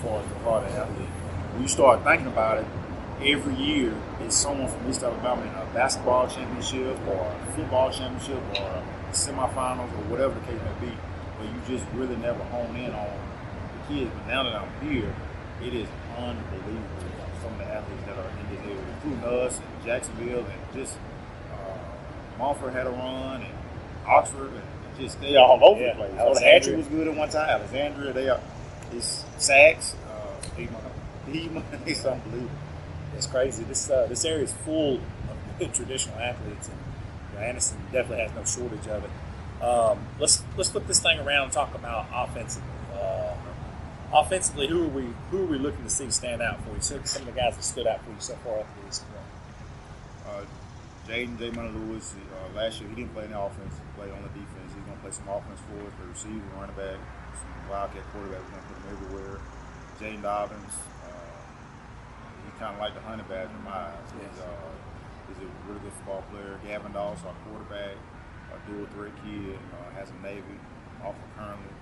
far as the harder athlete. When you start thinking about it, every year it's someone from East Alabama in a basketball championship or a football championship or semifinals or whatever the case may be, but you just really never hone in on the kids. But now that I'm here, it is unbelievable. Some of the athletes that are in this area, including us and Jacksonville, and just Montfort had a run, and Oxford, and just they all over the place. Ohatchee was good at one time. Alexandria, it's Sachs. It's unbelievable. It's crazy. This area is full of good traditional athletes, and Anderson definitely has no shortage of it. Let's flip this thing around and talk about offensively. Offensively, who are we looking to see stand out for you? Some of the guys that stood out for you so far up to this point. J. Money Lewis. Last year he didn't play any offense. He played on the defense. He's going to play some offense for us. The receiver, running back, some Wildcat quarterback. We're going to put him everywhere. Jaden Dobbins. He's kind of like the honey badger in my eyes. He's a really good football player. Gavin Dawes, our quarterback, a dual threat kid, has a Navy offer currently.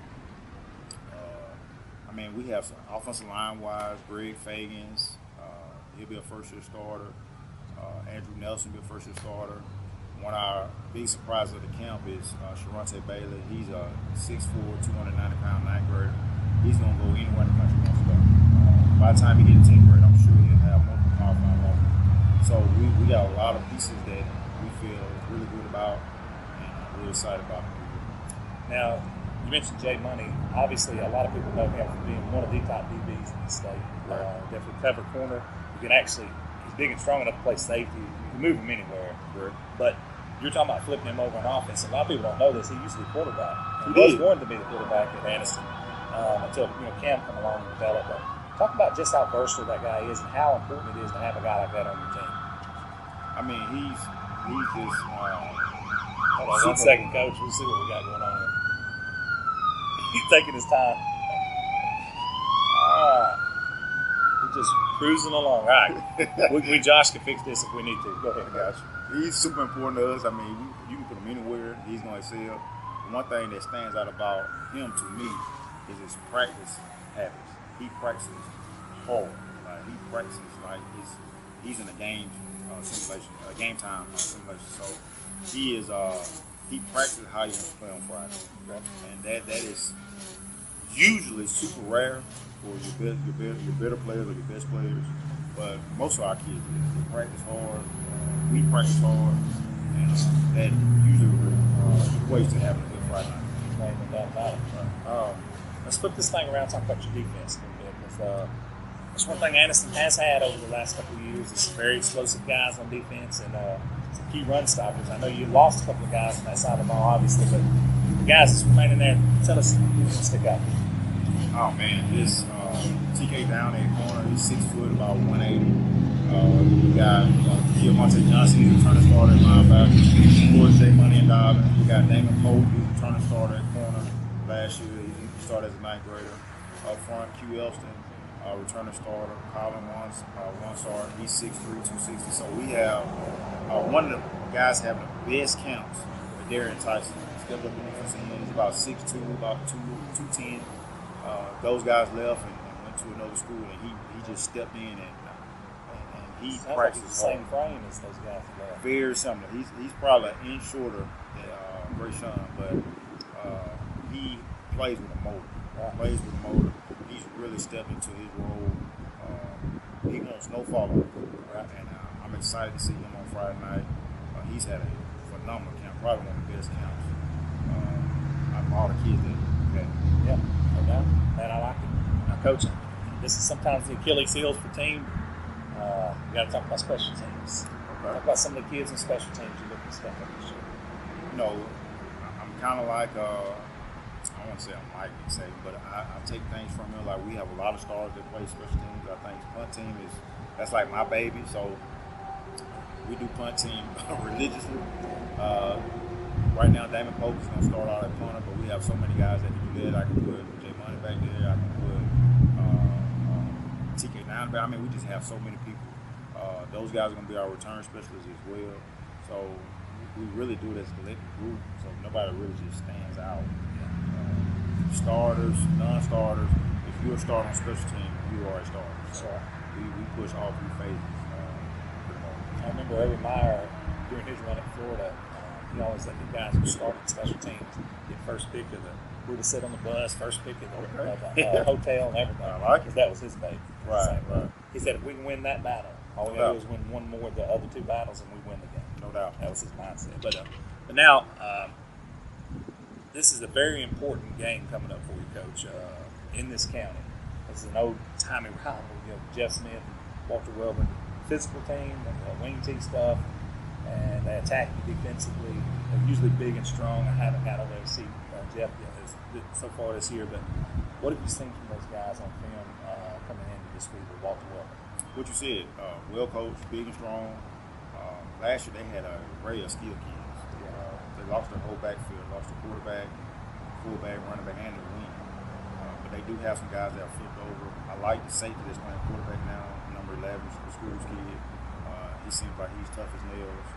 We have some offensive line-wise, Greg Fagans, he'll be a first-year starter. Andrew Nelson will be a first-year starter. One of our big surprises of the camp is Sharonte Bailey. He's a 6'4", 290-pound ninth grader. He's going to go anywhere in the country he wants to go. By the time he gets 10th grade, I'm sure he'll have multiple qualifying offers. So we got a lot of pieces that we feel really good about and really excited about. Now, you mentioned Jay Money. Obviously, a lot of people know him for being one of the top DBs in the state. Right. Definitely cover corner. You can actually, he's big and strong enough to play safety. You can move him anywhere. Right. But you're talking about flipping him over on offense. A lot of people don't know this. He used to be a quarterback. He was going to be the quarterback at Anderson until Cam come along and developed. But talk about just how versatile that guy is and how important it is to have a guy like that on your team. He's just. Hold on 1 second, Coach. We'll see what we got going on here. He's taking his time. All right. We're just cruising along. All right. we Josh can fix this if we need to. Go ahead, guys. He's super important to us. You can put him anywhere. He's going to excel. One thing that stands out about him to me is his practice habits. He practices hard. He practices like he's in a game simulation, a game time simulation. So he practices how he wants to play on Friday. Okay? And that is usually super rare for your better players or your best players. But most of our kids do. They practice hard. We practice hard, and that usually equates to having a good Friday night. No doubt about it. Let's flip this thing around and talk about your defense a little bit. That's one thing Anderson has had over the last couple of years is very explosive guys on defense and some key run stoppers. I know you lost a couple of guys on that side of the ball, obviously, but the guys that's remaining there, tell us who can stick out. Oh, man, this TK down at corner, he's 6 foot, about 180. We got Monte Johnson, he's a returning starter at linebacker. Of course, J. Money and Dobbins. We got Damon Pope, he's a returning starter at corner last year. He started as a ninth grader. Up front, Q. Elston, returning starter. Colin one star, he's 6'3", 260. So we have one of the guys having the best counts, Darian Tyson. Stepped up in the defensive end. He's about 6'2", about 210. Those guys left and went to another school, and he just stepped in and he practices the same frame as those guys left. Very similar. He's probably an inch shorter than Gray Sean, but he plays with a motor. Plays with a motor. He's really stepped into his role. He wants no follow-up, right? And I'm excited to see him on Friday night. He's had a phenomenal camp, probably one of the best camps out of all the kids that we've had. Yeah, no doubt. And I like it. Now, Coach, this is sometimes the Achilles heels for team. We got to talk about special teams. Okay. Talk about some of the kids in special teams you're looking to step up this year. I'm kind of like, I won't say I'm like Nick Saban, but I take things from him. Like, we have a lot of stars that play special teams. I think punt team that's like my baby. So we do punt team religiously. Right now, Damon Pope is going to start out at punter, but we have so many guys that can do that. I can put Jay Money back there. I can put TK down there. We just have so many people. Those guys are going to be our return specialists as well. So we really do this collective group. So nobody really just stands out. Starters, non-starters. If you're a starter on special team, you are a starter. So Sure. we push all three phases. Pretty much. I remember Urban Meyer during his run at Florida. He always let the guys who started special teams get first pick of the. We would sit on the bus, first pick of the hotel and everything. I like it. Because that was his baby. Right. He said if we can win that battle, all we got to do is win one more of the other two battles and we win the game. No doubt. That was his mindset. But now, this is a very important game coming up for you, Coach, in this county. This is an old-timey rivalry. Jeff Smith and Walter Wellman, physical team, wing T stuff, and they attack you defensively. They're usually big and strong. I haven't got over there to see Jeff yet so far this year, but what have you seen from those guys on film coming into this week with Walter Wellman? What you said, well coached, big and strong. Last year they had an array of skill kids. They lost their whole backfield, lost the quarterback, fullback, running back, and the wing. But they do have some guys that are flipped over. I like the safety that's playing quarterback now, number 11, the school's kid. He seems like he's tough as nails.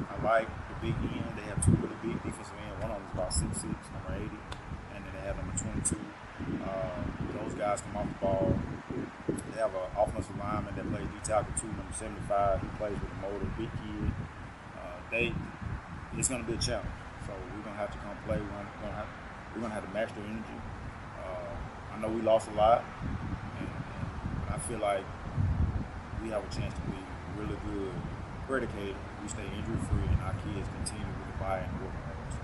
I like the big end. They have two really big defensive ends. One of them is about 6'6", number 80, and then they have number 22. Those guys come off the ball. They have an offensive lineman that plays D-tackle too, number 75. He plays with a motor, big kid. It's going to be a challenge. So we're going to have to come play. We're going to have to match their energy. I know we lost a lot, but I feel like we have a chance to be really good, predicated. We stay injury free, and our kids continue with the buy-in and work hard. So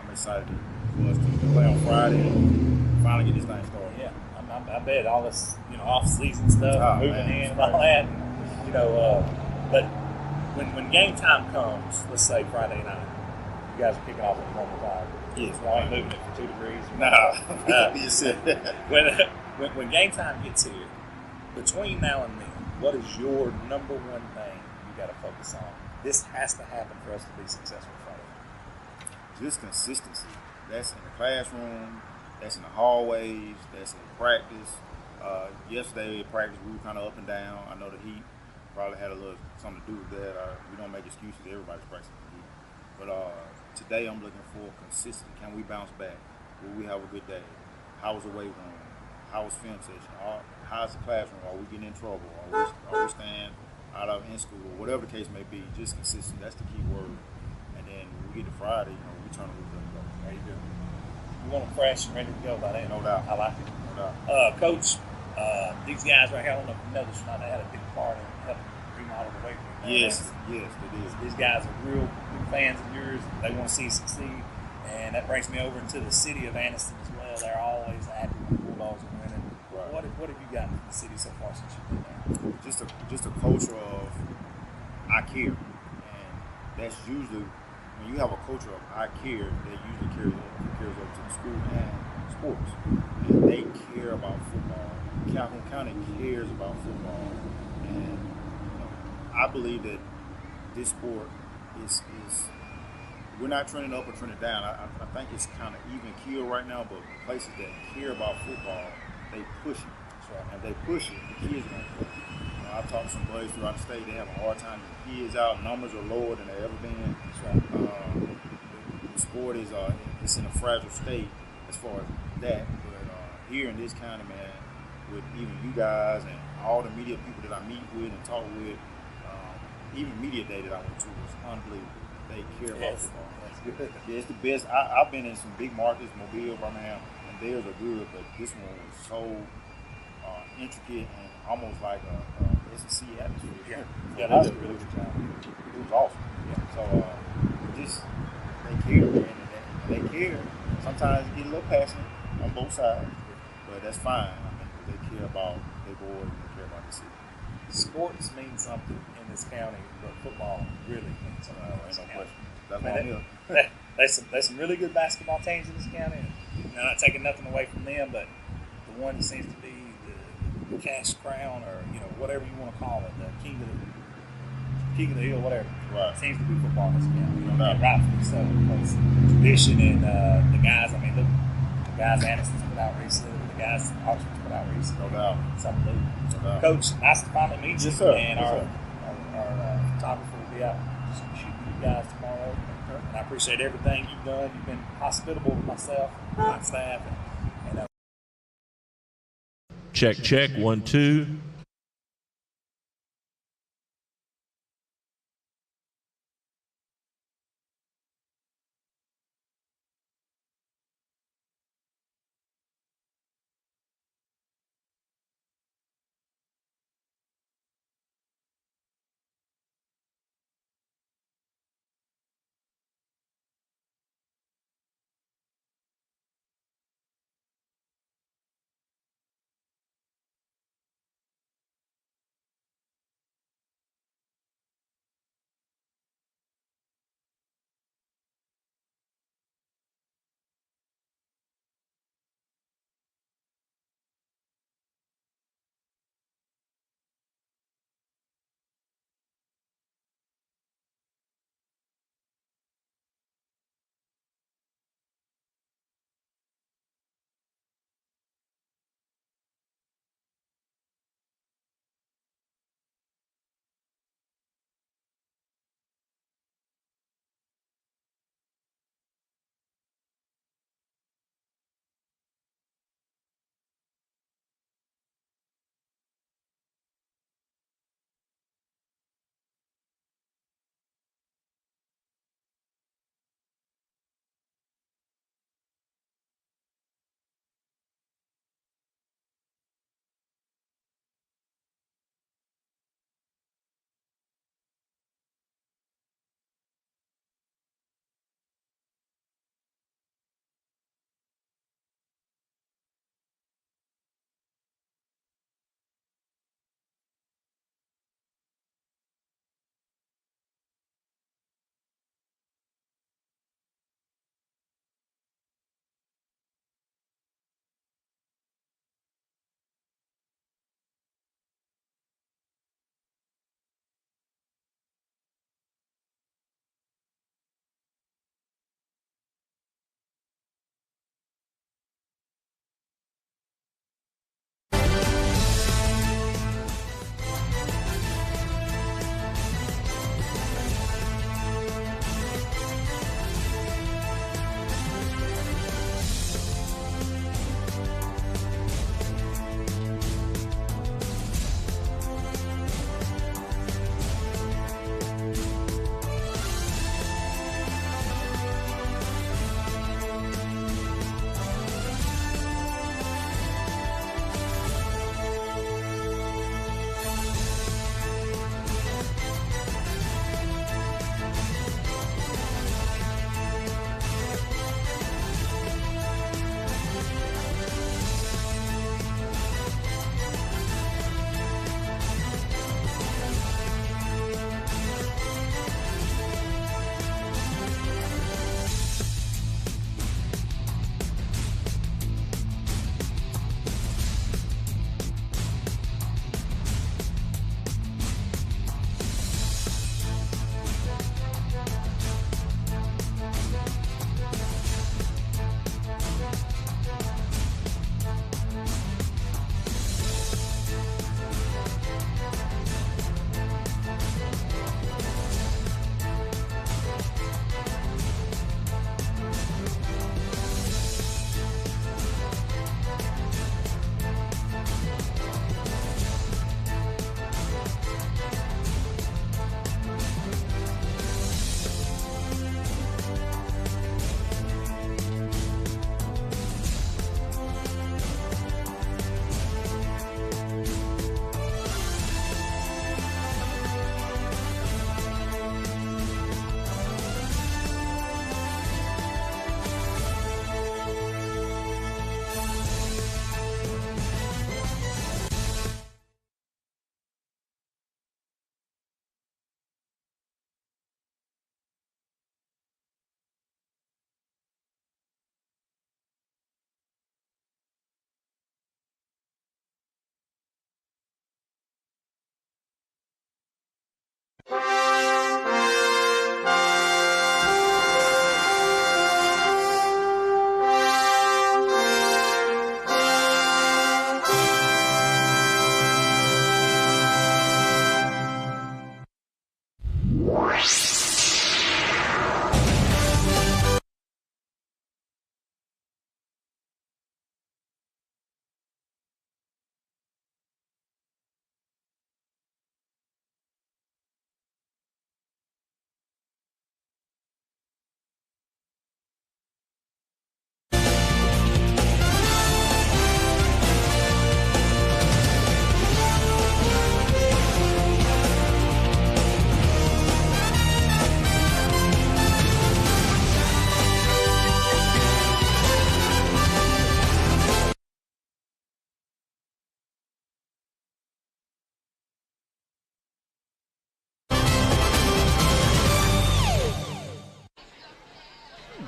I'm excited for us to play on Friday and finally get this thing started. Yeah, I bet all this off-season stuff, moving in and all that. But when game time comes, let's say Friday night, you guys are kicking off at normal time. Yes. Y'all ain't moving it for 2 degrees. No. You said when game time gets here, between now and then, what is your number one thing you got to focus on? This has to happen for us to be successful Friday. Just consistency. That's in the classroom. That's in the hallways. That's in practice. Yesterday at practice, we were kind of up and down. I know the heat probably had something to do with that. We don't make excuses. Everybody's practicing the heat. But today I'm looking for consistency. Can we bounce back? Will we have a good day? How was the weight room? How was film session? How's the classroom? Are we getting in trouble? Are we staying out of in school? Whatever the case may be, just consistent. That's the key word. And then when we get to Friday, we turn it ready to go. There you go. You want them fresh and ready to go by then. No doubt. I like it. No doubt. Coach, these guys right here, I don't know if you know this or not, they had a big part in helping remodel the weight room. Yes, they did. These guys are real big fans of yours. They want to see you succeed. And that brings me over into the city of Anniston as well. They're always happy when the Bulldogs are winning. Right. What have you got in the city so far since you've been there? Just a culture of I care. And that's usually, when you have a culture of I care, that usually carries over to the school and sports. And they care about football. Calhoun County cares about football. And I believe that this sport is we're not trending up or trending down. I think it's kind of even keel right now, but places that care about football, they push it. And if they push it, the kids are going to push it. I've talked to some buddies throughout the state. They have a hard time getting kids out. Numbers are lower than they've ever been. The sport is it's in a fragile state as far as that. But here in this county, man, with even you guys and all the media people that I meet with and talk with, even media day that I went to was unbelievable. They care about football. That's good. Yeah, it's the best. I've been in some big markets, Mobile, Birmingham, and theirs are good, but this one was so intricate and almost like a SEC atmosphere. Yeah, that was a really good job. It was awesome. Yeah. So they care, man, and they care. Sometimes it get a little passionate on both sides, but that's fine. I mean, they care about their boys and they care about the city. Sports mean something in this county, but football really means something. Ain't no question. That's why I'm here. There's some really good basketball teams in this county. And I'm not taking nothing away from them, but the one that seems to be the cash crown, or whatever you want to call it, the king of the hill, whatever. Right. Seems to be football in this county. No doubt. And rightfully so, because tradition and the guys. I mean, look, the guys Aniston's put out recently, the guys Oxford's put out recently. No doubt. It's unbelievable. No doubt. Coach, nice to finally meet you. Yes, sir. And Yes, our sir. photographer will be out shooting you guys tomorrow. And I appreciate everything you've done. You've been hospitable with myself, my staff, and Check, check, 1, 2.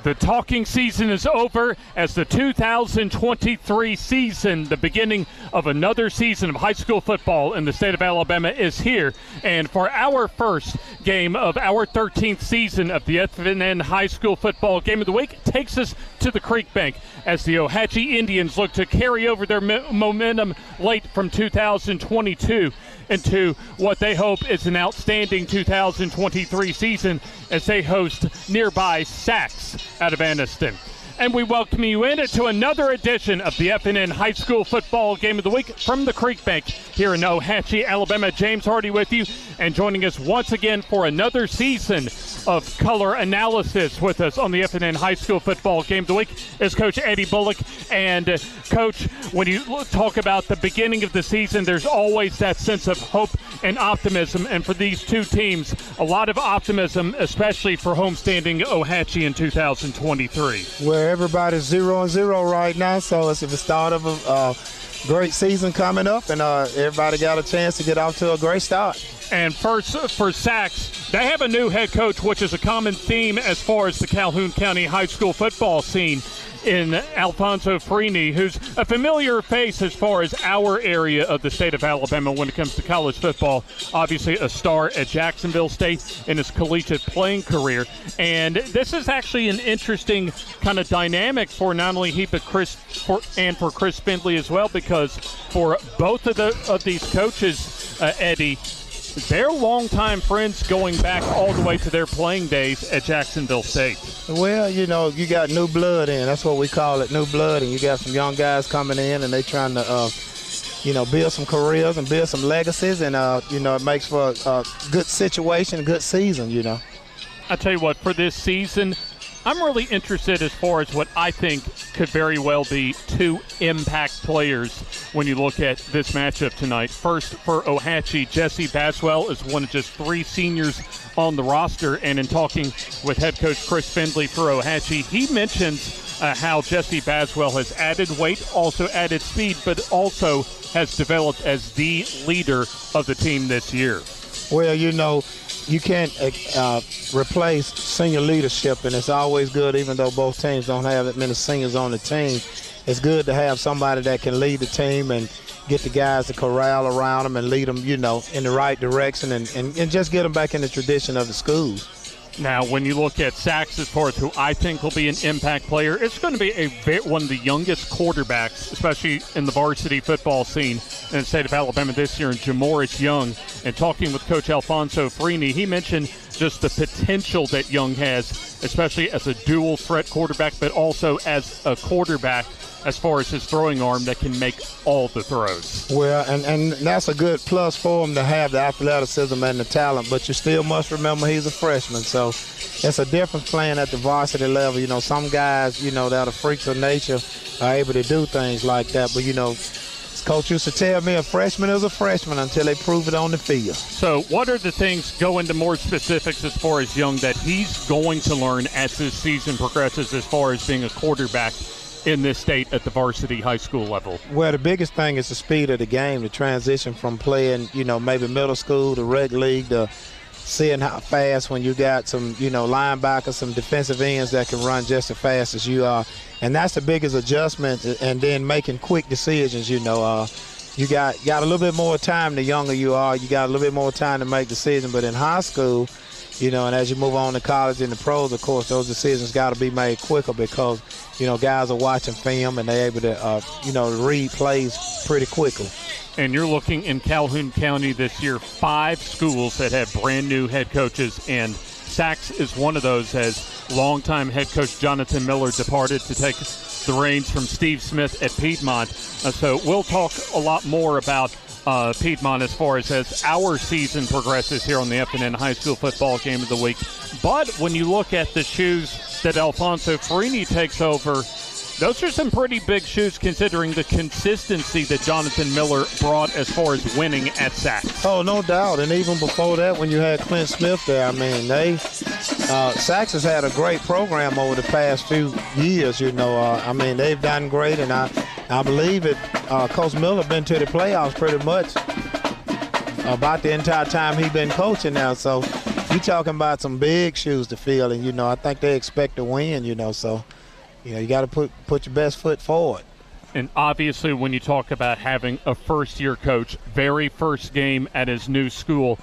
The talking season is over as the 2023 season, the beginning of another season of high school football in the state of Alabama, is here. And for our first game of our 13th season of the FNN High School Football Game of the Week takes us to the Creekbank as the Ohatchee Indians look to carry over their momentum late from 2022 into what they hope is an outstanding 2023 season as they host nearby Sachs out of Anniston. And we welcome you into another edition of the FNN High School Football Game of the Week from the Creekbank here in Ohatchee, Alabama. James Hardy with you, and joining us once again for another season of color analysis with us on the FNN High School Football Game of the Week is Coach Eddie Bullock. And Coach, when you talk about the beginning of the season, there's always that sense of hope and optimism. And for these two teams, a lot of optimism, especially for homestanding Ohatchee in 2023. Where everybody's 0-0 right now, so it's the start of a great season coming up, and everybody got a chance to get off to a great start. And first, for Sachs, they have a new head coach, which is a common theme as far as the Calhoun County high school football scene, in Alfonso Freeney, who's a familiar face as far as our area of the state of Alabama when it comes to college football. Obviously a star at Jacksonville State in his collegiate playing career. And this is actually an interesting kind of dynamic for not only he but Chris for Chris Findley as well, because for both of these coaches, Eddie, they're longtime friends going back all the way to their playing days at Jacksonville State. Well, you know, you got new blood in. That's what we call it, new blood. And you got some young guys coming in, and they trying to, build some careers and build some legacies. And, it makes for a good situation, a good season, I tell you what, for this season, I'm really interested as far as what I think could very well be two impact players when you look at this matchup tonight. First, for Ohatchee, Jesse Baswell is one of just three seniors on the roster. And in talking with head coach Chris Findley for Ohatchee, he mentions how Jesse Baswell has added weight, also added speed, but also has developed as the leader of the team this year. Well, you can't replace senior leadership, and it's always good, even though both teams don't have that many seniors on the team, it's good to have somebody that can lead the team and get the guys to corral around them and lead them, in the right direction and just get them back in the tradition of the schools. Now, when you look at Sachs as far as who I think will be an impact player, it's going to be one of the youngest quarterbacks, especially in the varsity football scene in the state of Alabama this year, in Jamoris Young. And talking with Coach Alfonso Freeney, he mentioned just the potential that Young has, especially as a dual threat quarterback, but also as a quarterback as far as his throwing arm that can make all the throws. Well, and that's a good plus for him to have the athleticism and the talent, but you still must remember he's a freshman, so it's a difference playing at the varsity level. Some guys, that are freaks of nature are able to do things like that, but, Coach used to tell me a freshman is a freshman until they prove it on the field. So what are the things, go into more specifics as far as Young, that he's going to learn as this season progresses as far as being a quarterback in this state at the varsity high school level? Well, the biggest thing is the speed of the game, the transition from playing, maybe middle school to rec league, to seeing how fast when you got some, linebackers, some defensive ends that can run just as fast as you are. And that's the biggest adjustment, and then making quick decisions, you got a little bit more time the younger you are. You got a little bit more time to make decisions. But in high school, and as you move on to college and the pros, of course, those decisions got to be made quicker because, guys are watching film and they're able to, read plays pretty quickly. And you're looking in Calhoun County this year, 5 schools that have brand new head coaches, and Sachs is one of those, as longtime head coach Jonathan Miller departed to take the reins from Steve Smith at Piedmont. So we'll talk a lot more about Piedmont as far as our season progresses here on the FNN High School Football Game of the Week. But when you look at the shoes that Alfonso Freeney takes over, those are some pretty big shoes considering the consistency that Jonathan Miller brought as far as winning at Sachs. Oh, no doubt. And even before that, when you had Clint Smith there, Sachs has had a great program over the past few years, they've done great. And I believe it, Coach Miller been to the playoffs pretty much about the entire time he's been coaching now. So you talking about some big shoes to fill, and, I think they expect to win, so, you got to put your best foot forward. And obviously when you talk about having a first-year coach, very first game at his new school,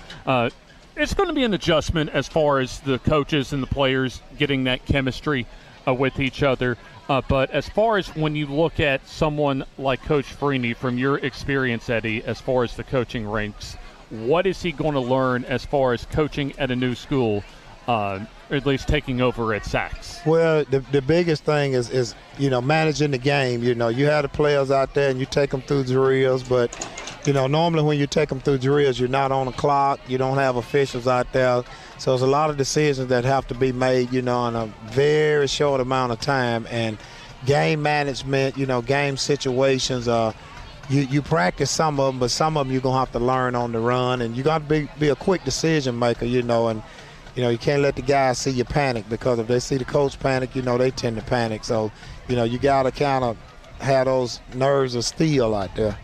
it's going to be an adjustment as far as the coaches and the players getting that chemistry with each other. But as far as when you look at someone like Coach Freeney, from your experience, Eddie, as far as the coaching ranks, what is he going to learn as far as coaching at a new school, or at least taking over at Sachs? Well, the biggest thing is managing the game. You have the players out there and you take them through drills, but normally when you take them through drills, you're not on the clock. You don't have officials out there. So there's a lot of decisions that have to be made, in a very short amount of time. And game management, game situations, you practice some of them, but some of them you're going to have to learn on the run. And you got to be a quick decision maker, and you can't let the guys see you panic, because if they see the coach panic, they tend to panic. So, you got to kind of have those nerves of steel out there.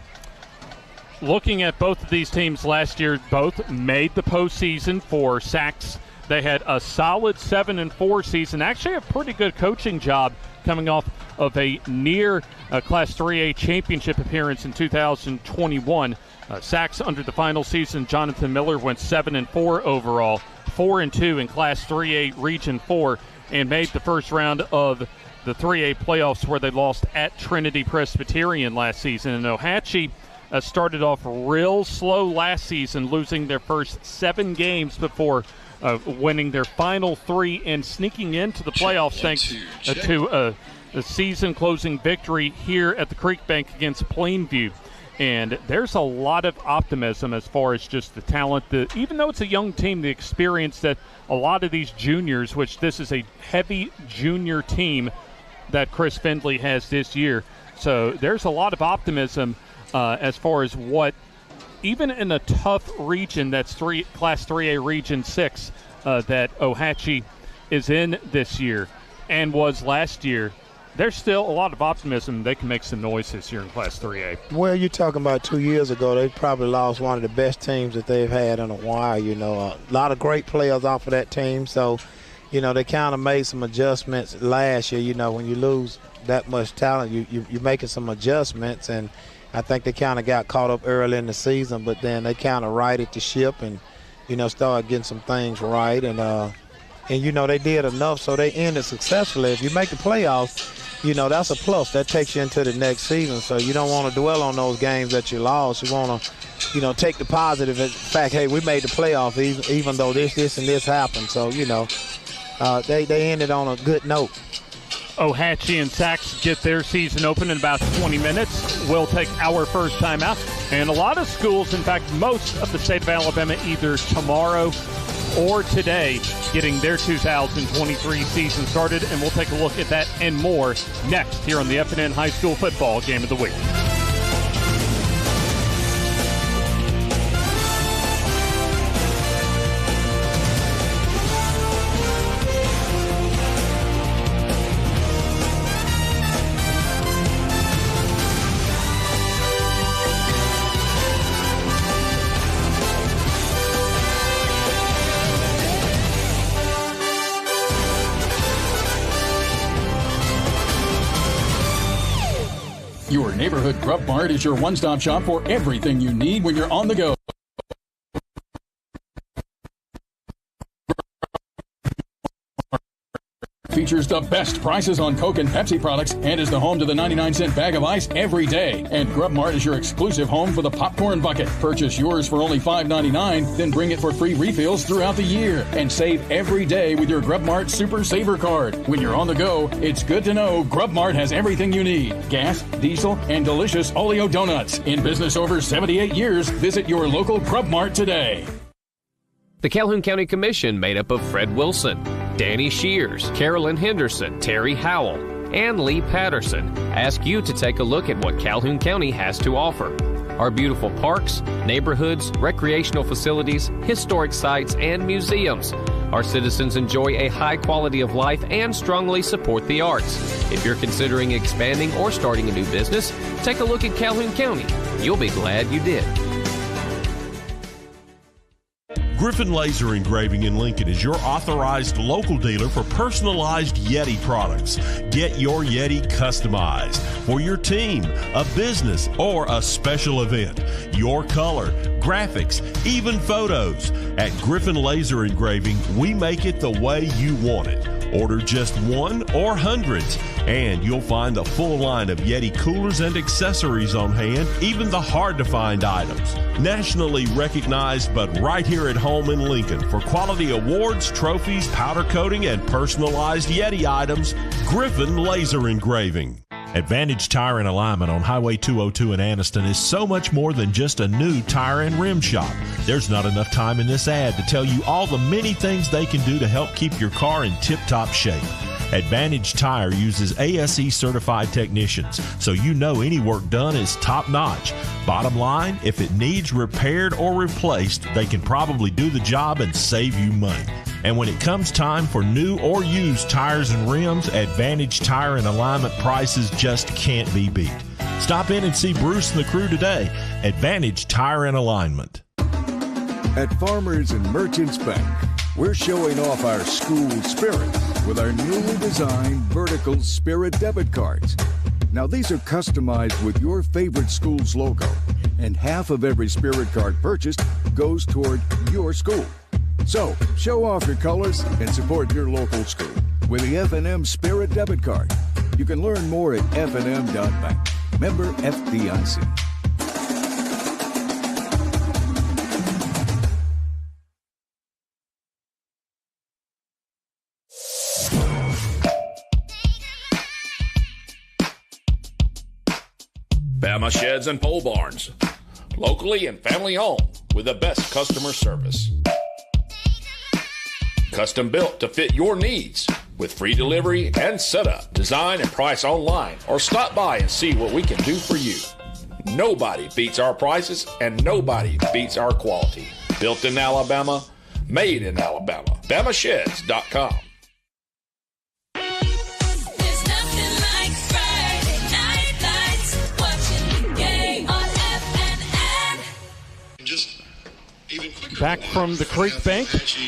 Looking at both of these teams last year, both made the postseason. For Sachs, they had a solid 7-4 season. Actually, a pretty good coaching job coming off of a near Class 3A championship appearance in 2021. Sachs, under the final season, Jonathan Miller went 7-4 overall, 4-2 in Class 3A Region 4, and made the first round of the 3A playoffs, where they lost at Trinity Presbyterian last season. And Ohatchee started off real slow last season, losing their first 7 games before winning their final 3 and sneaking into the playoffs thanks to a season-closing victory here at the Creekbank against Plainview. And there's a lot of optimism as far as just the talent, even though it's a young team, the experience that a lot of these juniors, which this is a heavy junior team that Chris Findley has this year. So there's a lot of optimism as far as what, even in a tough region that's Class 3A Region 6 that Ohatchee is in this year and was last year, there's still a lot of optimism they can make some noise this year in Class 3A. Well, you're talking about 2 years ago, they probably lost one of the best teams that they've had in a while. A lot of great players off of that team. So, they kind of made some adjustments last year. When you lose that much talent, you're making some adjustments, and I think they kind of got caught up early in the season, but then they kind of righted the ship and, started getting some things right. And they did enough so they ended successfully. If you make the playoffs, that's a plus. That takes you into the next season. So you don't want to dwell on those games that you lost. You want to, take the positive fact, hey, we made the playoff even though this, and this happened. So, they ended on a good note. Ohatchee and Sachs get their season open in about 20 minutes. We'll take our first time out. And a lot of schools, in fact, most of the state of Alabama, either tomorrow or today, getting their 2023 season started. And we'll take a look at that and more next here on the FNN High School Football Game of the Week. Your neighborhood Grub Mart is your one-stop shop for everything you need when you're on the go. Features the best prices on Coke and Pepsi products and is the home to the 99-cent bag of ice every day. And Grub Mart is your exclusive home for the popcorn bucket. Purchase yours for only $5.99, then bring it for free refills throughout the year. And save every day with your Grub Mart Super Saver Card. When you're on the go, it's good to know Grub Mart has everything you need. Gas, diesel, and delicious Oleo donuts. In business over 78 years, visit your local Grub Mart today. The Calhoun County Commission, made up of Fred Wilson, Danny Shears, Carolyn Henderson, Terry Howell, and Lee Patterson, ask you to take a look at what Calhoun County has to offer. Our beautiful parks, neighborhoods, recreational facilities, historic sites, and museums. Our citizens enjoy a high quality of life and strongly support the arts. If you're considering expanding or starting a new business, take a look at Calhoun County. You'll be glad you did. Griffin Laser Engraving in Lincoln is your authorized local dealer for personalized Yeti products. Get your Yeti customized for your team, a business, or a special event. Your color, graphics, even photos. At Griffin Laser Engraving, we make it the way you want it. Order just one or hundreds, and you'll find the full line of Yeti coolers and accessories on hand, even the hard-to-find items. Nationally recognized, but right here at home in Lincoln for quality awards, trophies, powder coating, and personalized Yeti items, Griffin Laser Engraving. Advantage Tire and Alignment on Highway 202 in Anniston is so much more than just a new tire and rim shop. There's not enough time in this ad to tell you all the many things they can do to help keep your car in tip-top shape. Advantage Tire uses ASE certified technicians, so you know any work done is top-notch. Bottom line, if it needs repaired or replaced, they can probably do the job and save you money. And when it comes time for new or used tires and rims, Advantage Tire and Alignment prices just can't be beat. Stop in and see Bruce and the crew today. Advantage Tire and Alignment. At Farmers and Merchants Bank, we're showing off our school spirit with our newly designed vertical Spirit debit cards. Now, these are customized with your favorite school's logo, and half of every Spirit card purchased goes toward your school. So, show off your colors and support your local school with the FNN Spirit debit card. You can learn more at fnn.bank. Member FDIC. Bama Sheds and Pole Barns, locally and family owned with the best customer service. Custom built to fit your needs with free delivery and setup. Design and price online or stop by and see what we can do for you. Nobody beats our prices and nobody beats our quality. Built in Alabama, made in Alabama. BamaSheds.com. Back from the Creekbank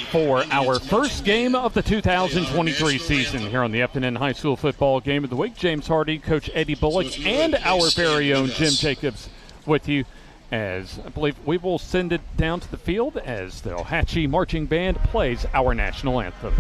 for our first game of the 2023 season here on the FNN High School Football Game of the Week. James Hardy, Coach Eddie Bullock, and our very own Jim Jacobs with you, as I believe we will send it down to the field as the Ohatchee Marching Band plays our national anthem.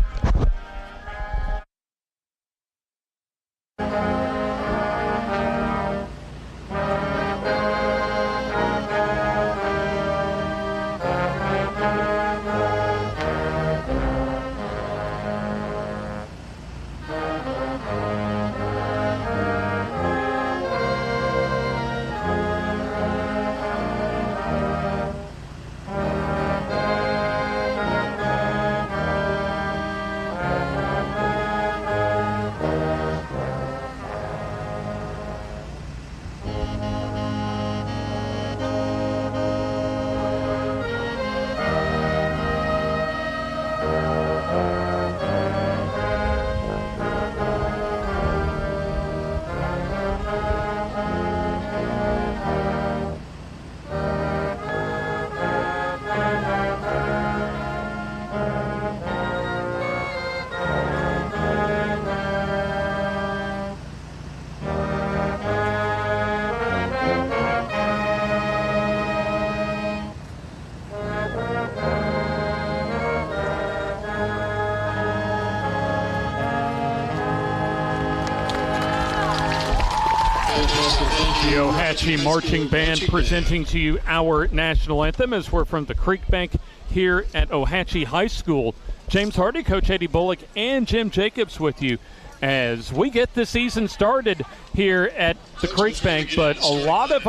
The Ohatchee Marching Band presenting to you our national anthem as we're from the Creekbank here at Ohatchee High School. James Hardy, Coach Eddie Bullock, and Jim Jacobs with you as we get the season started here at the Creekbank. But a lot of,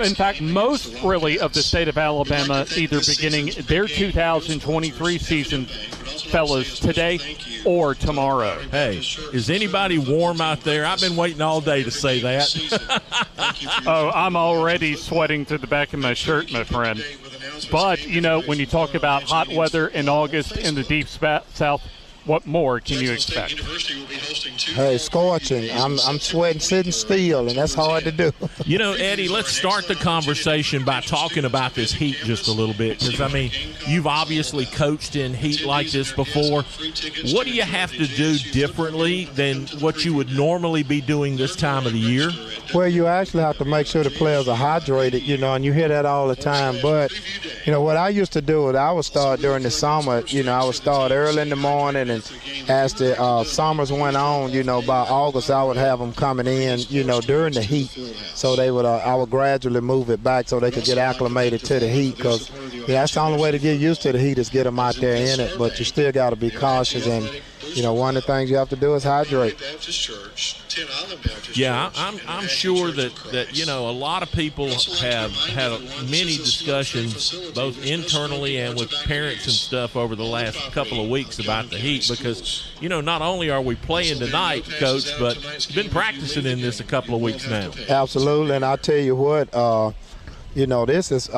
in fact, most really of the state of Alabama either beginning their 2023 season, fellas, today or tomorrow. Hey, is anybody warm out there? I've been waiting all day to say that. Oh, I'm already sweating to the back of my shirt, my friend. But, you know, when you talk about hot weather in August in the deep south, what more can you expect? Hey, scorching. I'm sweating sitting still, and that's hard to do. You know, Eddie, let's start the conversation by talking about this heat just a little bit, because, I mean, you've obviously coached in heat like this before. What do you have to do differently than what you would normally be doing this time of the year? Well, you actually have to make sure the players are hydrated, you know, and you hear that all the time. But, you know, what I used to do is I would start during the summer. You know, I would start early in the morning, and as the summers went on, you know, by August I would have them coming in, you know, during the heat. So they would, I would gradually move it back so they could get acclimated to the heat, because that's the only way to get used to the heat is get them out there in it. But you still got to be cautious, and, you know, one of the things you have to do is hydrate. Yeah, I'm sure that you know, a lot of people have had many discussions both internally and with parents and stuff over the last couple of weeks about the heat, because, you know, not only are we playing tonight, Coach, but been practicing in this a couple of weeks now. Absolutely, and I tell you what, you know, this is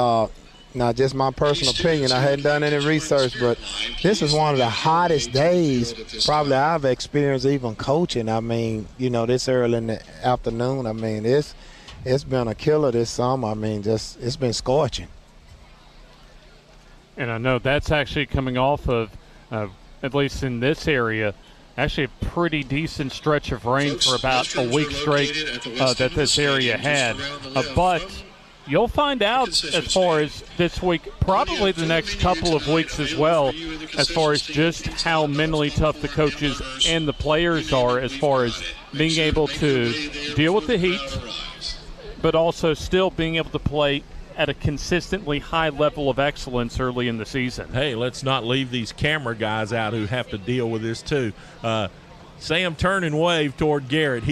not just my personal opinion. I hadn't done any research, but this is one of the hottest days probably I've experienced even coaching. I mean, you know, this early in the afternoon, I mean, it's been a killer this summer. I mean, just it's been scorching. And I know that's actually coming off of, at least in this area, actually a pretty decent stretch of rain for about a week straight that this area had. But you'll find out as far as this week, probably the next couple of weeks as well, as far as just how mentally tough the coaches and the players are as far as being able to deal with the heat, but also still being able to play at a consistently high level of excellence early in the season. Hey, let's not leave these camera guys out who have to deal with this too. Sam, turn and wave toward Garrett.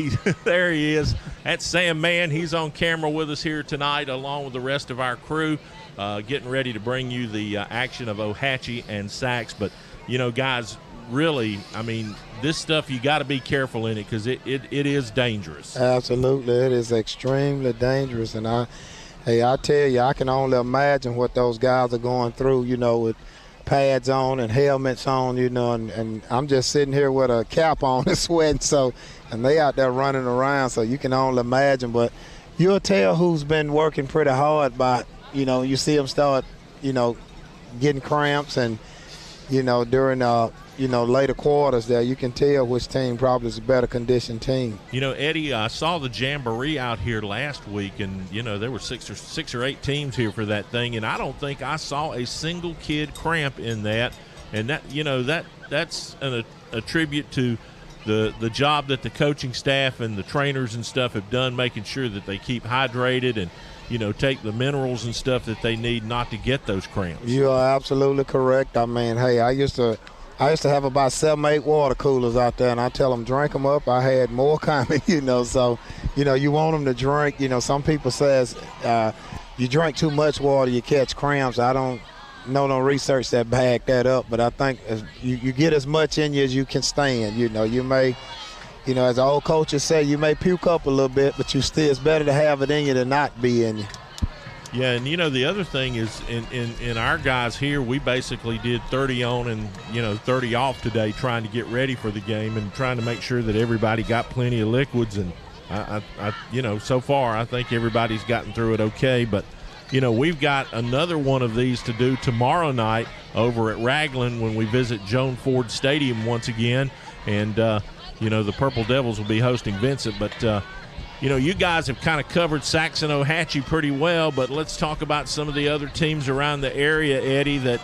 There he is. That's Sam Mann. He's on camera with us here tonight along with the rest of our crew, getting ready to bring you the action of Ohatchee and Sachs. But, you know, guys, really, I mean, this stuff you got to be careful in it, because it is dangerous. Absolutely. It is extremely dangerous. And I tell you, I can only imagine what those guys are going through, you know, with pads on and helmets on, you know, and I'm just sitting here with a cap on and sweating, and they out there running around, so you can only imagine. But you'll tell who's been working pretty hard by, you know, you see them start, you know, getting cramps, and, you know, during you know, later quarters there, you can tell which team probably is a better conditioned team. You know, Eddie, I saw the Jamboree out here last week, and, you know, there were six or eight teams here for that thing, and I don't think I saw a single kid cramp in that. And that, you know, that's a tribute to the job that the coaching staff and the trainers and stuff have done, making sure that they keep hydrated and, you know, take the minerals and stuff that they need not to get those cramps. You are absolutely correct. I mean, hey, I used to have about 7 or 8 water coolers out there, and I tell them, drink them up. I had more coming, you know. So, you know, you want them to drink. You know, some people says you drink too much water, you catch cramps. I don't know no research that back that up, but I think you get as much in you as you can stand. You know, you may, you know, as the old coaches say, you may puke up a little bit, but it's better to have it in you than not be in you. Yeah, and, you know, the other thing is in our guys here, we basically did 30 on and, you know, 30 off today, trying to get ready for the game and trying to make sure that everybody got plenty of liquids. And, I you know, so far I think everybody's gotten through it okay. But, you know, we've got another one of these to do tomorrow night over at Raglan when we visit Joan Ford Stadium once again. And, you know, the Purple Devils will be hosting Vincent. But, you know, you guys have kind of covered Sachs and Ohatchee pretty well, but let's talk about some of the other teams around the area, Eddie, that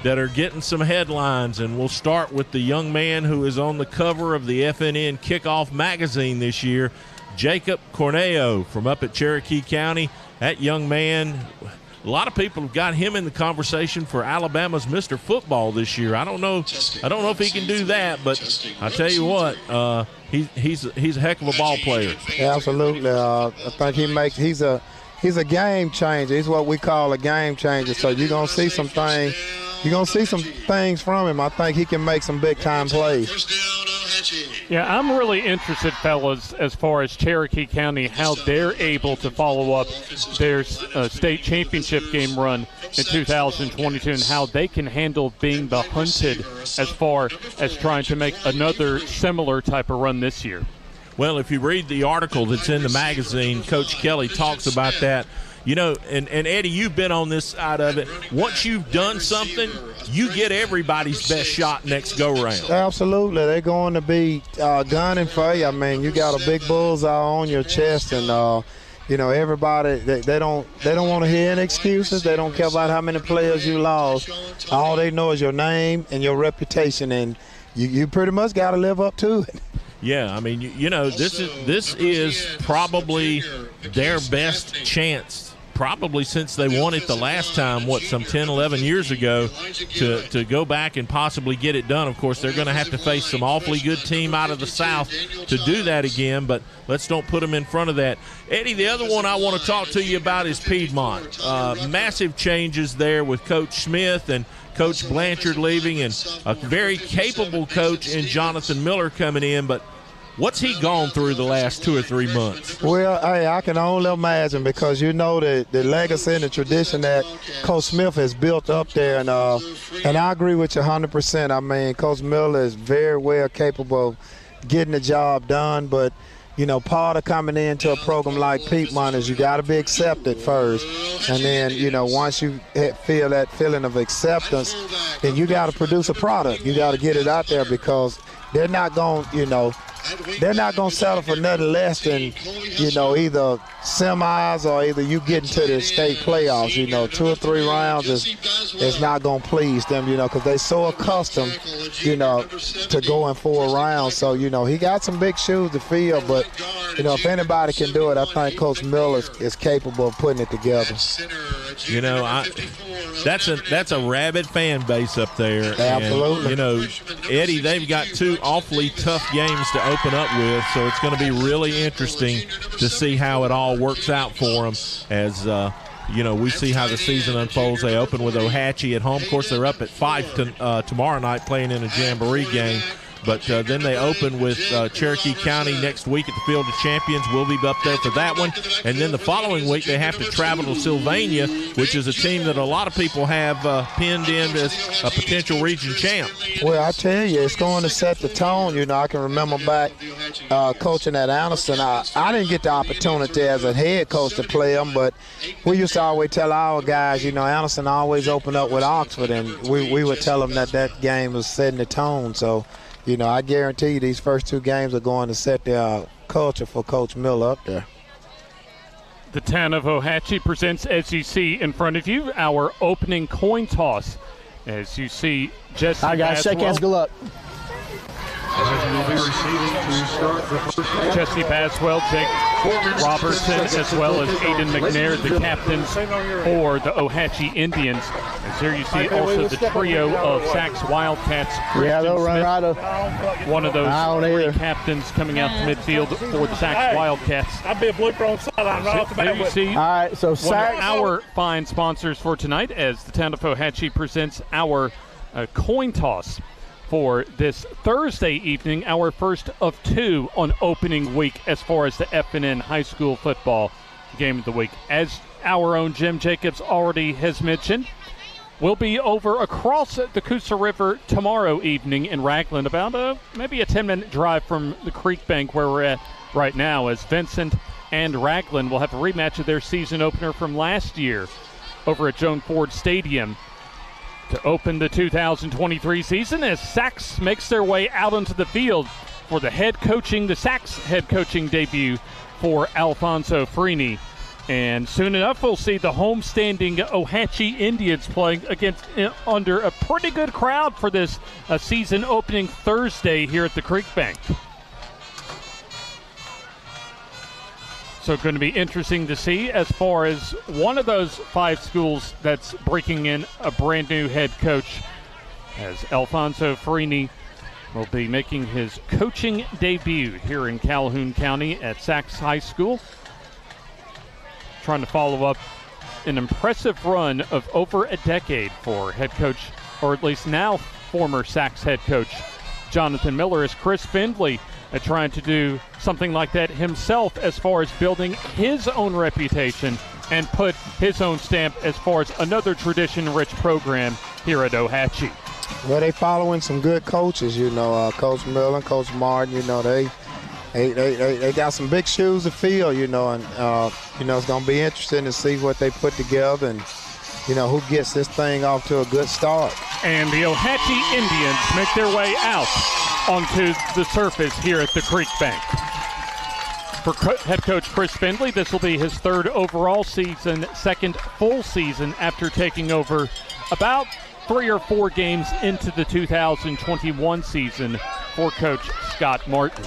are getting some headlines. And we'll start with the young man who is on the cover of the FNN Kickoff magazine this year, Jacob Corneo from up at Cherokee County. That young man, a lot of people have got him in the conversation for Alabama's Mr. Football this year. I don't know if he can do that, but I tell you what, he's a heck of a ball player. Absolutely. I think he's a game changer. He's what we call a game changer. So you're gonna see some things. You're gonna see some things from him. I think he can make some big time plays. Yeah, I'm really interested, fellas, as far as Cherokee County, how they're able to follow up their state championship game run in 2022 and how they can handle being the hunted as far as trying to make another similar type of run this year. Well, if you read the article that's in the magazine, Coach Kelly talks about that. You know, and Eddie, you've been on this side of it. Once you've done something, you get everybody's best shot next go-round. Absolutely. They're going to be gunning for you. I mean, you got a big bullseye on your chest, and, you know, everybody, they don't want to hear any excuses. They don't care about how many players you lost. All they know is your name and your reputation, and you pretty much got to live up to it. Yeah, I mean, you know, this is probably their best chance, probably since they won it the last time, some 10, 11 years ago, to go back and possibly get it done. Of course, they're going to have to face some awfully good team out of the South to do that again, but let's don't put them in front of that. Eddie, the other one I want to talk to you about is Piedmont. Massive changes there with Coach Smith and Coach Blanchard leaving, and a very capable coach in Jonathan Miller coming in, but what's he gone through the last 2 or 3 months? Well, hey, I can only imagine, because you know the legacy and the tradition that Coach Smith has built up there, and I agree with you 100%. I mean, Coach Miller is very well capable of getting the job done, but you know, part of coming into a program like Piedmont is you got to be accepted first. And then, you know, once you feel that feeling of acceptance, then you got to produce a product. You got to get it out there, because they're not going, you know, they're not going to settle for nothing less than, you know, either semis or either you get into the state playoffs. You know, 2 or 3 rounds is not going to please them, you know, because they're so accustomed, you know, to going 4 rounds. So, you know, he got some big shoes to fill, but, you know, if anybody can do it, I think Coach Miller is capable of putting it together. You know, that's a rabid fan base up there. Absolutely. And, you know, Eddie, they've got 2 awfully tough games to open up with, so it's going to be really interesting to see how it all works out for them as, you know, we see how the season unfolds. They open with Ohatchee at home. Of course, they're up at 5 tomorrow night playing in a jamboree game. But then they open with Cherokee County next week at the Field of Champions. We'll be up there for that one. And then the following week they have to travel to Sylvania, which is a team that a lot of people have pinned in as a potential region champ. Well, I tell you, it's going to set the tone. You know, I can remember back coaching at Anderson. I didn't get the opportunity as a head coach to play them, but we used to always tell our guys, you know, Anderson always opened up with Oxford, and we would tell them that game was setting the tone. So, you know, I guarantee you these first 2 games are going to set their culture for Coach Miller up there. The town of Ohatchee presents, as you see in front of you, our opening coin toss. As you see, Jesse Hi, guys. Shake hands. Good luck. Jesse Baswell, Jake Robertson, as well as Aiden McNair, the captains for the Ohatchee Indians. As here you see also the trio of Sachs Wildcats. Yeah, they'll run right up. One of those 3 captains coming out to midfield for the Sachs Wildcats. I'd be a blooper on sideline right off the bat. There you see all right, so one of our fine sponsors for tonight, as the town of Ohatchee presents our coin toss for this Thursday evening, our first of 2 on opening week as far as the FNN high school football game of the week. As our own Jim Jacobs already has mentioned, we'll be over across the Coosa River tomorrow evening in Ragland, about maybe a 10-minute drive from the Creekbank where we're at right now, as Vincent and Ragland will have a rematch of their season opener from last year over at Joan Ford Stadium to open the 2023 season, as Sachs makes their way out onto the field for the Sachs head coaching debut for Alfonso Freeney. And soon enough, we'll see the homestanding Ohatchee Indians playing under a pretty good crowd for this season opening Thursday here at the Creekbank. So going to be interesting to see as far as one of those 5 schools that's breaking in a brand new head coach, as Alfonso Freeney will be making his coaching debut here in Calhoun County at Sachs High School. Trying to follow up an impressive run of over a decade for head coach, or at least now former Sachs head coach Jonathan Miller, as Chris Findley at trying to do something like that himself as far as building his own reputation and put his own stamp as far as another tradition-rich program here at Ohatchee. Well, they following some good coaches, Coach Miller, Coach Martin, they got some big shoes to fill, and, it's going to be interesting to see what they put together and, who gets this thing off to a good start. And the Ohatchee Indians make their way out onto the surface here at the Creekbank. For head coach Chris Findlay, this will be his third overall season, second full season after taking over about 3 or 4 games into the 2021 season for Coach Scott Martin.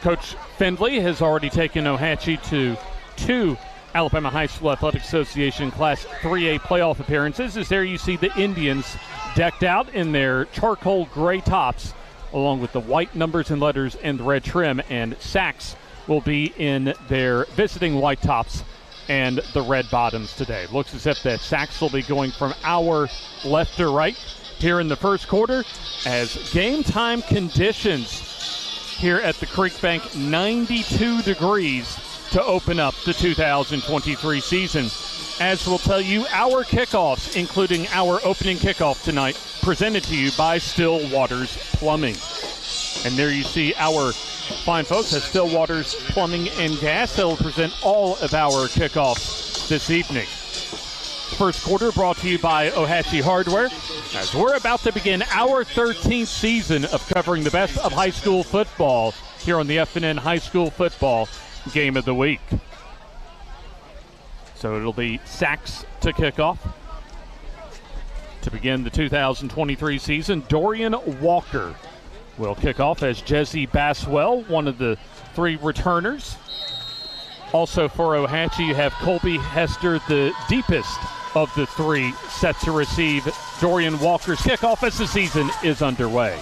Coach Findlay has already taken Ohatchee to 2 Alabama High School Athletic Association Class 3A playoff appearances. As there you see the Indians decked out in their charcoal gray tops, along with the white numbers and letters and the red trim, and Sachs will be in their visiting white tops and the red bottoms today. Looks as if that Sachs will be going from our left to right here in the first quarter, as game time conditions here at the Creekbank, 92 degrees to open up the 2023 season. As we'll tell you, our kickoffs, including our opening kickoff tonight, presented to you by Still Waters Plumbing. And there you see our fine folks at Still Waters Plumbing and Gas. They'll present all of our kickoffs this evening. First quarter brought to you by Ohatchee Hardware, as we're about to begin our 13th season of covering the best of high school football here on the FNN High School Football Game of the Week. So it'll be Sachs to kick off. To begin the 2023 season, Dorian Walker will kick off as Jesse Basswell, one of the 3 returners. Also for Ohatchee, you have Colby Hester, the deepest of the 3 set to receive Dorian Walker's kickoff as the season is underway.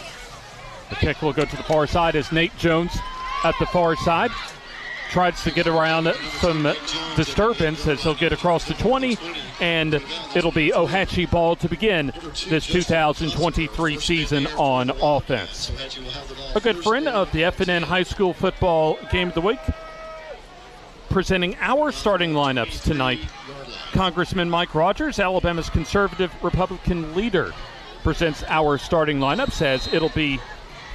The kick will go to the far side as Nate Jones at the far side tries to get around some disturbance as he'll get across the 20, and it'll be Ohatchee ball to begin this 2023 season on offense. A good friend of the FNN High School Football Game of the Week, presenting our starting lineups tonight, Congressman Mike Rogers, Alabama's conservative Republican leader, presents our starting lineups, as it'll be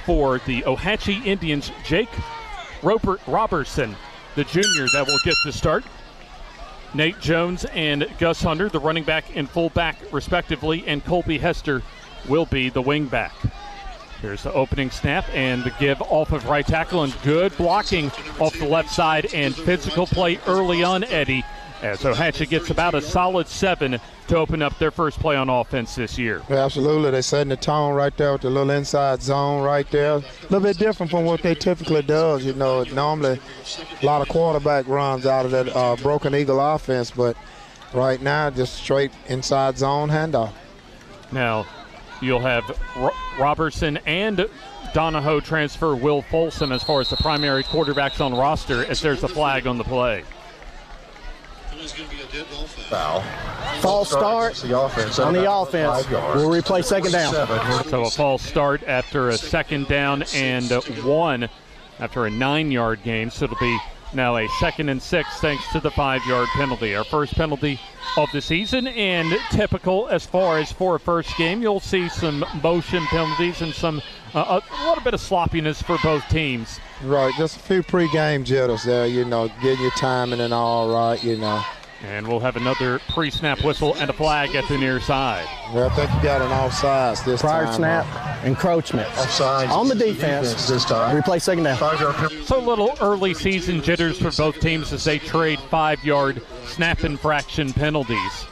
for the Ohatchee Indians, Jake Robertson, the junior, that will get the start. Nate Jones and Gus Hunter, the running back and fullback respectively, and Colby Hester will be the wing back. Here's the opening snap and the give off of right tackle, and good blocking off the left side and physical play early on, Eddie, as Ohatchee gets about a solid 7 to open up their first play on offense this year. Yeah, absolutely. They're setting the tone right there with the little inside zone right there. A little bit different from what they typically do. Normally a lot of quarterback runs out of that Broken Eagle offense, but right now just straight inside zone handoff. Now you'll have Robertson and Donahoe transfer Will Folsom as far as the primary quarterbacks on roster, as there's a flag on the play. Foul. False start on the offense. We'll replay second down. So a false start after a second down and 1 after a 9-yard gain. So it'll be now a 2nd and 6 thanks to the 5-yard penalty. Our first penalty of the season, and typical as far as for a first game, you'll see some motion penalties and some a little bit of sloppiness for both teams. Right, just a few pre-game jitters there, getting your timing and all right, And we'll have another pre-snap whistle and a flag at the near side. Well, I think you got an offsides this prior time. Prior snap, encroachment. Offsides on the defense this time. Replay second down. So a little early season jitters for both teams as they trade 5-yard snap infraction penalties.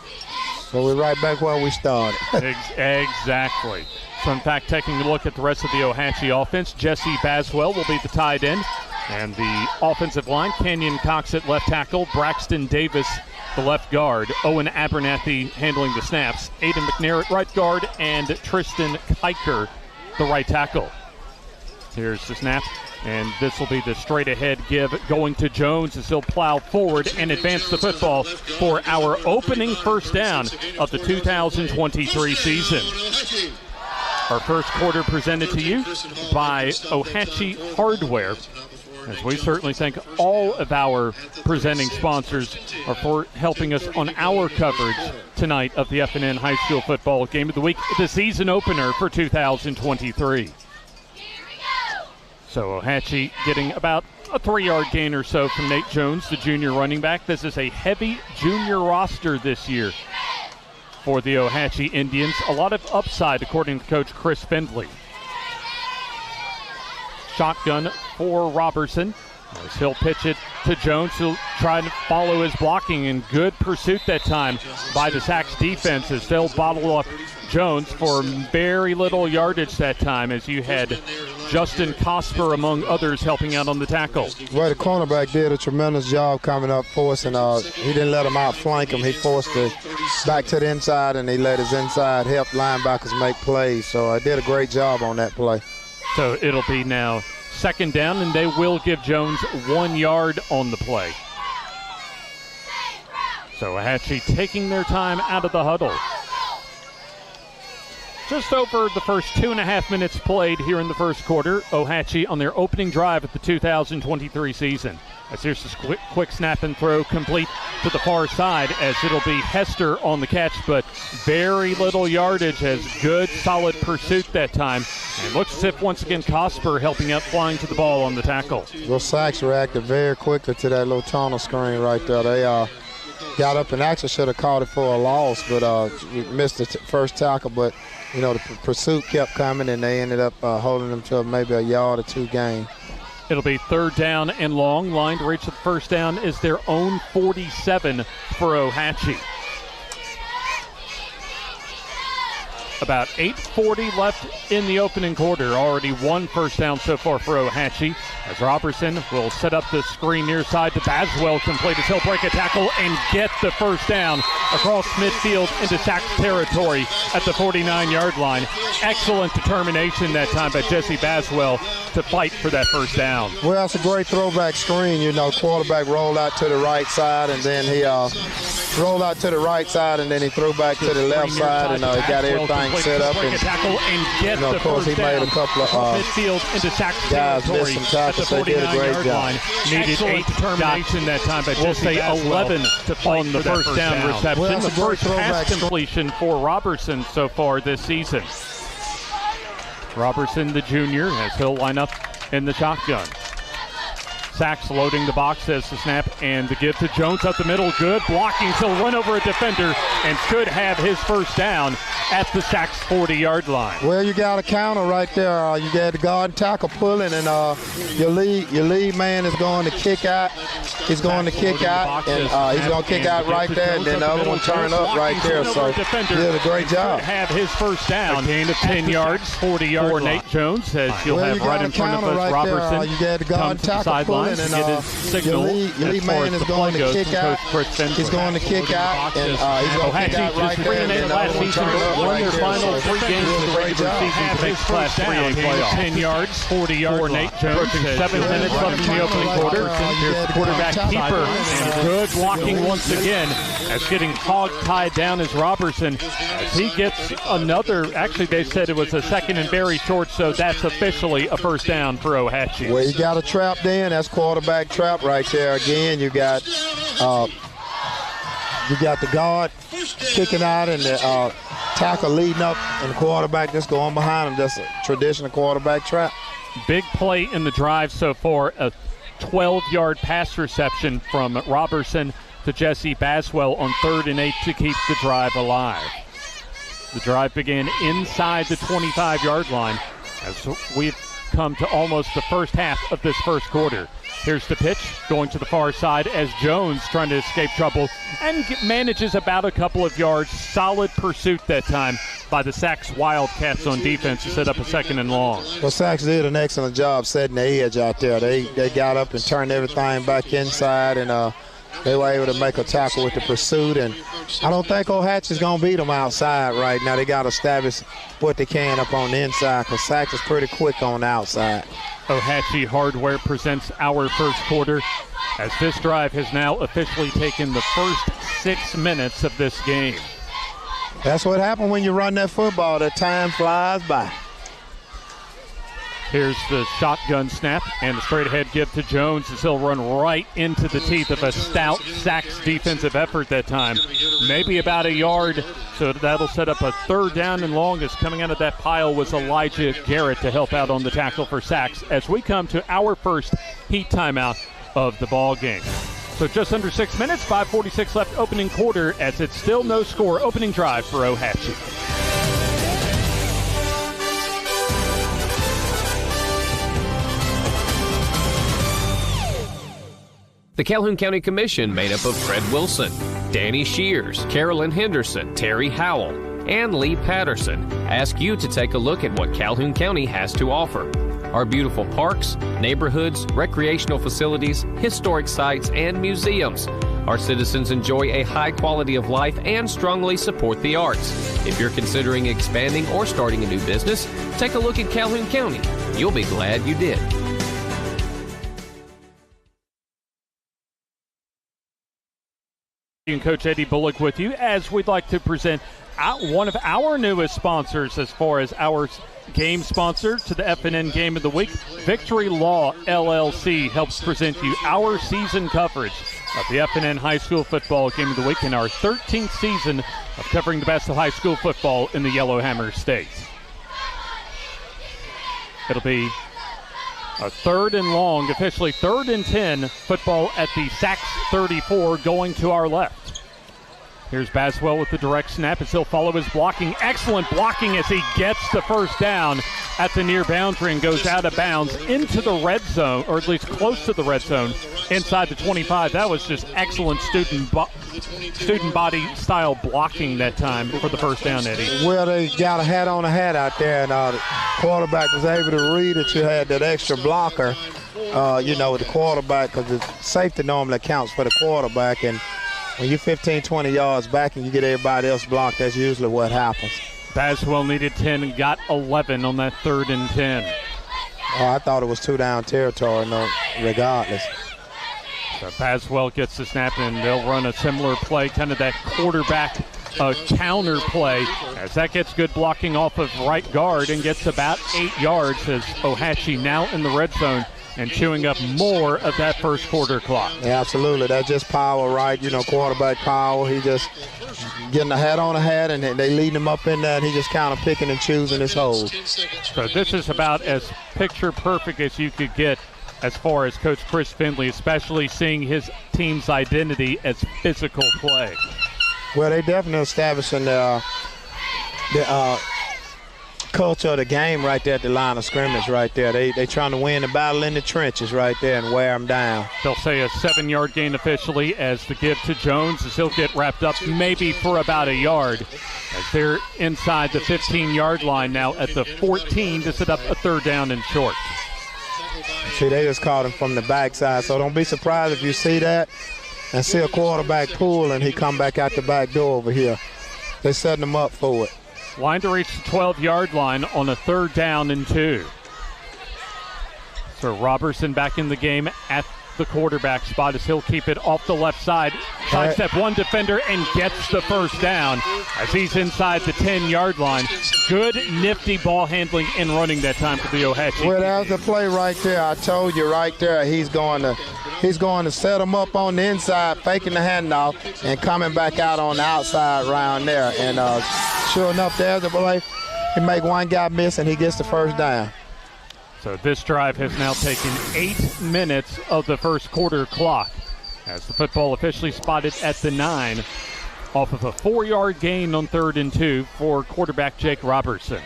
So we're right back where we started. Exactly. So, in fact, taking a look at the rest of the Ohatchee offense, Jesse Baswell will be the tight end. And the offensive line, Kenyon Cox at left tackle, Braxton Davis, the left guard, Owen Abernathy handling the snaps, Aiden McNair at right guard, and Tristan Kiker, the right tackle. Here's the snap, and this will be the straight-ahead give going to Jones as he'll plow forward and advance the football for our opening first down of the 2023 season. Our first quarter presented to you by Ohatchee Hardware, as we certainly thank all of our presenting sponsors for helping us on our coverage tonight of the FNN High School Football Game of the Week, the season opener for 2023. So Ohatchee getting about a 3-yard gain or so from Nate Jones, the junior running back. This is a heavy junior roster this year for the Ohatchee Indians. A lot of upside, according to Coach Chris Findley. Shotgun for Robertson, as he'll pitch it to Jones. He'll try to follow his blocking, in good pursuit that time by the Sachs defense, as they'll bottle up Jones for very little yardage that time, as you had Justin Cosper, among others, helping out on the tackle. Well, the cornerback did a tremendous job coming up for us, and he didn't let him outflank him. He forced it back to the inside, and he let his inside help linebackers make plays. So I did a great job on that play. So it'll be now second down, and they will give Jones 1 yard on the play. So Ohatchee taking their time out of the huddle. Just over the first 2.5 minutes played here in the first quarter. Ohatchee on their opening drive of the 2023 season. As here's this quick snap and throw complete to the far side, as it'll be Hester on the catch, but very little yardage, as good, solid pursuit that time. And looks as if once again Cosper helping out, flying to the ball on the tackle. Well, Sachs reacted very quickly to that little tunnel screen right there. They got up and actually should have caught it for a loss, but we missed the first tackle. But you know, the pursuit kept coming, and they ended up holding them to maybe a yard or 2 gain. It'll be third down and long. Line to reach the first down is their own 47 for Ohatchee. About 8:40 left in the opening quarter. Already 1 first down so far for Ohatchee, as Robertson will set up the screen near side to Baswell, complete as he'll break a tackle and get the first down across midfield into Sachs territory at the 49-yard line. Excellent determination that time by Jesse Baswell to fight for that first down. Well, that's a great throwback screen. You know, quarterback rolled out to the right side, and then he rolled out to the right side, and then he threw back to the left side, and he got everything set up. And, you know, of course, he made a couple of midfield into Sachs guys miss territory some tackles. They did a great job. Needed 8 determination that time, but we'll say 11 to on the first down reception. Well, the first pass completion for Robertson so far this season. Robertson, the junior, as he'll line up in the shotgun. Sachs loading the box as the snap and the give to Jones up the middle. Good blocking, so run over a defender and should have his first down at the Sachs 40-yard line. Well, you got a counter right there. You got the guard tackle pulling, and your lead man is going to kick out. He's going to kick out, and he's going to kick out right there, and then the other one turn up right there. So he did a great job. Have his first down. A gain of 10 yards, 40-yard for Nate Jones, as you'll have right in front of us right Robertson. You got the guard tackle pulling, and your lead man is going to kick out. He's going to kick out, and he's going to kick out right there, and then the other one turn up won right their there. final So 3 games of the regular season to make Class 3A playoff. 10 yards, 40-yard for Nate Jones. 7 minutes left in the opening quarter. Here's the quarterback keeper, and good blocking once again, as getting hog-tied down is Robertson, as he gets another. Actually, they said it was a second and very short, so that's officially a first down for Ohatchee. Well, you got a trap then. That's quarterback trap right there. Again, you got the guard kicking out, and the tackle leading up, and the quarterback just going behind him. That's a traditional quarterback trap. Big play in the drive so far, a 12-yard pass reception from Robertson to Jesse Baswell on 3rd and 8 to keep the drive alive. The drive began inside the 25-yard line, as we've come to almost the first half of this first quarter. Here's the pitch, going to the far side as Jones trying to escape trouble and manages about a couple of yards. Solid pursuit that time by the Sachs Wildcats on defense to set up a 2nd and long. Well, Sachs did an excellent job setting the edge out there. They got up and turned everything back inside, and they were able to make a tackle with the pursuit. And I don't think Ohatchee's going to beat them outside right now. They got to establish what they can up on the inside, because Sachs is pretty quick on the outside. Ohatchee Hardware presents our first quarter, as this drive has now officially taken the first 6 minutes of this game. That's what happened when you run that football. That time flies by. Here's the shotgun snap and the straight-ahead give to Jones as he'll run right into the teeth of a stout Sachs defensive effort that time. Maybe about a yard, so that'll set up a 3rd down and long. As coming out of that pile was Elijah Garrett to help out on the tackle for Sachs as we come to our first heat timeout of the ball game. So just under 6 minutes, 5:46 left opening quarter as it's still no score. Opening drive for Ohatchee. The Calhoun County Commission, made up of Fred Wilson, Danny Shears, Carolyn Henderson, Terry Howell, and Lee Patterson, ask you to take a look at what Calhoun County has to offer. Our beautiful parks, neighborhoods, recreational facilities, historic sites, and museums. Our citizens enjoy a high quality of life and strongly support the arts. If you're considering expanding or starting a new business, take a look at Calhoun County. You'll be glad you did. And Coach Eddie Bullock with you as we'd like to present one of our newest sponsors as far as our game sponsor to the FNN Game of the Week. Victory Law LLC helps present you our season coverage of the FNN High School Football Game of the Week in our 13th season of covering the best of high school football in the Yellowhammer State. It'll be a 3rd and long, officially 3rd and 10, football at the Sachs 34 going to our left. Here's Baswell with the direct snap as he'll follow his blocking. Excellent blocking as he gets the first down at the near boundary and goes out of bounds into the red zone, or at least close to the red zone, inside the 25. That was just excellent student body style blocking that time for the first down, Eddie. Well, they got a hat on a hat out there, and the quarterback was able to read that you had that extra blocker, the quarterback, because the safety normally counts for the quarterback, and when you're 15, 20 yards back and you get everybody else blocked, that's usually what happens. Baswell needed 10 and got 11 on that 3rd and 10. Oh, I thought it was 2-down territory, no, regardless. So Baswell gets the snap, and they'll run a similar play, kind of that quarterback counter play, as that gets good blocking off of right guard and gets about 8 yards as Ohatchee now in the red zone and chewing up more of that first quarter clock. Yeah, absolutely. That's just power, right? Quarterback power. He just getting a hat on a hat, and they leading him up in there, and he just kind of picking and choosing his holes. So this is about as picture perfect as you could get as far as Coach Chris Findlay, especially seeing his team's identity as physical play. Well, they definitely establishing the culture of the game right there at the line of scrimmage right there. They trying to win the battle in the trenches right there and wear them down. They'll say a 7-yard gain officially as the give to Jones as he'll get wrapped up maybe for about a yard as they're inside the 15-yard line now at the 14 to set up a 3rd down and short. See, they just caught him from the backside, so don't be surprised if you see that and see a quarterback pull and he come back out the back door over here. They're setting him up for it. Line to reach the 12-yard line on a 3rd down and 2. So Robertson back in the game at the quarterback spot as he'll keep it off the left side. Sidestep one defender and gets the first down as he's inside the 10-yard line. Good, nifty ball handling and running that time for the Ohatchee. Well, that was the play right there. I told you right there he's going to set him up on the inside, faking the handoff, and coming back out on the outside round there. And sure enough, there's the play. He make one guy miss, and he gets the first down. So this drive has now taken 8 minutes of the first quarter clock as the football officially spotted at the 9 off of a 4-yard gain on 3rd and 2 for quarterback Jake Robertson.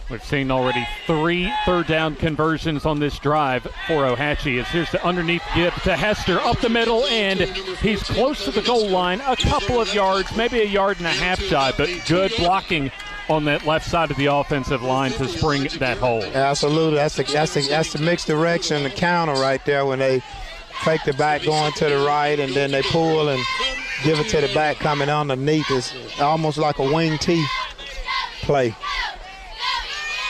We've seen already 3 third down conversions on this drive for Ohatchee. As here's the underneath give to Hester up the middle, and he's close to the goal line, a couple of yards, maybe a yard and a half shy, but good blocking on that left side of the offensive line to spring that hole. Absolutely. That's the mixed direction, the counter right there when they fake the back going to the right and then they pull and give it to the back coming underneath. It's almost like a wing T play.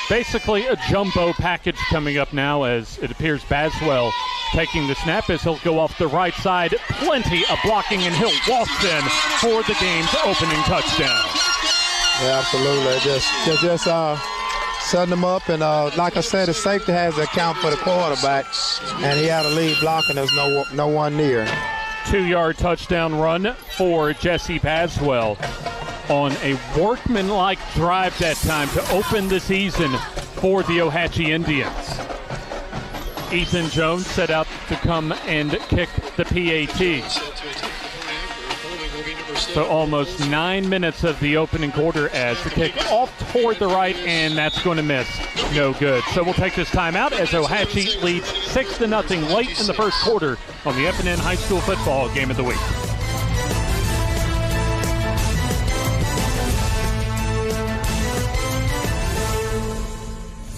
Basically a jumbo package coming up now as it appears Baswell taking the snap as he'll go off the right side. Plenty of blocking, and he'll walk in for the game's opening touchdown. Yeah, absolutely. Just setting them up, and like I said, the safety has to account for the quarterback, and he had a lead block, and there's no one near. 2-yard touchdown run for Jesse Baswell on a workmanlike drive that time to open the season for the Ohatchee Indians. Ethan Jones set out to come and kick the PAT. So almost 9 minutes of the opening quarter as the kick off toward the right, and that's going to miss. No good. So we'll take this time out as Ohatchee leads 6-0 late in the first quarter on the FNN High School Football Game of the Week.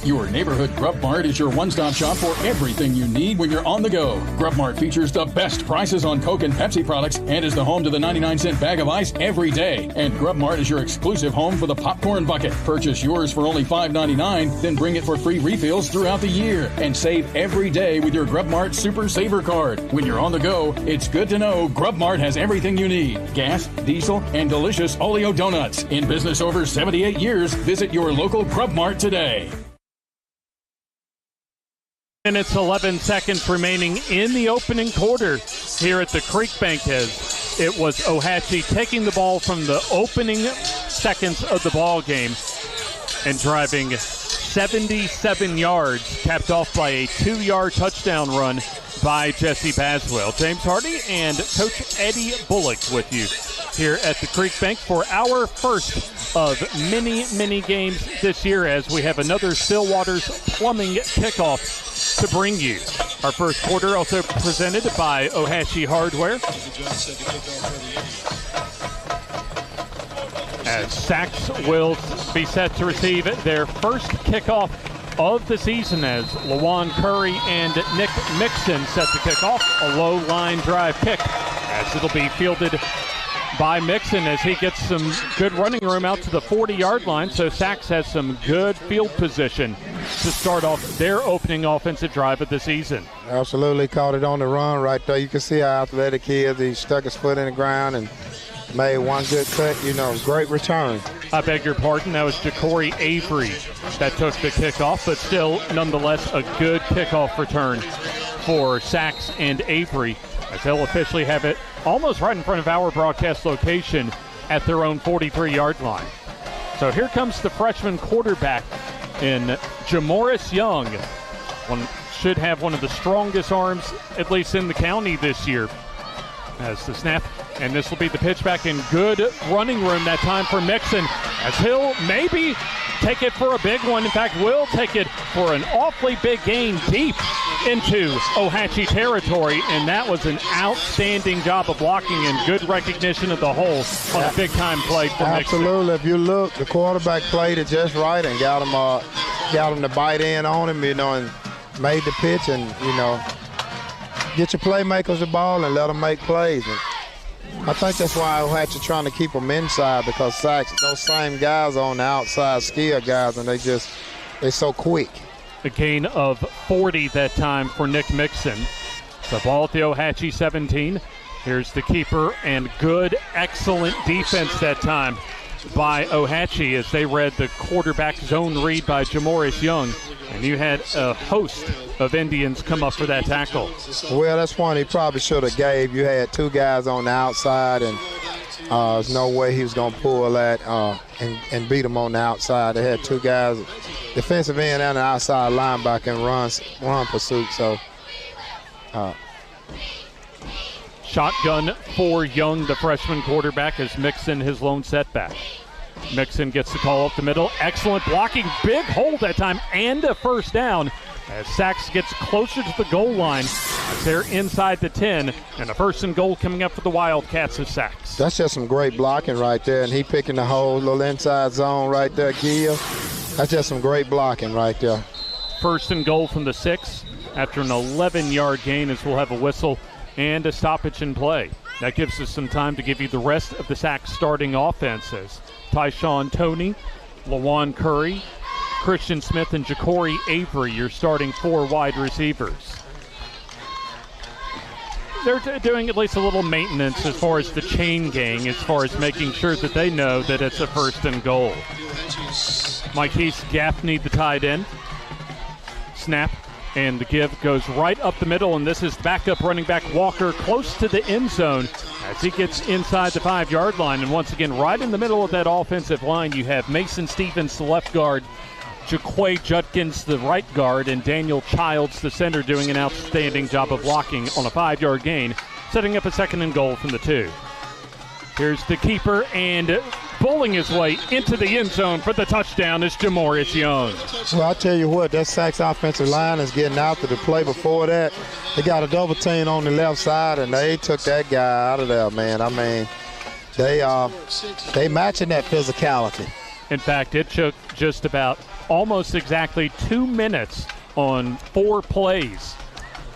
Your neighborhood Grub Mart is your one-stop shop for everything you need when you're on the go. Grub Mart features the best prices on Coke and Pepsi products and is the home to the 99-cent bag of ice every day. And Grub Mart is your exclusive home for the popcorn bucket. Purchase yours for only $5.99, then bring it for free refills throughout the year. And save every day with your Grub Mart Super Saver card. When you're on the go, it's good to know Grub Mart has everything you need. Gas, diesel, and delicious Oleo donuts. In business over 78 years, visit your local Grub Mart today. Minutes, 11 seconds remaining in the opening quarter here at the Creekbank as it was Ohatchee taking the ball from the opening seconds of the ball game and driving 77 yards, capped off by a 2-yard touchdown run by Jesse Baswell. James Hardy and Coach Eddie Bullock with you here at the Creekbank for our first of many games this year as we have another Stillwater's Plumbing kickoff to bring you. Our first quarter also presented by Ohatchee Hardware. As Sachs will be set to receive their first kickoff of the season as Lawan Curry and Nick Mixon set to kick off a low line drive kick as it'll be fielded by Mixon as he gets some good running room out to the 40-yard line. So Sachs has some good field position to start off their opening offensive drive of the season. Absolutely caught it on the run right there. You can see how athletic he is. He stuck his foot in the ground and made one good cut. Great return. I beg your pardon. That was Ja'Cory Avery that took the kickoff, but still, nonetheless, a good kickoff return for Sachs and Avery as they'll officially have it almost right in front of our broadcast location at their own 43-yard line. So here comes the freshman quarterback in Jamoris Young. Should have one of the strongest arms, at least in the county this year. As the snap, and this will be the pitch back in good running room that time for Mixon, as he'll maybe take it for a big one. In fact, will take it for an awfully big gain deep into Ohatchee territory, and that was an outstanding job of blocking and good recognition of the hole on a big-time play for Mixon. Absolutely. If you look, the quarterback played it just right and got him to bite in on him, and made the pitch, and, get your playmakers the ball and let them make plays. And I think that's why Ohatchee trying to keep them inside, because Sachs, those same guys are on the outside, skilled guys, and they're so quick. A gain of 40 that time for Nick Mixon. The ball at the Ohatchee 17. Here's the keeper, and good, excellent defense that time by Ohatchee as they read the quarterback zone read by Jamoris Young. And you had a host of Indians come up for that tackle. Well, that's one he probably should have gave. You had two guys on the outside, and there's no way he was going to pull that and beat him on the outside. They had two guys, defensive end and an outside linebacker, and run pursuit. So, shotgun for Young, the freshman quarterback, as Mixon his lone setback. Mixon gets the call up the middle. Excellent blocking. Big hole that time and a first down as Sachs gets closer to the goal line as they're inside the 10. And a first and goal coming up for the Wildcats of Sachs. That's just some great blocking right there. And he picking the whole little inside zone right there, Gil. That's just some great blocking right there. First and goal from the 6 after an 11-yard gain as we'll have a whistle and a stoppage in play. That gives us some time to give you the rest of the Sachs starting offenses. Tyshawn Toney, Lawan Curry, Christian Smith, and Ja'Cory Avery, your starting 4 wide receivers. they're doing at least a little maintenance as far as the chain gang, as far as making sure that they know that it's a first and goal. Mike's Gaffney, the tight end. Snap, and the give goes right up the middle, and this is backup running back Walker close to the end zone as he gets inside the 5-yard line. And once again, right in the middle of that offensive line, you have Mason Stevens, the left guard, Jaquay Judkins, the right guard, and Daniel Childs, the center, doing an outstanding job of blocking on a 5-yard gain, setting up a second and goal from the 2. Here's the keeper, and bowling his way into the end zone for the touchdown is Jamorius Young. Well, I'll tell you what, that Sachs offensive line is getting out to the play before that. They got a double team on the left side, and they took that guy out of there, man. I mean, they matching that physicality. In fact, it took just about almost exactly 2 minutes on 4 plays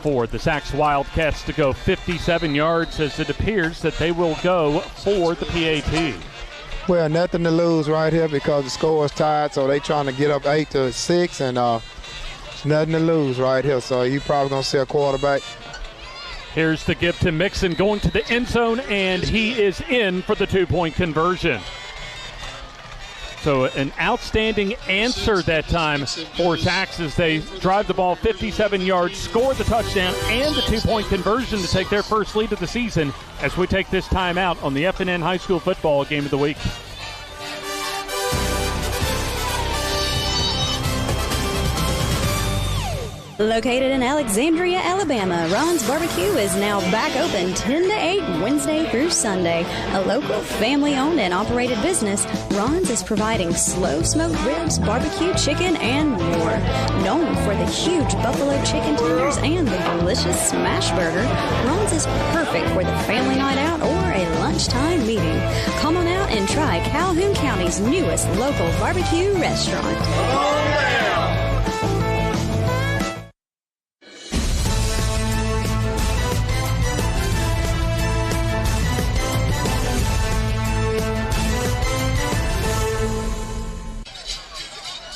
for the Sachs Wildcats to go 57 yards, as it appears that they will go for the PAT. Well, nothing to lose right here because the score is tied, so they trying to get up 8-6, and it's nothing to lose right here. So you probably going to see a quarterback. Here's the give to Mixon going to the end zone, and he is in for the 2-point conversion. So an outstanding answer that time for Sachs as they drive the ball 57 yards, score the touchdown, and the 2-point conversion to take their first lead of the season as we take this time out on the FNN High School Football Game of the Week. Located in Alexandria, Alabama, Ron's Barbecue is now back open 10 to 8 Wednesday through Sunday. A local, family-owned and operated business, Ron's is providing slow-smoked ribs, barbecue chicken, and more. Known for the huge buffalo chicken tenders and the delicious smash burger, Ron's is perfect for the family night out or a lunchtime meeting. Come on out and try Calhoun County's newest local barbecue restaurant. Oh, yeah!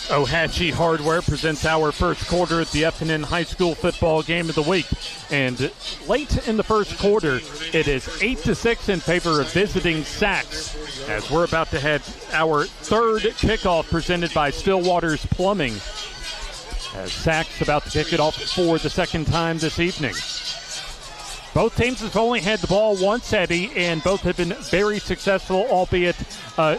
Ohatchee Hardware presents our first quarter at the FNN High School Football Game of the Week. And late in the first quarter, it is 8-6 in favor of visiting Sachs, as we're about to have our third kickoff presented by Stillwater's Plumbing, as Sachs about to kick it off for the second time this evening. Both teams have only had the ball once, Eddie, and both have been very successful, albeit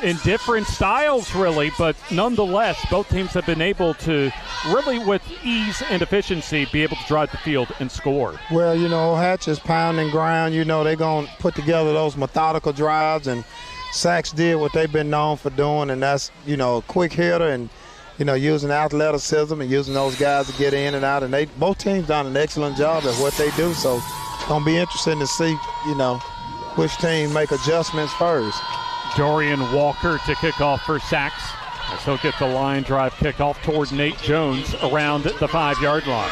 in different styles, really. But nonetheless, both teams have been able to really, with ease and efficiency, be able to drive the field and score. Well, you know, Hatch is pounding ground. You know, they're going to put together those methodical drives, and Sachs did what they've been known for doing, and that's, you know, a quick hitter and, you know, using athleticism and using those guys to get in and out. And both teams done an excellent job at what they do. So it's going to be interesting to see, you know, which team make adjustments first. Dorian Walker to kick off for Sachs, as he'll get the line drive kickoff toward Nate Jones around the 5-yard line.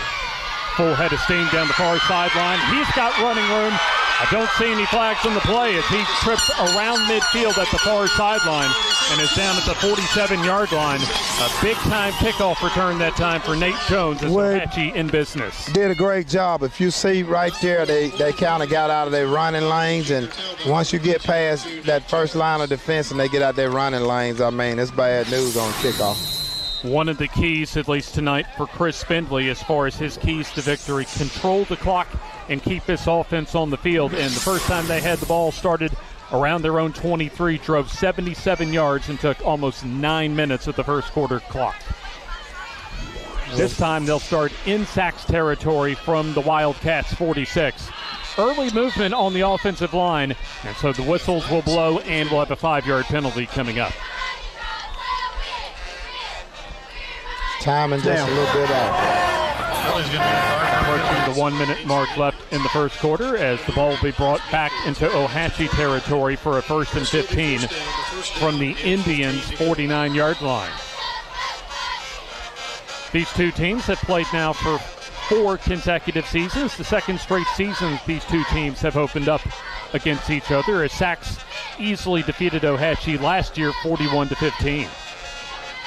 Full head of steam down the far sideline. He's got running room. I don't see any flags on the play as he trips around midfield at the far sideline and is down at the 47-yard line. A big-time kickoff return that time for Nate Jones as Ohatchee in business. Did a great job. If you see right there, they kind of got out of their running lanes, and once you get past that first line of defense and they get out their running lanes, I mean, it's bad news on kickoff. One of the keys, at least tonight, for Chris Spindley as far as his keys to victory, control the clock and keep this offense on the field. And the first time they had the ball started around their own 23, drove 77 yards and took almost 9 minutes of the first quarter clock. This time they'll start in Sachs territory from the Wildcats 46. Early movement on the offensive line, and so the whistles will blow and we'll have a 5-yard penalty coming up. Timing just a little bit out. Approaching the 1-minute mark left in the first quarter as the ball will be brought back into Ohatchee territory for a 1st and 15 from the Indians' 49-yard line. These two teams have played now for 4 consecutive seasons. The second straight season these two teams have opened up against each other as Sachs easily defeated Ohatchee last year 41-15.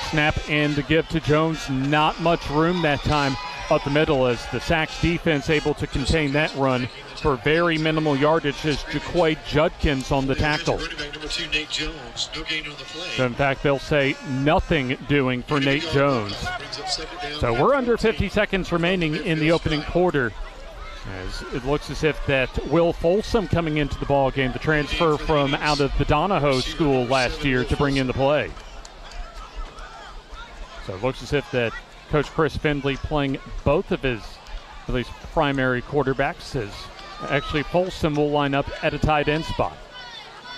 Snap and the give to Jones. Not much room that time up the middle as the Sachs defense able to contain that run for very minimal yardage as Jaquay Judkins on the tackle. So in fact, they'll say nothing doing for Nate Jones. So we're under 50 seconds remaining in the opening quarter, as it looks as if that Will Folsom coming into the ball game, the transfer from out of the Donahoe school last year, to bring into play. So it looks as if that Coach Chris Findley playing both of his at least primary quarterbacks, as actually Folsom will line up at a tight end spot.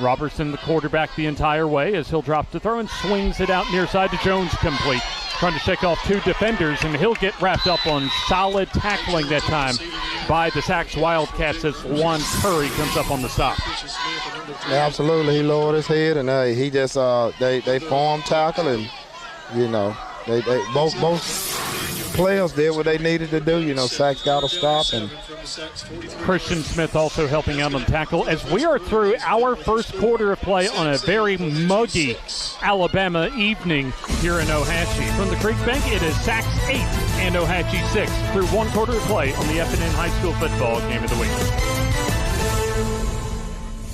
Robertson, the quarterback, the entire way as he'll drop to throw and swings it out near side to Jones, complete. Trying to shake off two defenders, and he'll get wrapped up on solid tackling that time by the Sachs Wildcats as Juan Curry comes up on the stop. Yeah, absolutely. He lowered his head, and he just they form tackle, and they both players did what they needed to do. Sachs got a stop, and Christian Smith also helping out on tackle as we are through our first quarter of play on a very muggy Alabama evening here in Ohatchee. From the Creekbank, it is Sachs 8 and Ohatchee 6 through one quarter of play on the FNN High School Football Game of the Week.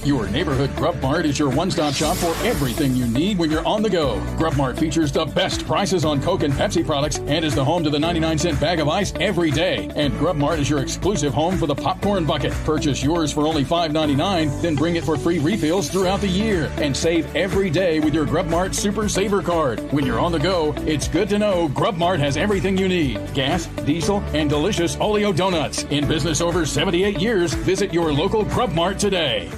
Your neighborhood Grub Mart is your one-stop shop for everything you need when you're on the go. Grub Mart features the best prices on Coke and Pepsi products and is the home to the 99-cent bag of ice every day. And Grub Mart is your exclusive home for the popcorn bucket. Purchase yours for only $5.99, then bring it for free refills throughout the year. And save every day with your Grub Mart Super Saver card. When you're on the go, it's good to know Grub Mart has everything you need. Gas, diesel, and delicious Oleo donuts. In business over 78 years, visit your local Grub Mart today.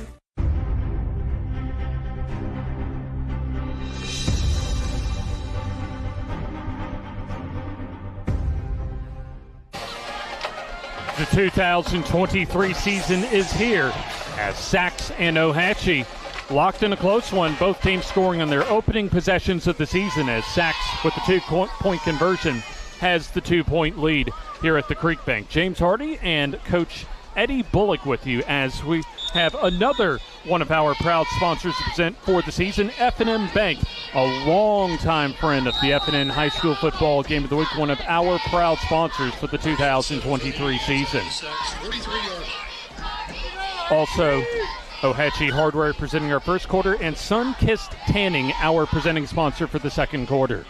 The 2023 season is here as Sachs and Ohatchee locked in a close one. Both teams scoring on their opening possessions of the season as Sachs, with the 2-point conversion, has the 2-point lead here at the Creekbank. James Hardy and Coach Eddie Bullock with you as we have another one of our proud sponsors to present for the season, FNN Bank, a longtime friend of the FNN High School Football Game of the Week, one of our proud sponsors for the 2023 season. Also, Ohatchee Hardware presenting our first quarter, and Sunkissed Tanning, our presenting sponsor for the second quarter.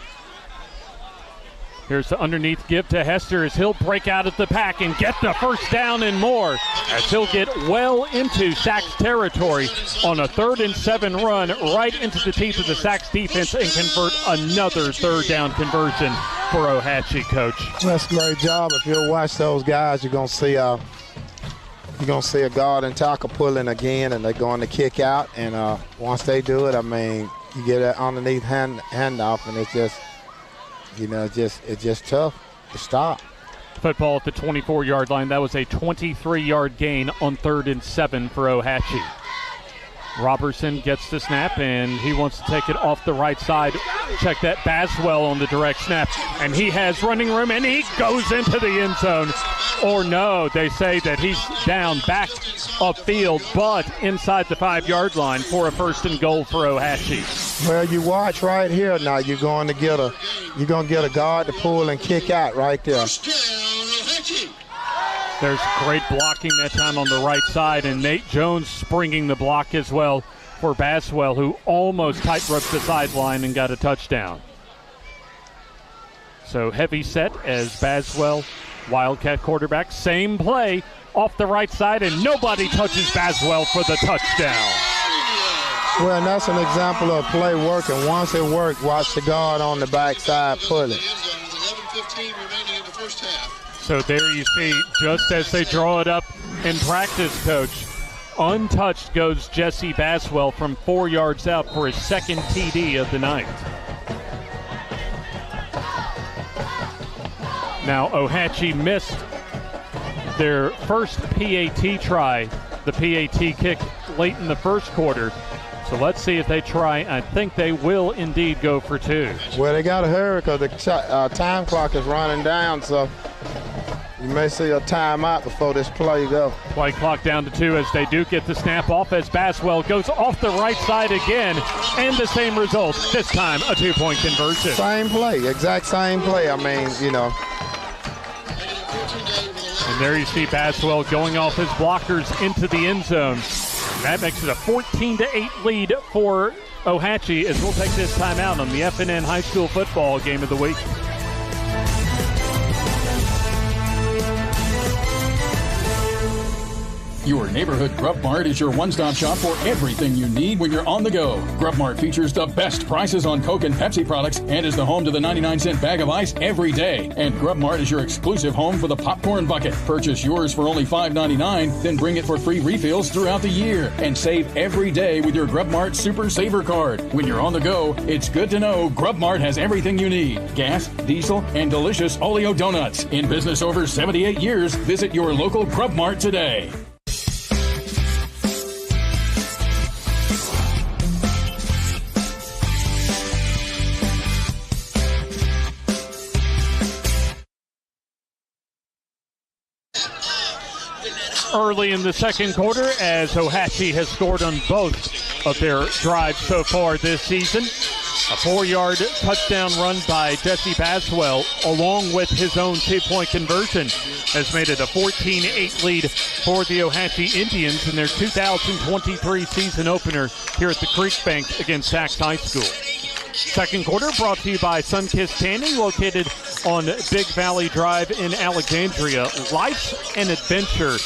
Here's the underneath give to Hester as he'll break out of the pack and get the first down and more, as he'll get well into Sachs territory on a 3rd and 7 run right into the teeth of the Sachs defense and convert another third down conversion for Ohatchee, Coach. That's a great job. If you'll watch those guys, you're gonna see a guard and tackle pulling again, and they're going to kick out. And once they do it, you get an underneath handoff, and it's just. It's just tough to stop. Football at the 24-yard line. That was a 23-yard gain on 3rd and 7 for Ohatchee. Robertson gets the snap, and he wants to take it off the right side. Check that, Baswell on the direct snap, and he has running room, and he goes into the end zone. Or no, they say that he's down back upfield, but inside the 5-yard line for a 1st and goal for Ohatchee. Well, you watch right here now. You're going to get a guard to pull and kick out right there. There's great blocking that time on the right side, and Nate Jones springing the block as well for Baswell, who almost tight-roped the sideline and got a touchdown. So heavy set as Baswell, Wildcat quarterback, same play off the right side, and nobody touches Baswell for the touchdown. Well, and that's an example of play working. Once it worked, watch the guard on the backside pull it. 11:15 remaining in the first half. So there you see, just as they draw it up in practice, Coach, untouched goes Jesse Baswell from 4 yards out for his second TD of the night. Now, Ohatchee missed their first PAT try, the PAT kick late in the first quarter. So let's see if they try. I think they will indeed go for 2. Well, they got to hurry because the time clock is running down, so you may see a timeout before this play goes. Play clock down to 2 as they do get the snap off as Baswell goes off the right side again, and the same result, this time a 2-point conversion. Same play, exact same play. there you see Baswell going off his blockers into the end zone. That makes it a 14-8 lead for Ohatchee as we'll take this time out on the FNN High School Football Game of the Week. Your neighborhood Grub Mart is your one-stop shop for everything you need when you're on the go. Grub Mart features the best prices on Coke and Pepsi products and is the home to the 99-cent bag of ice every day. And Grub Mart is your exclusive home for the popcorn bucket. Purchase yours for only $5.99, then bring it for free refills throughout the year. And save every day with your Grub Mart Super Saver card. When you're on the go, it's good to know Grub Mart has everything you need. Gas, diesel, and delicious Oleo donuts. In business over 78 years, visit your local Grub Mart today. Early in the second quarter as Ohatchee has scored on both of their drives so far this season. A 4-yard touchdown run by Jesse Baswell along with his own 2-point conversion has made it a 14-8 lead for the Ohatchee Indians in their 2023 season opener here at the Creekbank against Sachs High School. Second quarter brought to you by Sunkist Tanning, located on Big Valley Drive in Alexandria. Life's an adventure.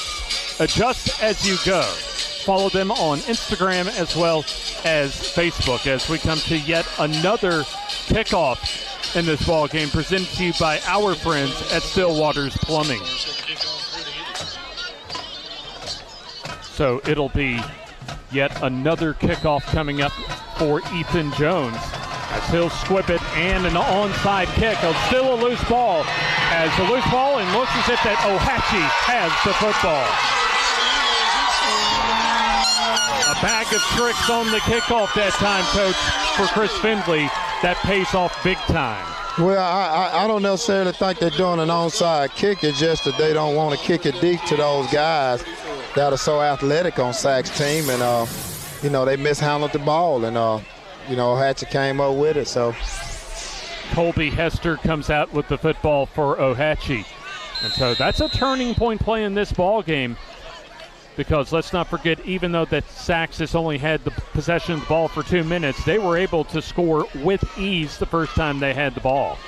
Adjust as you go. Follow them on Instagram as well as Facebook as we come to yet another kickoff in this ball game presented to you by our friends at Stillwater's Plumbing. So it'll be yet another kickoff coming up for Ethan Jones as he'll squib it and an onside kick. Still a loose ball and looks as if that Ohatchee has the football. A bag of tricks on the kickoff that time, Coach, for Chris Findley. That pays off big time. Well, I don't necessarily think they're doing an onside kick. It's just that they don't want to kick it deep to those guys that are so athletic on Sachs' team. And, they mishandled the ball. And, Ohatchee came up with it. So Colby Hester comes out with the football for Ohatchee. And so that's a turning point play in this ball game. Because let's not forget, even though that Sachs has only had the possession of the ball for 2 minutes, they were able to score with ease the first time they had the ball.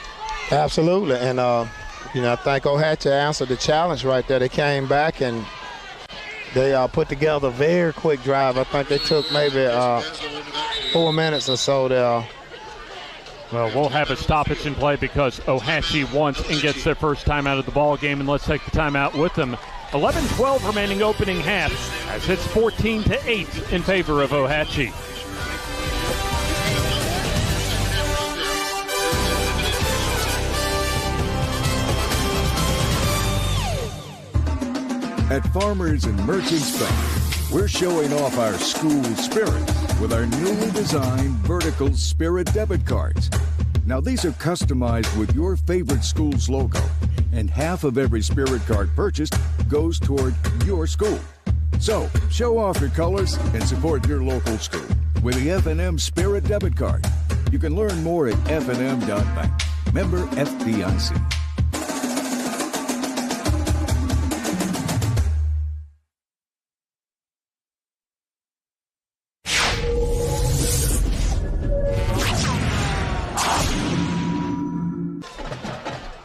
Absolutely. And, I think Ohatchee answered the challenge right there. They came back and they put together a very quick drive. I think they took maybe 4 minutes or so there. Well, we'll have a stoppage in play because Ohatchee wants and gets their first time out of the ball game, and let's take the timeout with them. 11-12 remaining opening half as it's 14-8 in favor of Ohatchee. At Farmers and Merchants Bank, we're showing off our school spirit with our newly designed vertical Spirit debit cards. Now, these are customized with your favorite school's logo, and half of every Spirit card purchased goes toward your school. So, show off your colors and support your local school with the FNN Spirit debit card. You can learn more at fnn.bank. Member FDIC.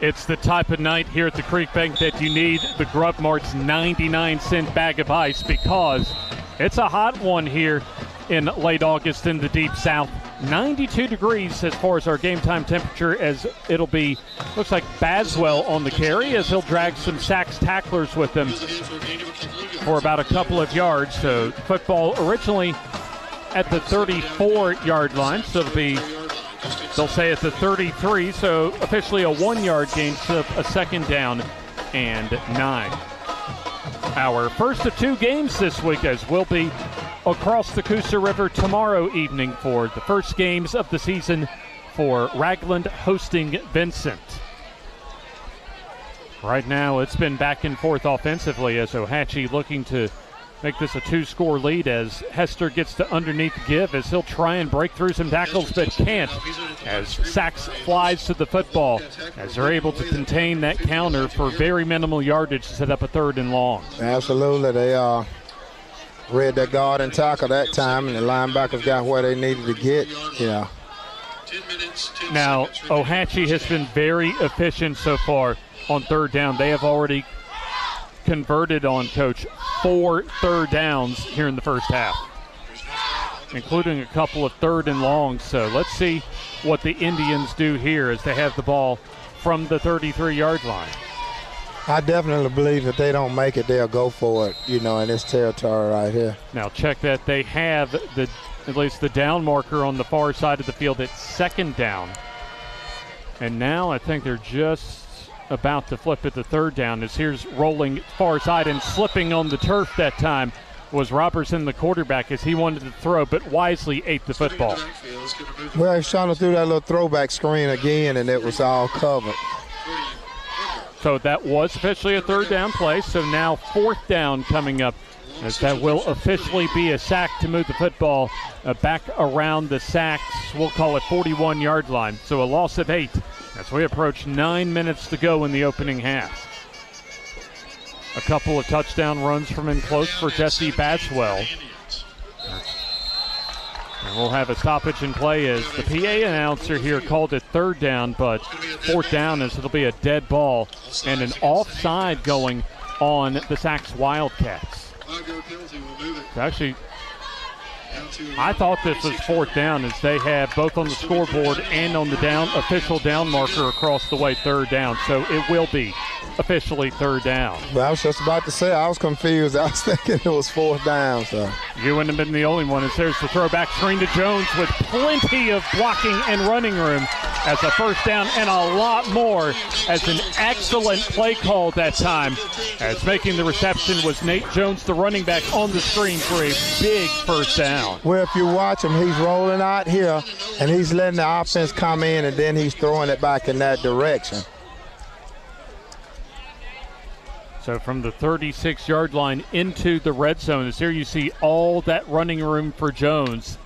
It's the type of night here at the Creekbank that you need the Grub Mart's 99-cent bag of ice because it's a hot one here in late August in the Deep South. 92 degrees as far as our game time temperature, as it'll be, looks like Baswell on the carry as he'll drag some Sachs tacklers with him for about a couple of yards. So football originally at the 34-yard line, so it'll be, they'll say at the 33, so officially a 1-yard gain to a second down and 9. Our first of 2 games this week as we'll be across the Coosa River tomorrow evening for the first games of the season for Ragland hosting Vincent. Right now it's been back and forth offensively as Ohatchee looking to make this a 2-score lead as Hester gets to underneath give as he'll try and break through some tackles but can't, as Sachs flies to the football as they're able to contain that counter for very minimal yardage to set up a 3rd and long. Absolutely. They read their guard and tackle that time, and the linebackers got where they needed to get. Now, Ohatchee has been very efficient so far on 3rd down. They have already converted on, Coach, 4 third downs here in the first half, including a couple of 3rd and longs. So let's see what the Indians do here as they have the ball from the 33-yard line. I definitely believe if they don't make it, they'll go for it, in this territory right here. Now check that they have at least the down marker on the far side of the field at 2nd down. And now I think they're just about to flip it to 3rd down as here's rolling far side and slipping on the turf that time was Robertson, the quarterback, as he wanted to throw but wisely ate the football. Well, he's trying to do that little throwback screen again, and it was all covered. So that was officially a 3rd down play. So now 4th down coming up, as that will officially be a sack to move the football back around the Sachs, we'll call it 41-yard line. So a loss of 8 as we approach 9 minutes to go in the opening half. A couple of touchdown runs from in close for Jesse Baswell. And we'll have a stoppage in play as the PA announcer here called it 3rd down, but 4th down as it'll be a dead ball and an offside going on the Sachs Wildcats. Actually, I thought this was 4th down as they have both on the scoreboard and on the official down marker across the way 3rd down. So it will be officially 3rd down. Well, I was just about to say, I was confused. I was thinking it was 4th down. So you wouldn't have been the only one as there's the throwback screen to Jones with plenty of blocking and running room as a 1st down and a lot more as an excellent play call that time as making the reception was Nate Jones, the running back, on the screen for a big 1st down. Well, if you watch him, he's rolling out here and he's letting the offense come in and then he's throwing it back in that direction. So from the 36-yard line into the red zone, as here you see all that running room for Jones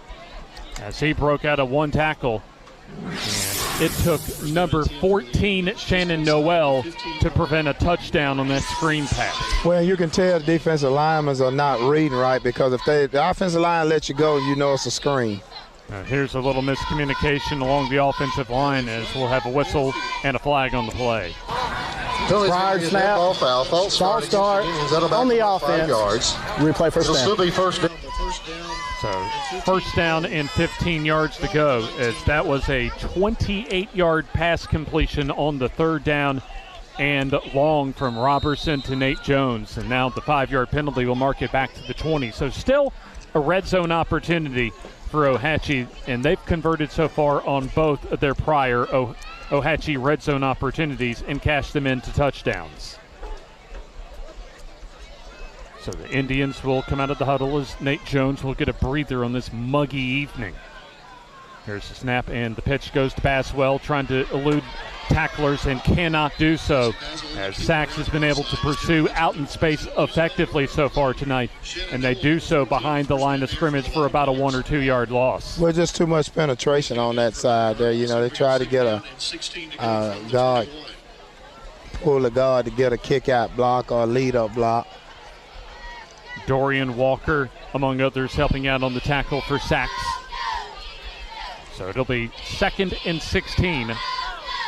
as he broke out of 1 tackle. And it took number 14, Shannon Noel, to prevent a touchdown on that screen pass. Well, you can tell the defensive linemen are not reading right because if the offensive line lets you go, you know it's a screen. Here's a little miscommunication along the offensive line as we'll have a whistle and a flag on the play. Prior snap, false start on the offense. Replay 1st down. Still be 1st down. So 1st down and 15 yards to go as that was a 28-yard pass completion on the 3rd down and long from Robertson to Nate Jones. And now the 5-yard penalty will mark it back to the 20. So still a red zone opportunity for Ohatchee, and they've converted so far on both of their prior Ohatchee red zone opportunities and cashed them into touchdowns. So the Indians will come out of the huddle as Nate Jones will get a breather on this muggy evening. Here's the snap, and the pitch goes to Baswell, trying to elude tacklers and cannot do so, as Sachs has been able to pursue out in space effectively so far tonight, and they do so behind the line of scrimmage for about a 1 or 2 yard loss. Well, just too much penetration on that side there. They try to get a guard, pull the guard to get a kick-out block or a lead-up block. Dorian Walker, among others, helping out on the tackle for Sachs. So it'll be 2nd and 16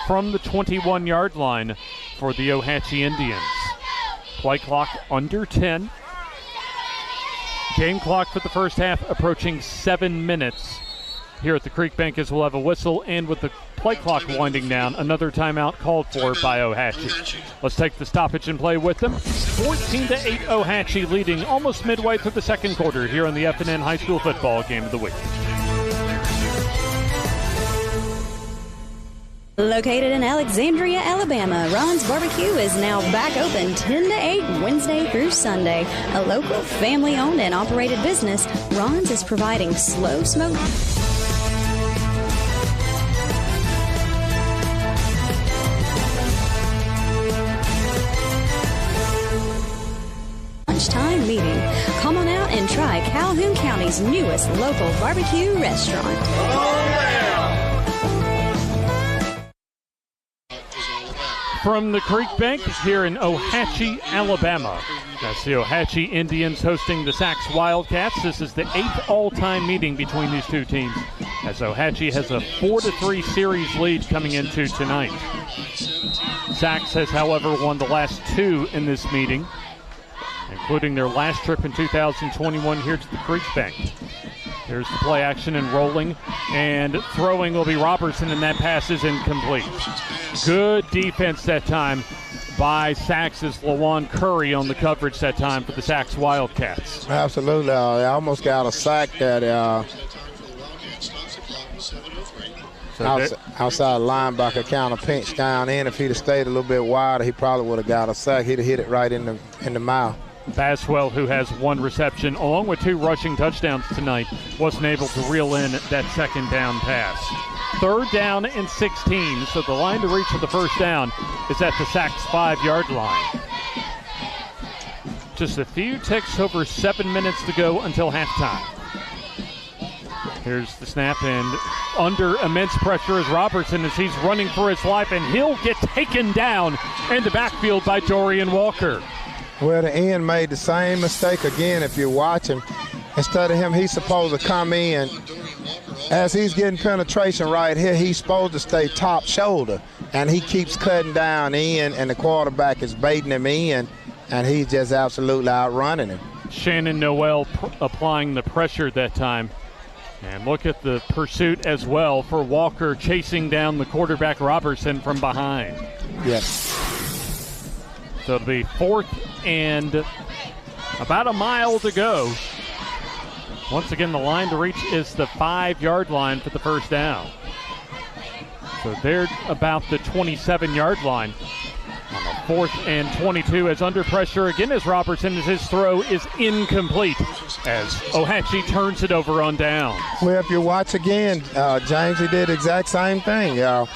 from the 21-yard line for the Ohatchee Indians. Play clock under 10. Game clock for the first half approaching 7 minutes here at the Creekbank as we'll have a whistle, and with the play clock winding down, another timeout called for by Ohatchee. Let's take the stoppage and play with them. 14-8 Ohatchee leading almost midway through the 2nd quarter here on the FNN High School Football Game of the Week. Located in Alexandria, Alabama, Ron's Barbecue is now back open 10 to 8 Wednesday through Sunday. A local family-owned and operated business, Ron's is providing slow smoke. Lunchtime meeting. Come on Calhoun County's newest local barbecue restaurant. From the Creekbank here in Ohatchee, Alabama. That's the Ohatchee Indians hosting the Sachs Wildcats. This is the 8th all-time meeting between these two teams, as Ohatchee has a 4-3 series lead coming into tonight. Sachs has, however, won the last 2 in this meeting, including their last trip in 2021 here to the Creekbank. Here's the play action and rolling, and throwing will be Robertson, and that pass is incomplete. Good defense that time by Sachs' Lawan Curry on the coverage that time for the Sachs Wildcats. Absolutely. They almost got a sack that outside linebacker kind of pinched down in. If he'd have stayed a little bit wider, he probably would have got a sack. He'd have hit it right in the mouth. Baswell, who has 1 reception, along with 2 rushing touchdowns tonight, wasn't able to reel in that second down pass. 3rd down and 16, so the line to reach for the first down is at the Sachs 5-yard line. Just a few ticks over 7 minutes to go until halftime. Here's the snap, and under immense pressure is Robertson as he's running for his life, and he'll get taken down in the backfield by Dorian Walker. Well, the end made the same mistake again. If you watch him, instead of him, he's supposed to come in. As he's getting penetration right here, he's supposed to stay top shoulder, and he keeps cutting down in, and the quarterback is baiting him in, and he's just absolutely outrunning him. Shannon Noel applying the pressure that time. And look at the pursuit as well for Walker chasing down the quarterback Robertson from behind. Yes. So it'll be 4th and about a mile to go. Once again, the line to reach is the 5-yard line for the first down. So they're about the 27-yard line. On the 4th and 22, as under pressure again as Robertson, as his throw is incomplete as Ohatchee turns it over on downs. Well, if you watch again, James, he did the exact same thing. The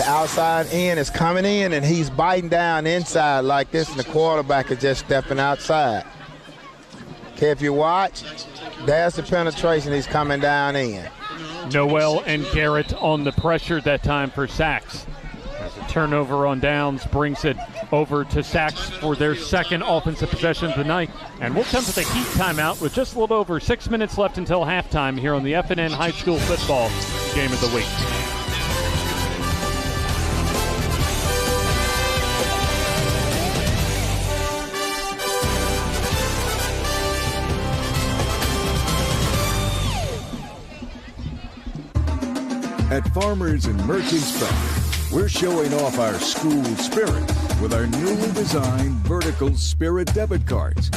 outside end is coming in, and he's biting down inside like this, and the quarterback is just stepping outside. Okay, if you watch, there's the penetration. He's coming down in. Noel and Garrett on the pressure that time for Sachs. As a turnover on downs brings it over to Sachs for their second offensive possession of the night. And we'll come to the Heat timeout with just a little over 6 minutes left until halftime here on the FNN High School Football Game of the Week. At Farmers and Merchants Bank, we're showing off our school spirit with our newly designed vertical Spirit debit cards.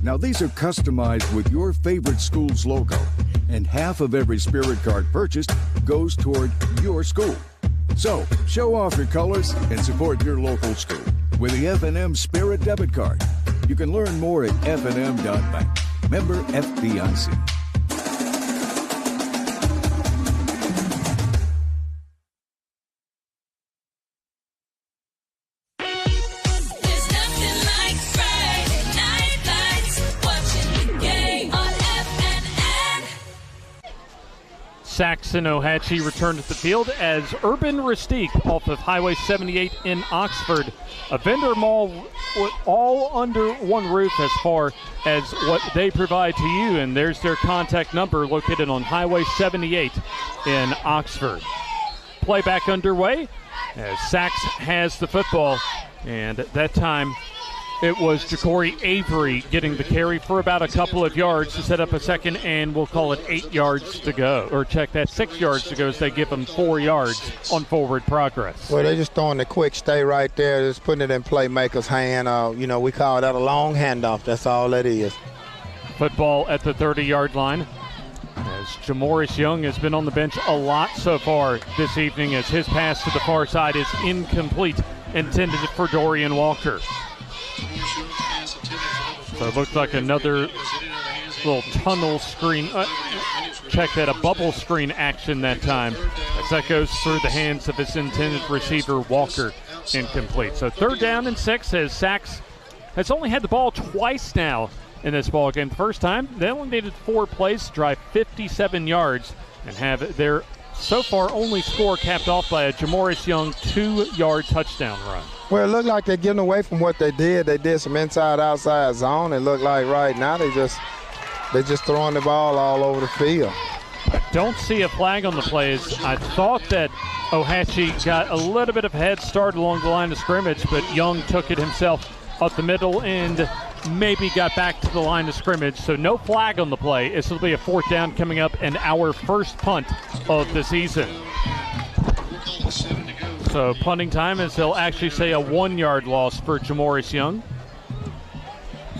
Now, these are customized with your favorite school's logo, and half of every Spirit card purchased goes toward your school. So, show off your colors and support your local school with the FNN Spirit debit card. You can learn more at fnm.bank. Member FDIC. Sachs and Ohatchee return to the field as Urban Rustique off of Highway 78 in Oxford. A vendor mall all under one roof as far as what they provide to you. And there's their contact number located on Highway 78 in Oxford. Playback underway as Sachs has the football. And at that time, it was Ja'Cory Avery getting the carry for about a couple of yards to set up a second, and we'll call it 8 yards to go. Or check that, 6 yards to go as they give them 4 yards on forward progress. Well, they're just throwing the quick stay right there, just putting it in playmaker's hand. We call that a long handoff. That's all that is. Football at the 30-yard line. As Jamoris Young has been on the bench a lot so far this evening as his pass to the far side is incomplete, intended for Dorian Walker. So it looks like another little tunnel screen. Check that, a bubble screen action that time. As that goes through the hands of his intended receiver, Walker, incomplete. So 3rd down and 6 as Sachs has only had the ball twice now in this ball game. The first time, they only needed 4 plays to drive 57 yards and have their so far only score capped off by a Jamoris Young 2-yard touchdown run. Well, it looked like they're getting away from what they did. They did some inside-outside zone. It looked like right now they're just throwing the ball all over the field. I don't see a flag on the plays. I thought that Ohatchee got a little bit of a head start along the line of scrimmage, but Young took it himself up the middle and maybe got back to the line of scrimmage. So no flag on the play. This will be a 4th down coming up and our first punt of the season. So punting time is they'll actually say a 1-yard loss for Jamoris Young.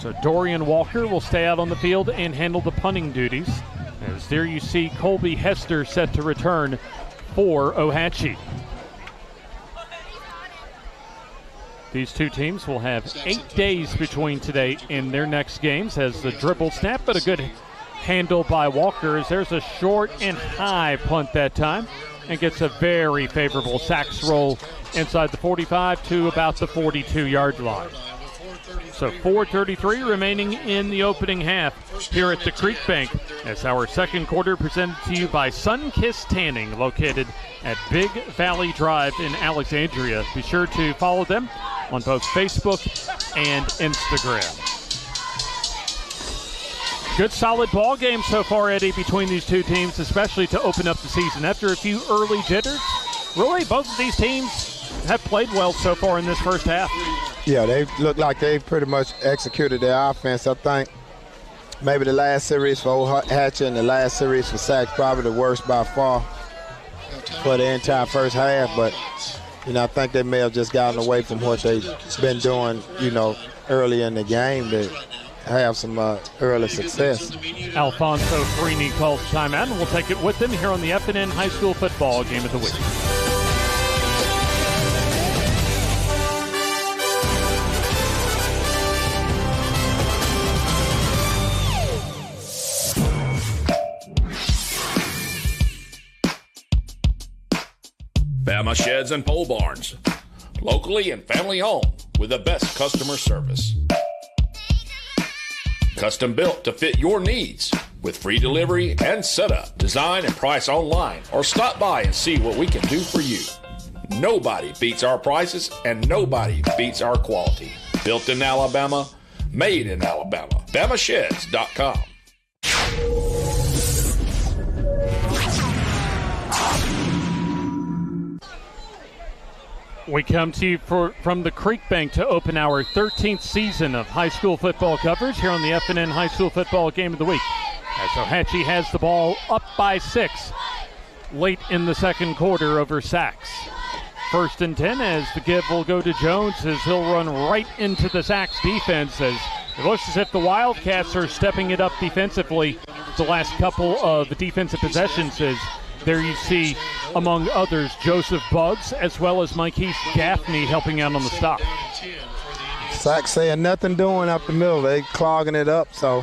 So Dorian Walker will stay out on the field and handle the punting duties. As there you see Colby Hester set to return for Ohatchee. These two teams will have 8 days between today and their next games as the dribble snap, but a good handle by Walker as there's a short and high punt that time and gets a very favorable Sachs roll inside the 45 to about the 42-yard line. So 4:33 remaining in the opening half here at the Creekbank as our second quarter presented to you by Sunkist Tanning located at Big Valley Drive in Alexandria. Be sure to follow them on both Facebook and Instagram. Good solid ball game so far, Eddie, between these two teams, especially to open up the season. After a few early jitters, really both of these teams have played well so far in this first half. Yeah, they look like they've pretty much executed their offense. I think maybe the last series for Ohatchee and the last series for Sachs probably the worst by far for the entire first half. But, I think they may have just gotten away from what they've been doing, early in the game to have some early success. Alfonso Freeney calls timeout, and we'll take it with him here on the FNN High School Football Game of the Week. Bama Sheds and Pole Barns, locally and family owned with the best customer service. Custom built to fit your needs with free delivery and setup. Design and price online or stop by and see what we can do for you. Nobody beats our prices and nobody beats our quality. Built in Alabama, made in Alabama. BamaSheds.com. We come to you from the Creekbank to open our 13th season of high school football coverage here on the FNN High School Football Game of the Week. As Ohatchee has the ball up by 6 late in the second quarter over Sachs. 1st and 10 as the give will go to Jones as he'll run right into the Sachs defense as it looks as if the Wildcats are stepping it up defensively the last couple of defensive possessions as there you see, among others, Joseph Buggs as well as Mikey's Gaffney helping out on the stop. Sachs saying nothing doing up the middle. They clogging it up. So,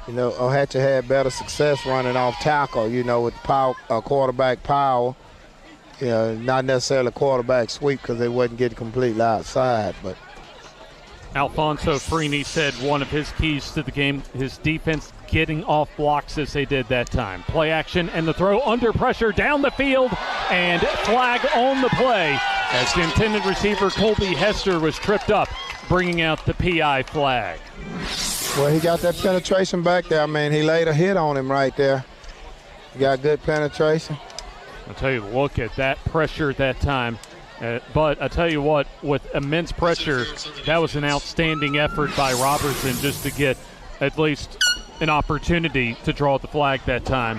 Ohatchee had better success running off tackle, with power, quarterback power. Not necessarily quarterback sweep because they wasn't getting completely outside. But Alfonso Freeney said one of his keys to the game, his defense getting off blocks as they did that time. Play action and the throw under pressure down the field and flag on the play as the intended receiver Colby Hester was tripped up, bringing out the PI flag. Well, he got that penetration back there. He laid a hit on him right there. He got good penetration. I'll tell you, look at that pressure at that time. But I tell you what, with immense pressure, that was an outstanding effort by Robertson just to get at least an opportunity to draw the flag that time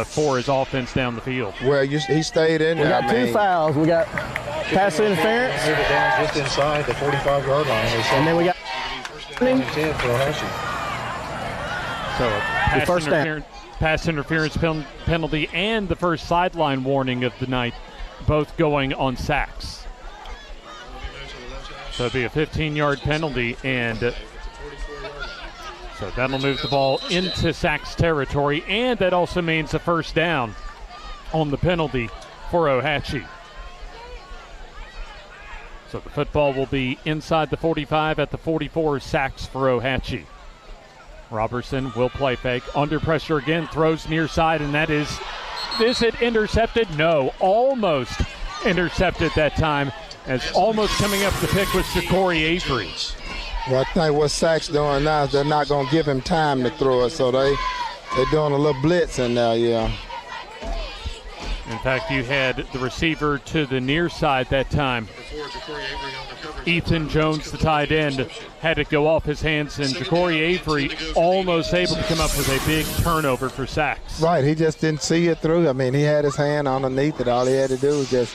for his offense down the field. Well, he stayed in there. We got 2 fouls. We got pass interference. Move it down just inside the 45-yard line. And then we got 10 for Ohatchee. So pass interference penalty and the first sideline warning of the night, both going on Sachs. So it'll be a 15-yard penalty, and so that'll move the ball into Sachs territory, and that also means a first down on the penalty for Ohatchee. So the football will be inside the 45 at the 44, Sachs for Ohatchee. Robertson will play fake. Under pressure again, throws near side, and is it intercepted? No, almost intercepted that time, as almost coming up the pick was Ja'Cory Avery. Well, I think what Sachs doing now is they're not going to give him time to throw it, so they're doing a little blitz in there, yeah. In fact, you had the receiver to the near side that time. Ethan Jones, the tight end, had to go off his hands, and Ja'Cory Avery almost able to come up with a big turnover for Sachs. Right, he just didn't see it through. I mean, he had his hand underneath it. All he had to do was just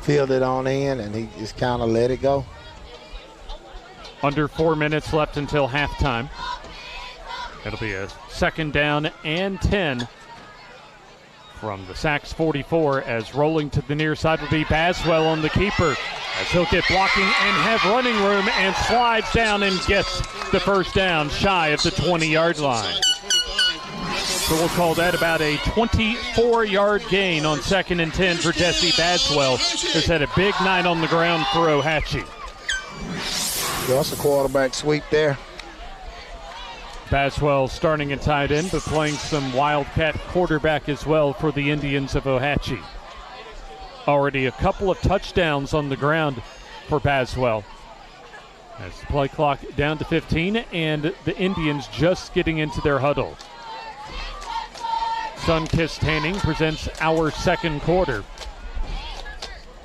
field it on in, and he just kind of let it go. Under 4 minutes left until halftime. It'll be a 2nd down and 10 from the Sachs 44, as rolling to the near side will be Baswell on the keeper, as he'll get blocking and have running room and slides down and gets the first down shy of the 20-yard line. So we'll call that about a 24-yard gain on 2nd and 10 for Jesse Baswell, who's had a big night on the ground for Ohatchee. That's a quarterback sweep there. Baswell starting at tight end, but playing some Wildcat quarterback as well for the Indians of Ohatchee. Already a couple of touchdowns on the ground for Baswell. As the play clock down to 15, and the Indians just getting into their huddle. Sunkissed Tanning presents our second quarter.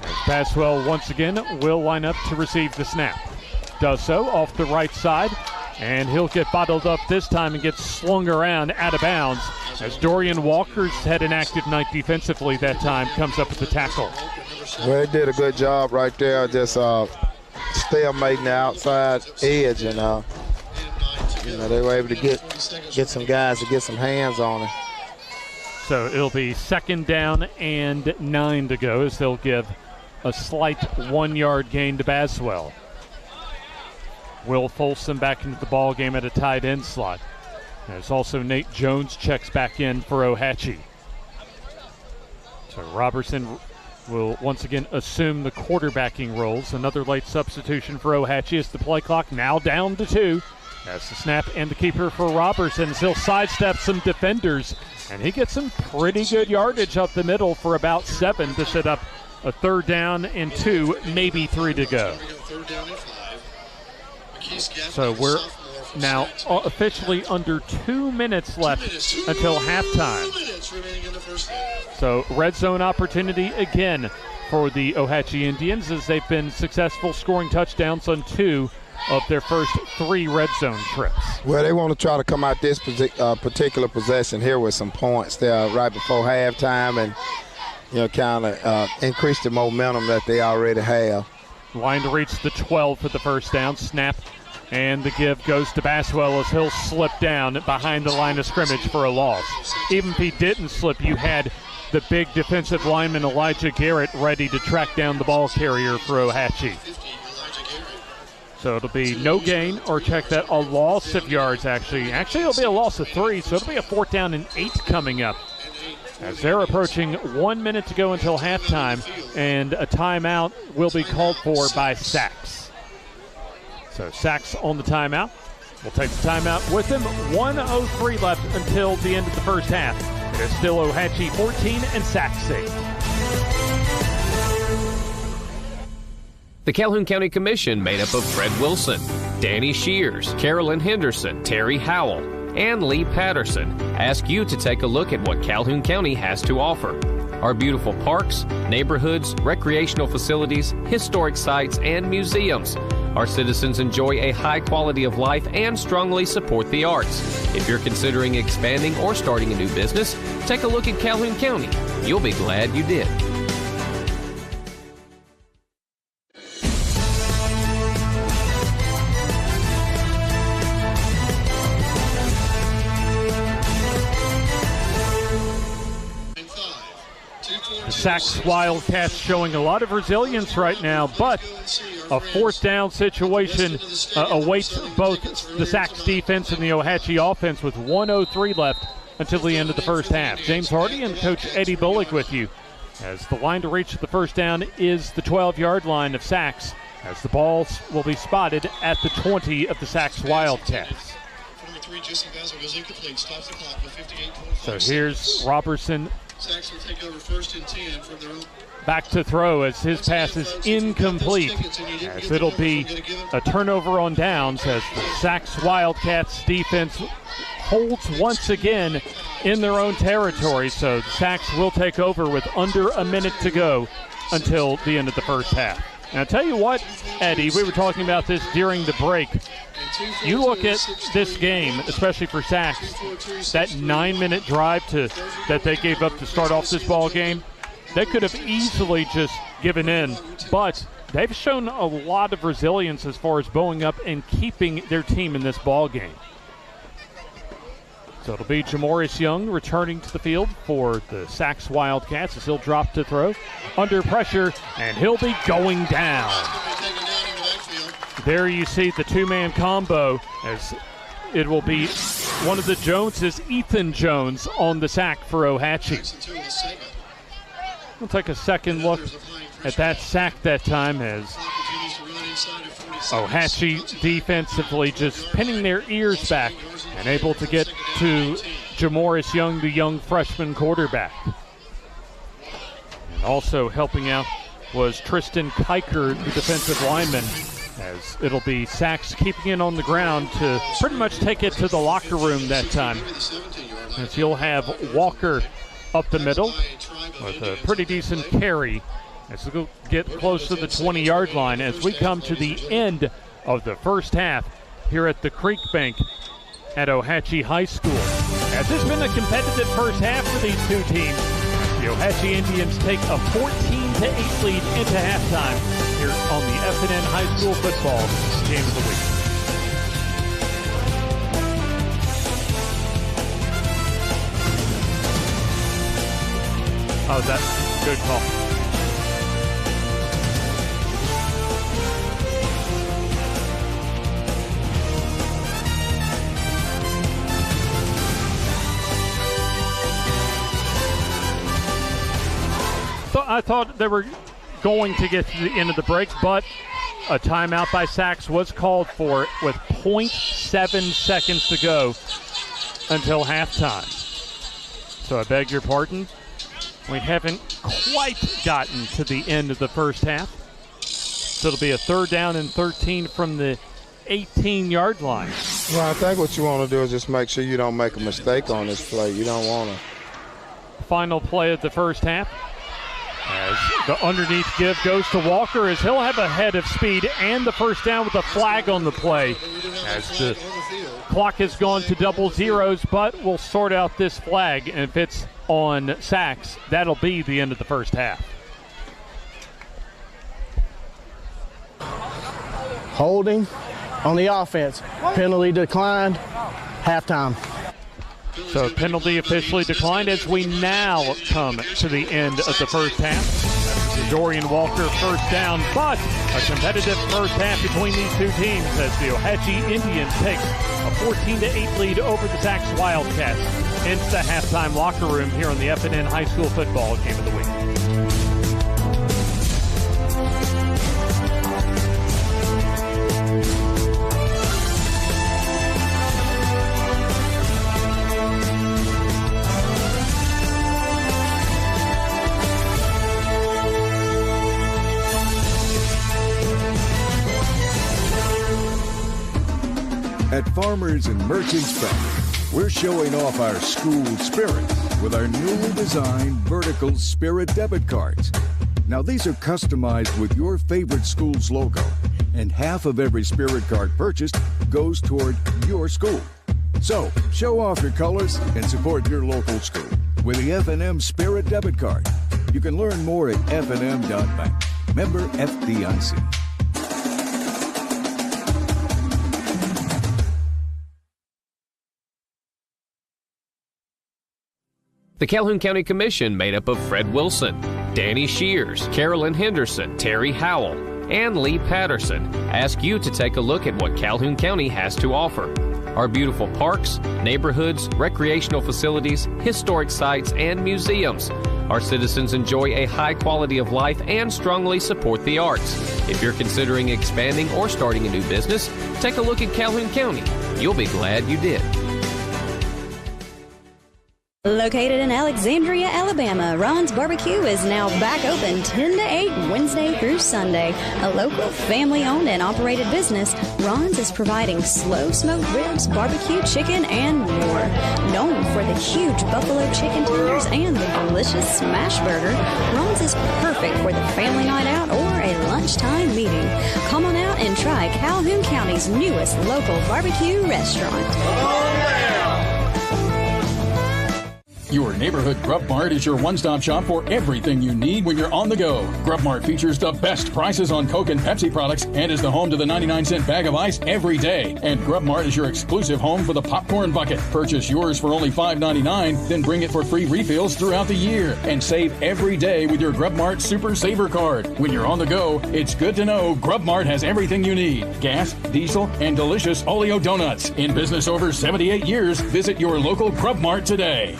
As Baswell once again will line up to receive the snap. Does so off the right side, and he'll get bottled up this time and gets slung around out of bounds, as Dorian Walker's had an active night defensively that time, comes up with the tackle. Well, they did a good job right there, just stalemating the outside edge, and they were able to get some guys to get some hands on it. So it'll be 2nd down and 9 to go, as they'll give a slight 1-yard gain to Baswell. Will Folsom back into the ball game at a tight end slot. There's also Nate Jones checks back in for Ohatchee. So Robertson will once again assume the quarterbacking roles. Another late substitution for Ohatchee as the play clock now down to 2. That's the snap and the keeper for Robertson. He'll sidestep some defenders, and he gets some pretty good yardage up the middle for about 7 to set up a 3rd down and 2, maybe 3 to go. So we're now officially under 2 minutes left until halftime. So red zone opportunity again for the Ohatchee Indians, as they've been successful scoring touchdowns on 2 of their first 3 red zone trips. Well, they want to try to come out this particular possession here with some points there right before halftime, and kind of increase the momentum that they already have. Line to reach the 12 for the first down. Snap and the give goes to Baswell, as he'll slip down behind the line of scrimmage for a loss. Even if he didn't slip, you had the big defensive lineman Elijah Garrett ready to track down the ball carrier for Ohatchee. So it'll be no gain, or check that, a loss of yards actually. Actually, it'll be a loss of 3, so it'll be a 4th down and 8 coming up, as they're approaching 1 minute to go until halftime, and a timeout will be called for by Sachs. So Sachs on the timeout. We'll take the timeout with him. 1:03 left until the end of the first half. It is still Ohatchee 14 and Sachs 8. The Calhoun County Commission, made up of Fred Wilson, Danny Shears, Carolyn Henderson, Terry Howell, and Lee Patterson, ask you to take a look at what Calhoun County has to offer. Our beautiful parks, neighborhoods, recreational facilities, historic sites, and museums. Our citizens enjoy a high quality of life and strongly support the arts. If you're considering expanding or starting a new business, take a look at Calhoun County. You'll be glad you did. The Sachs Wildcats showing a lot of resilience right now, but a 4th down situation awaits both the Sachs defense and the Ohatchee offense with 1:03 left until the end of the first half. James Hardy and Coach Eddie Bullock with you, as the line to reach the first down is the 12-yard line of Sachs, as the balls will be spotted at the 20 of the Sachs Wildcats. 23, Jesse Basil goes incomplete, stops the clock with 58.5. So here's Robertson. Sachs will take over 1st and 10 from their own. Back to throw as his pass is incomplete, as it'll be a turnover on downs as the Sachs Wildcats defense holds once again in their own territory. So the Sachs will take over with under a minute to go until the end of the first half. And I'll tell you what, Eddie, we were talking about this during the break. You look at this game, especially for Sachs, that 9-minute drive that they gave up to start off this ball game, they could have easily just given in, but they've shown a lot of resilience as far as bowing up and keeping their team in this ball game. So it'll be Jamoris Young returning to the field for the Sachs Wildcats as he'll drop to throw. Under pressure, and he'll be going down. There you see the two-man combo as it will be one of the Joneses, Ethan Jones, on the sack for Ohatchee. We'll take a second look at that sack that time as Ohatchee defensively just pinning their ears back and able to get to Jamoris Young, the young freshman quarterback. And also helping out was Tristan Kiker, the defensive lineman, as it'll be Sachs keeping it on the ground to pretty much take it to the locker room that time. As you'll have Walker up the middle with a pretty decent carry as we get close to the 20-yard line as we come to the end of the first half here at the Creekbank at Ohatchee High School. As it's been a competitive first half for these two teams, the Ohatchee Indians take a 14-8 lead into halftime here on the FNN High School Football Game of the Week. Oh, that's a good call. So I thought they were going to get to the end of the break, but a timeout by Sachs was called for with 0.7 seconds to go until halftime. So I beg your pardon. We haven't quite gotten to the end of the first half. So it'll be a 3rd down and 13 from the 18-yard line. Well, I think what you want to do is just make sure you don't make a mistake on this play. You don't want to. Final play of the first half. As the underneath give goes to Walker as he'll have a head of speed and the first down with a flag on the play. As the clock has gone to double zeros, but we'll sort out this flag, and if it's on Sachs, that'll be the end of the first half. Holding on the offense. Penalty declined. Halftime. So penalty officially declined as we now come to the end of the first half. Dorian Walker first down, but a competitive first half between these two teams as the Ohatchee Indians take a 14-8 lead over the Sachs Wildcats into the halftime locker room here on the FNN High School Football Game of the Week. At Farmers and Merchants Bank, we're showing off our school spirit with our newly designed vertical Spirit debit cards. Now, these are customized with your favorite school's logo, and half of every Spirit card purchased goes toward your school. So, show off your colors and support your local school with the FNM Spirit debit card. You can learn more at fnm.bank. Member FDIC. The Calhoun County Commission, made up of Fred Wilson, Danny Shears, Carolyn Henderson, Terry Howell, and Lee Patterson, ask you to take a look at what Calhoun County has to offer. Our beautiful parks, neighborhoods, recreational facilities, historic sites, and museums. Our citizens enjoy a high quality of life and strongly support the arts. If you're considering expanding or starting a new business, take a look at Calhoun County. You'll be glad you did. Located in Alexandria, Alabama, Ron's Barbecue is now back open 10 to 8 Wednesday through Sunday. A local family-owned and operated business, Ron's is providing slow-smoked ribs, barbecue chicken, and more. Known for the huge buffalo chicken tenders and the delicious smash burger, Ron's is perfect for the family night out or a lunchtime meeting. Come on out and try Calhoun County's newest local barbecue restaurant. Your neighborhood Grub Mart is your one-stop shop for everything you need when you're on the go. Grub Mart features the best prices on Coke and Pepsi products and is the home to the 99-cent bag of ice every day. And Grub Mart is your exclusive home for the popcorn bucket. Purchase yours for only $5.99, then bring it for free refills throughout the year. And save every day with your Grub Mart Super Saver Card. When you're on the go, it's good to know Grub Mart has everything you need. Gas, diesel, and delicious Oleo donuts. In business over 78 years, visit your local Grub Mart today.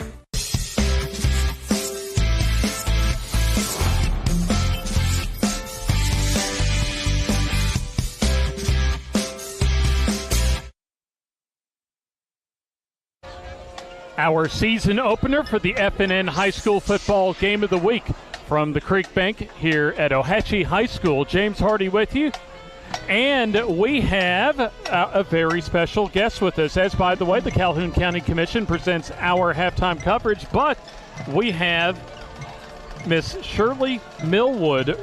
Our season opener for the FNN High School Football Game of the Week from the Creekbank here at Ohatchee High School. James Hardy with you. And we have a very special guest with us. As, by the way, the Calhoun County Commission presents our halftime coverage, but we have Miss Shirley Millwood,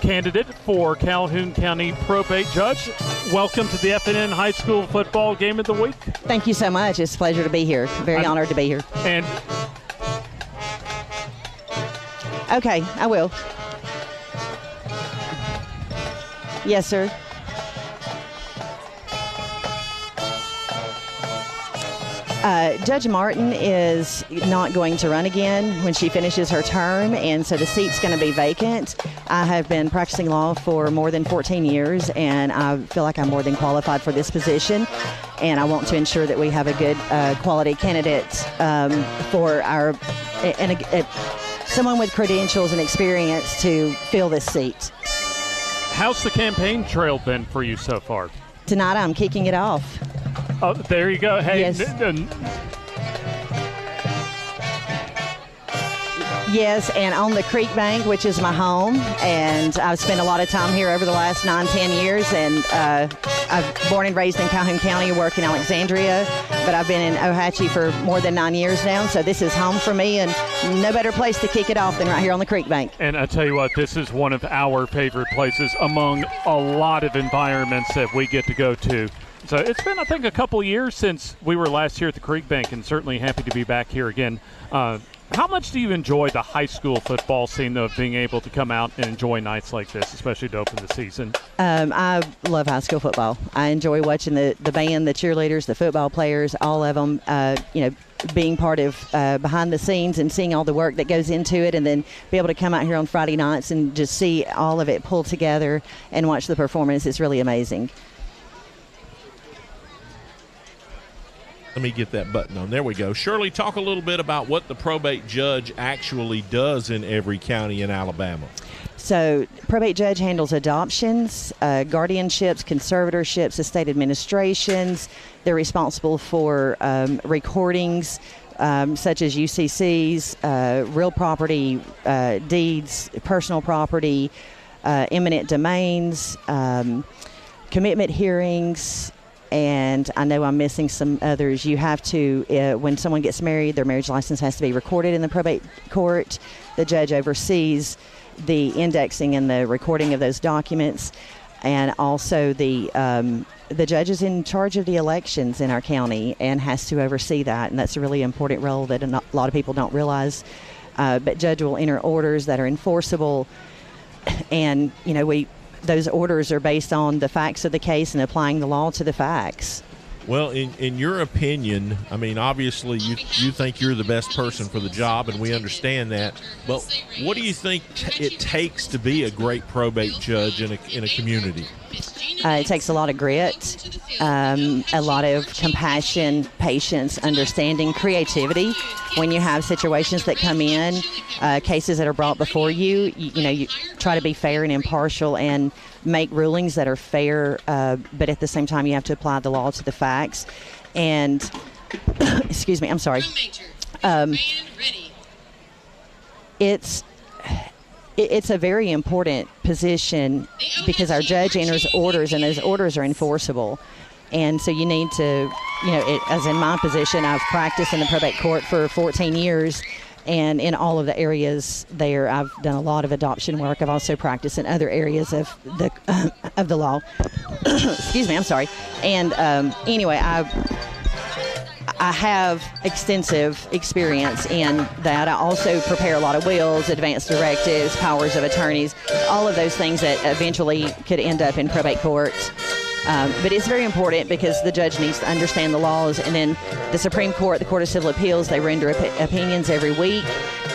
candidate for Calhoun County probate judge. Welcome to the FNN High School Football Game of the Week. Thank you so much. It's a pleasure to be here. Very honored to be here. And okay, I will. Yes, sir. Judge Martin is not going to run again when she finishes her term, and so the seat's going to be vacant. I have been practicing law for more than 14 years, and I feel like I'm more than qualified for this position, and I want to ensure that we have a good quality candidate for our someone with credentials and experience to fill this seat. How's the campaign trail been for you so far? Tonight I'm kicking it off. Oh, there you go. Hey, yes. Yes, and on the Creekbank, which is my home, and I've spent a lot of time here over the last 9-10 years, and I've born and raised in Calhoun County, work in Alexandria, but I've been in Ohatchee for more than 9 years now, so this is home for me, and no better place to kick it off than right here on the Creekbank. And I tell you what, this is one of our favorite places among a lot of environments that we get to go to. So it's been, I think, a couple years since we were last here at the Creekbank, and certainly happy to be back here again. How much do you enjoy the high school football scene, though, of being able to come out and enjoy nights like this, especially to open the season? I love high school football. I enjoy watching the band, the cheerleaders, the football players, all of them, being part of behind the scenes and seeing all the work that goes into it, and then be able to come out here on Friday nights and just see all of it pull together and watch the performance. It's really amazing. Let me get that button on. There we go. Shirley, talk a little bit about what the probate judge actually does in every county in Alabama. So, probate judge handles adoptions, guardianships, conservatorships, estate administrations. They're responsible for recordings such as UCCs, real property deeds, personal property, eminent domains, commitment hearings. And I know I'm missing some others. You have to, when someone gets married, their marriage license has to be recorded in the probate court. The judge oversees the indexing and the recording of those documents. And also the judge is in charge of the elections in our county and has to oversee that. And that's a really important role that a lot of people don't realize. But judge will enter orders that are enforceable. And, those orders are based on the facts of the case and applying the law to the facts. Well, in your opinion, I mean, obviously you think you're the best person for the job, and we understand that. But what do you think it takes to be a great probate judge in a community? It takes a lot of grit, a lot of compassion, patience, understanding, creativity. When you have situations that come in, cases that are brought before you, you try to be fair and impartial and make rulings that are fair, but at the same time you have to apply the law to the facts. And excuse me, I'm sorry. It's a very important position because our judge enters orders, and those orders are enforceable. And so you need to, as in my position, I've practiced in the probate court for 14 years, and in all of the areas there, I've done a lot of adoption work. I've also practiced in other areas of the law. Excuse me, I'm sorry. And anyway, I have extensive experience in that. I also prepare a lot of wills, advance directives, powers of attorneys, all of those things that eventually could end up in probate courts. But it's very important because the judge needs to understand the laws. And then the Supreme Court, the Court of Civil Appeals, they render opinions every week.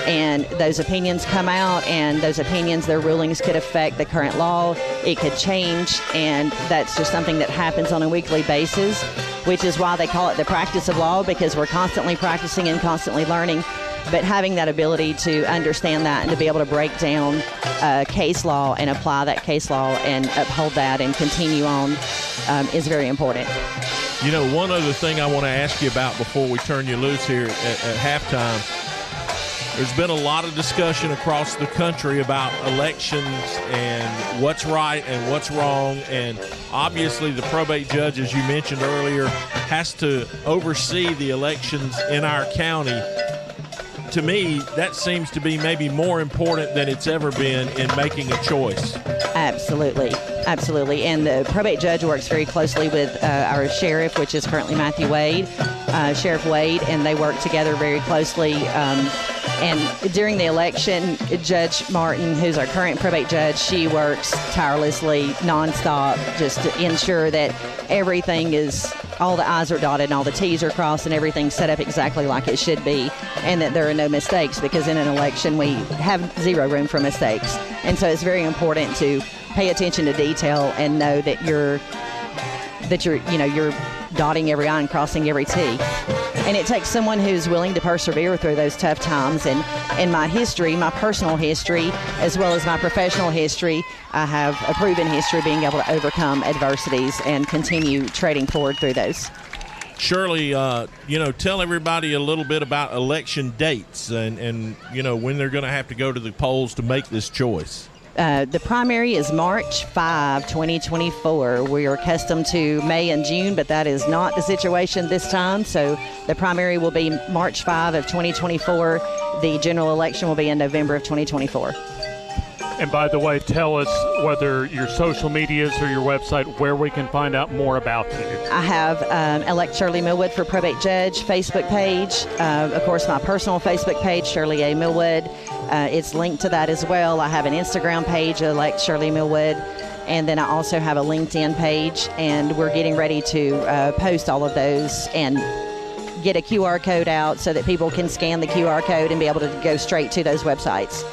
And those opinions come out, and those opinions, their rulings could affect the current law. It could change, and that's just something that happens on a weekly basis, which is why they call it the practice of law, because we're constantly practicing and constantly learning. But having that ability to understand that and to be able to break down case law and apply that case law and uphold that and continue on is very important. One other thing I want to ask you about before we turn you loose here at halftime. There's been a lot of discussion across the country about elections and what's right and what's wrong. And obviously the probate judge, as you mentioned earlier, has to oversee the elections in our county. To me, that seems to be maybe more important than it's ever been in making a choice. Absolutely. And the probate judge works very closely with our sheriff, which is currently Matthew Wade, Sheriff Wade, and they work together very closely. And during the election, Judge Martin, who's our current probate judge, she works tirelessly, nonstop, just to ensure that everything is, all the I's are dotted and all the T's are crossed and everything's set up exactly like it should be, and that there are no mistakes, because in an election we have zero room for mistakes. And so it's very important to pay attention to detail and know that you're dotting every I and crossing every T. And it takes someone who's willing to persevere through those tough times. And in my history, my personal history, as well as my professional history, I have a proven history of being able to overcome adversities and continue trading forward through those. Shirley, tell everybody a little bit about election dates and when they're going to have to go to the polls to make this choice. The primary is March 5, 2024. We are accustomed to May and June, but that is not the situation this time. So the primary will be March 5 of 2024. The general election will be in November of 2024. And by the way, tell us whether your social medias or your website, where we can find out more about you. I have Elect Shirley Millwood for Probate Judge Facebook page. Of course, my personal Facebook page, Shirley A. Millwood. It's linked to that as well. I have an Instagram page, Elect Shirley Millwood. And then I also have a LinkedIn page, and we're getting ready to post all of those and get a QR code out so that people can scan the QR code and be able to go straight to those websites.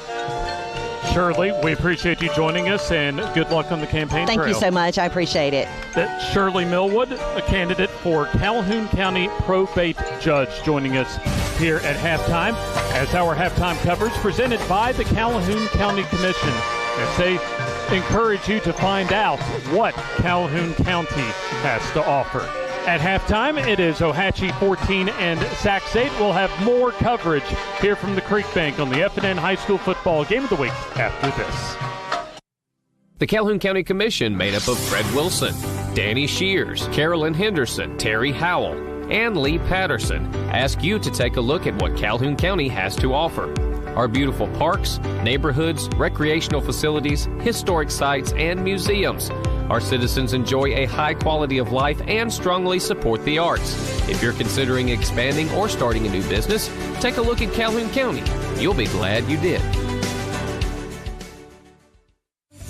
Shirley, we appreciate you joining us, and good luck on the campaign trail. Thank you so much. I appreciate it. That's Shirley Millwood, a candidate for Calhoun County Probate Judge, joining us here at halftime as our halftime coverage presented by the Calhoun County Commission, as they encourage you to find out what Calhoun County has to offer. At halftime, it is Ohatchee 14 and Sachs 8. We'll have more coverage here from the Creekbank on the FNN High School Football Game of the Week after this. The Calhoun County Commission, made up of Fred Wilson, Danny Shears, Carolyn Henderson, Terry Howell, and Lee Patterson, ask you to take a look at what Calhoun County has to offer. Our beautiful parks, neighborhoods, recreational facilities, historic sites, and museums. Our citizens enjoy a high quality of life and strongly support the arts. If you're considering expanding or starting a new business, take a look at Calhoun County. You'll be glad you did.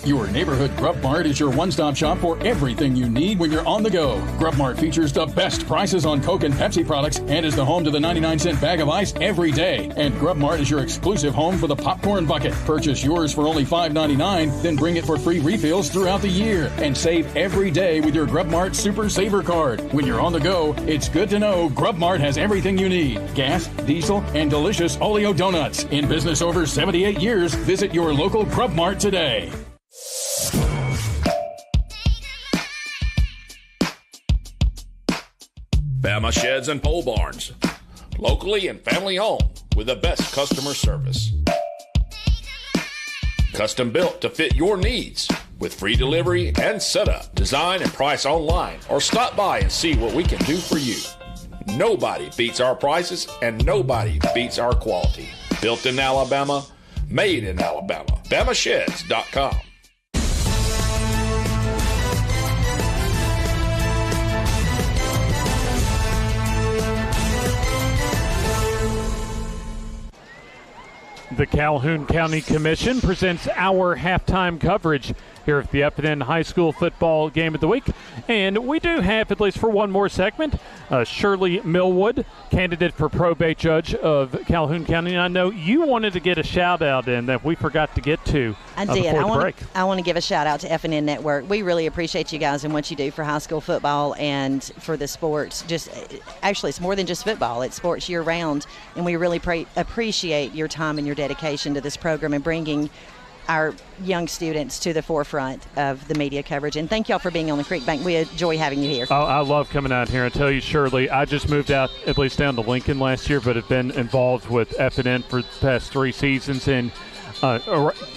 Your neighborhood Grub Mart is your one-stop shop for everything you need when you're on the go. Grub Mart features the best prices on Coke and Pepsi products and is the home to the 99-cent bag of ice every day. And Grub Mart is your exclusive home for the popcorn bucket. Purchase yours for only $5.99, then bring it for free refills throughout the year. And save every day with your Grub Mart Super Saver Card. When you're on the go, it's good to know Grub Mart has everything you need. Gas, diesel, and delicious Oleo donuts. In business over 78 years, visit your local Grub Mart today. Bama Sheds and Pole Barns. Locally and family owned with the best customer service. Custom built to fit your needs with free delivery and setup. Design and price online or stop by and see what we can do for you. Nobody beats our prices and nobody beats our quality. Built in Alabama, made in Alabama. BamaSheds.com. The Calhoun County Commission presents our halftime coverage here at the FNN High School Football Game of the Week. And we do have, at least for one more segment, Shirley Millwood, candidate for probate judge of Calhoun County. And I know you wanted to get a shout-out in that we forgot to get to before the break. I want to give a shout-out to FNN Network. We really appreciate you guys and what you do for high school football and for the sports. Actually, it's more than just football. It's sports year-round. And we really appreciate your time and your dedication to this program and bringing our young students to the forefront of the media coverage. And thank y'all for being on the Creekbank. We enjoy having you here. Oh, I love coming out here. I tell you, Shirley, I just moved out, at least down to Lincoln last year, but have been involved with FNN for the past 3 seasons and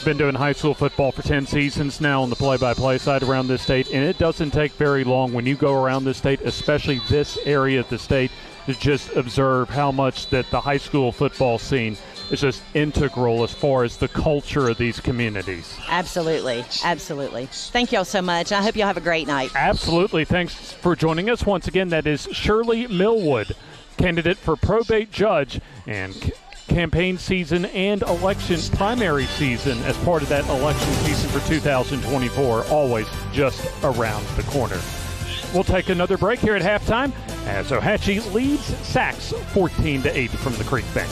been doing high school football for 10 seasons now on the play-by-play side around this state. And it doesn't take very long when you go around this state, especially this area of the state, to just observe how much that the high school football scene is just integral as far as the culture of these communities. Absolutely. Absolutely. Thank y'all so much. I hope y'all have a great night. Absolutely. Thanks for joining us. Once again, that is Shirley Millwood, candidate for probate judge and campaign season and election primary season as part of that election season for 2024, always just around the corner. We'll take another break here at halftime as Ohatchee leads Sachs 14-8 from the Creekbank.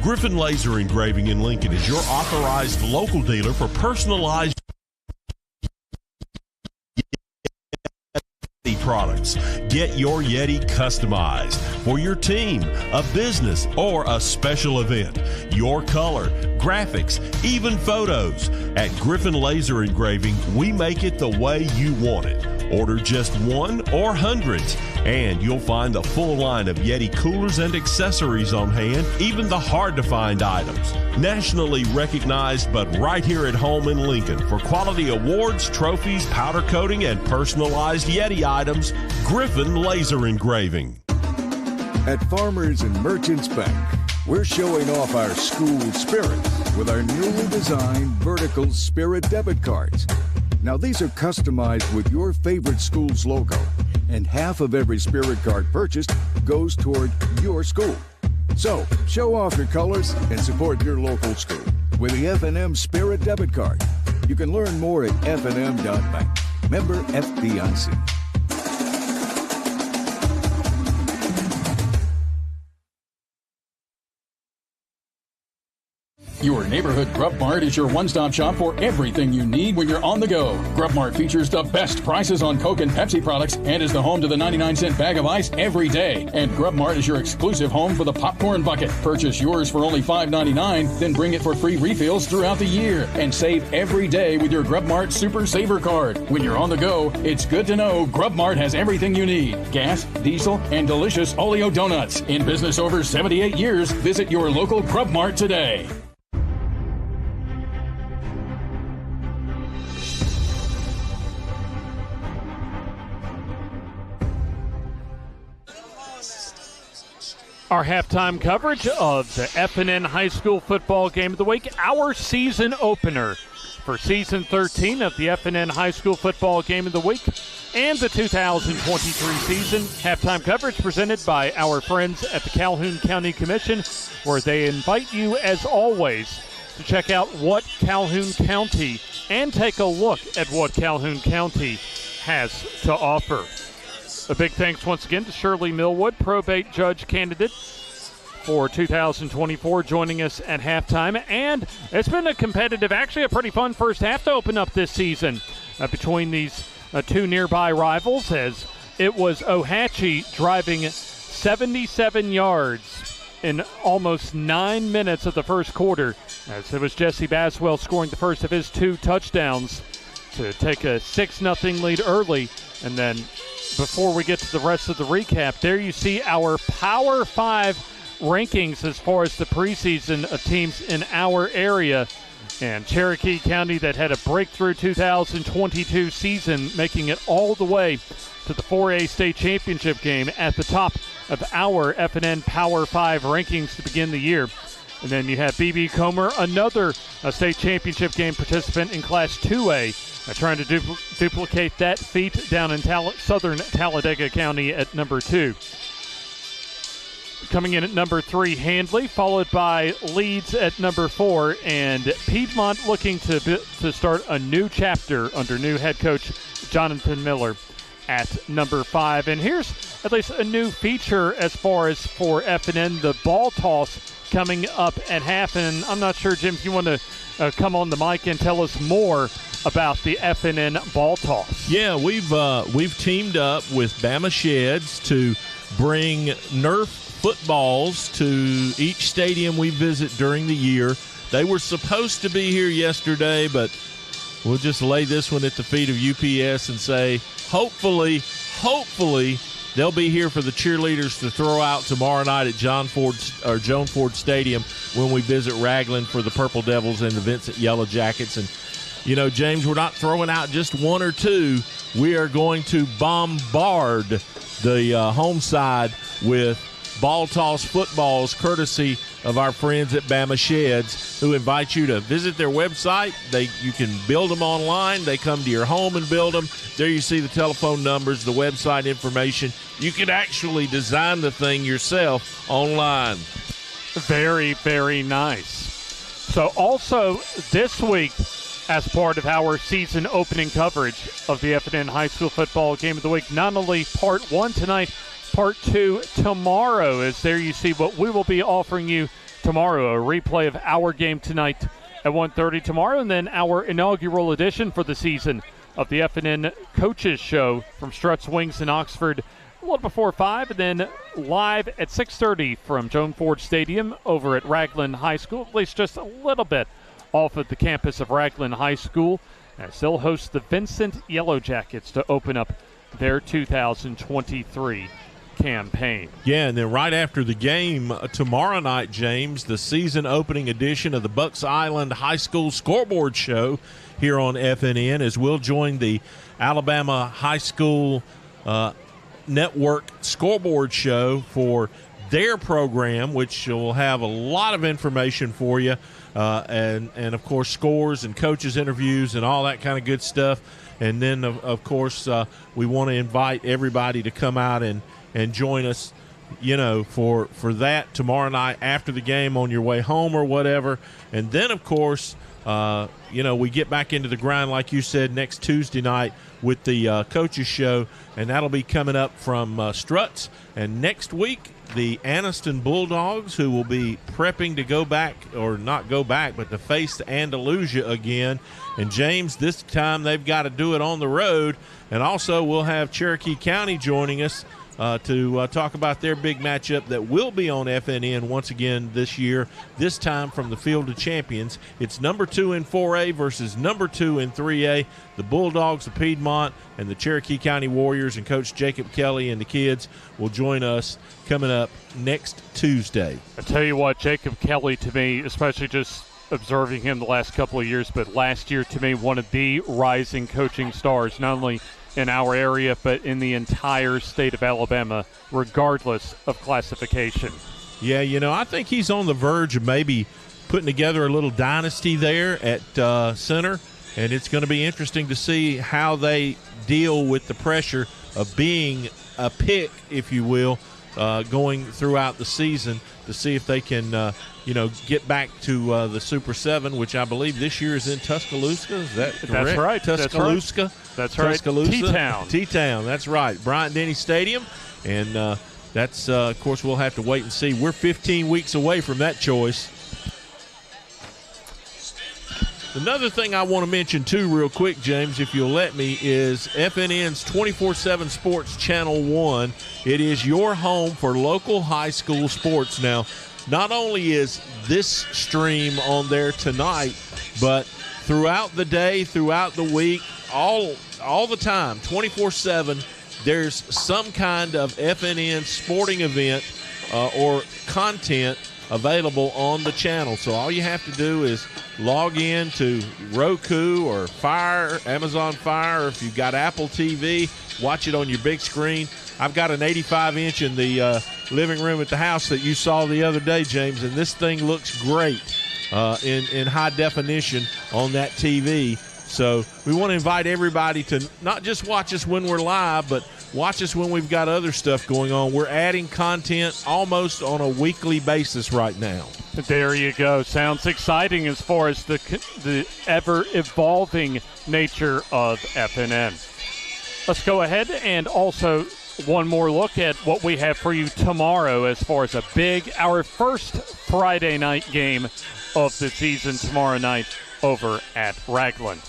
Griffin Laser Engraving in Lincoln is your authorized local dealer for personalized Yeti products. Get your Yeti customized for your team, a business, or a special event. Your color, graphics, even photos. At Griffin Laser Engraving, we make it the way you want it. Order just one or hundreds, and you'll find a full line of Yeti coolers and accessories on hand, even the hard-to-find items. Nationally recognized, but right here at home in Lincoln for quality awards, trophies, powder coating, and personalized Yeti items, Griffin Laser Engraving. At Farmers and Merchants Bank, we're showing off our school spirit with our newly designed vertical Spirit debit cards. Now, these are customized with your favorite school's logo, and half of every Spirit card purchased goes toward your school. So, show off your colors and support your local school with the FNN Spirit debit card. You can learn more at fnn.bank. Member FDIC. Your neighborhood Grub Mart is your one-stop shop for everything you need when you're on the go. Grub Mart features the best prices on Coke and Pepsi products and is the home to the 99-cent bag of ice every day. And Grub Mart is your exclusive home for the popcorn bucket. Purchase yours for only $5.99, then bring it for free refills throughout the year. And save every day with your Grub Mart Super Saver card. When you're on the go, it's good to know Grub Mart has everything you need. Gas, diesel, and delicious Oleo donuts. In business over 78 years, visit your local Grub Mart today. Our halftime coverage of the FNN High School Football Game of the Week, our season opener for Season 13 of the FNN High School Football Game of the Week and the 2023 season. Halftime coverage presented by our friends at the Calhoun County Commission, where they invite you, as always, to check out what Calhoun County and take a look at what Calhoun County has to offer. A big thanks once again to Shirley Millwood, probate judge candidate for 2024 joining us at halftime. And it's been a competitive, actually a pretty fun first half to open up this season between these two nearby rivals, as it was Ohatchee driving 77 yards in almost 9 minutes of the first quarter, as it was Jesse Baswell scoring the first of his 2 touchdowns to take a 6-0 lead early. And then before we get to the rest of the recap, there you see our Power 5 rankings as far as the preseason of teams in our area. And Cherokee County, that had a breakthrough 2022 season, making it all the way to the 4A state championship game at the top of our FNN Power 5 rankings to begin the year. And then you have B.B. Comer, another state championship game participant in Class 2A, trying to duplicate that feat down in southern Talladega County at number 2. Coming in at number 3, Handley, followed by Leeds at number 4, and Piedmont looking to start a new chapter under new head coach Jonathan Miller at number 5. And here's at least a new feature as far as for FNN, the ball toss coming up at half. And I'm not sure, Jim, if you want to come on the mic and tell us more about the FNN ball toss. Yeah, we've teamed up with Bama Sheds to bring Nerf footballs to each stadium we visit during the year. They were supposed to be here yesterday, but we'll just lay this one at the feet of UPS and say, hopefully, they'll be here for the cheerleaders to throw out tomorrow night at Joan Ford Stadium when we visit Ragland for the Purple Devils and the Vincent Yellow Jackets. And, you know, James, we're not throwing out just 1 or 2. We are going to bombard the home side with ball toss footballs, courtesy of our friends at Bama Sheds, who invite you to visit their website. You can build them online. They come to your home and build them. There you see the telephone numbers, the website information. You can actually design the thing yourself online. Very, very nice. So also this week, as part of our season opening coverage of the FNN High School Football Game of the Week, not only Part 1 tonight, Part 2 tomorrow, as there you see what we will be offering you tomorrow, a replay of our game tonight at 1:30 tomorrow, and then our inaugural edition for the season of the FNN Coaches Show from Strutt's Wings in Oxford a little before 5, and then live at 6:30 from Joan Ford Stadium over at Ragland High School, at least just a little bit off of the campus of Ragland High School, as they'll host the Vincent Yellow Jackets to open up their 2023 campaign. Yeah, and then right after the game tomorrow night, James, the season opening edition of the Bucks Island High School Scoreboard Show here on FNN, as we'll join the Alabama High School Network Scoreboard Show for their program, which will have a lot of information for you, and of course scores and coaches interviews and all that kind of good stuff. And then of course we want to invite everybody to come out and join us, you know, for that tomorrow night after the game on your way home or whatever. And then, of course, you know, we get back into the grind, like you said, next Tuesday night with the Coaches Show, and that'll be coming up from Strutt's. And next week, the Anniston Bulldogs, who will be prepping to go back, or not go back, but to face Andalusia again. And, James, this time they've got to do it on the road. And also we'll have Cherokee County joining us to talk about their big matchup that will be on FNN once again this year, this time from the Field of Champions. It's number 2 in 4A versus number 2 in 3A. The Bulldogs, the Piedmont, and the Cherokee County Warriors, and Coach Jacob Kelly and the kids will join us coming up next Tuesday. I tell you what, Jacob Kelly, to me, especially just observing him the last couple of years, but last year to me, one of the rising coaching stars, not only in our area, but in the entire state of Alabama, regardless of classification. Yeah, you know, I think he's on the verge of maybe putting together a little dynasty there at center, and it's going to be interesting to see how they deal with the pressure of being a pick, if you will, going throughout the season, to see if they can, you know, get back to the Super 7, which I believe this year is in Tuscaloosa. Is that correct? That's right. Tuscaloosa. That's right. Tuscaloosa. T-Town. T-Town, that's right. Bryant-Denny Stadium. And That's, of course, we'll have to wait and see. We're 15 weeks away from that choice. Another thing I want to mention, too, real quick, James, if you'll let me, is FNN's 24/7 Sports Channel 1. It is your home for local high school sports. Now, not only is this stream on there tonight, but throughout the day, throughout the week, all the time, 24/7, there's some kind of FNN sporting event or content available on the channel. So all you have to do is log in to Roku or Amazon Fire, or if you've got Apple TV, watch it on your big screen. I've got an 85-inch in the living room at the house that you saw the other day, James, and this thing looks great in high definition on that TV. So we want to invite everybody to not just watch us when we're live, but watch us when we've got other stuff going on. We're adding content almost on a weekly basis right now. There you go. Sounds exciting as far as the ever-evolving nature of FNN. Let's go ahead and also one more look at what we have for you tomorrow as far as our first Friday night game of the season tomorrow night over at Ragland.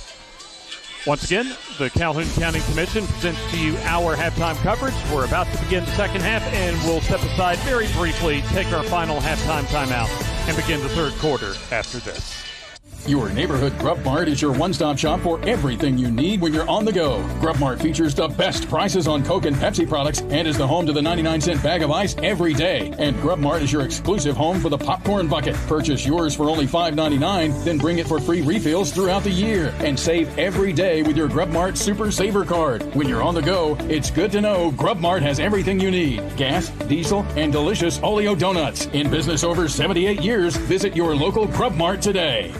Once again, the Calhoun County Commission presents to you our halftime coverage. We're about to begin the second half, and we'll step aside very briefly, take our final halftime timeout, and begin the third quarter after this. Your neighborhood Grub Mart is your one-stop shop for everything you need when you're on the go. Grub Mart features the best prices on Coke and Pepsi products and is the home to the 99-cent bag of ice every day. And Grub Mart is your exclusive home for the popcorn bucket. Purchase yours for only $5.99, then bring it for free refills throughout the year. And save every day with your Grub Mart Super Saver card. When you're on the go, it's good to know Grub Mart has everything you need. Gas, diesel, and delicious Oleo donuts. In business over 78 years, visit your local Grub Mart today.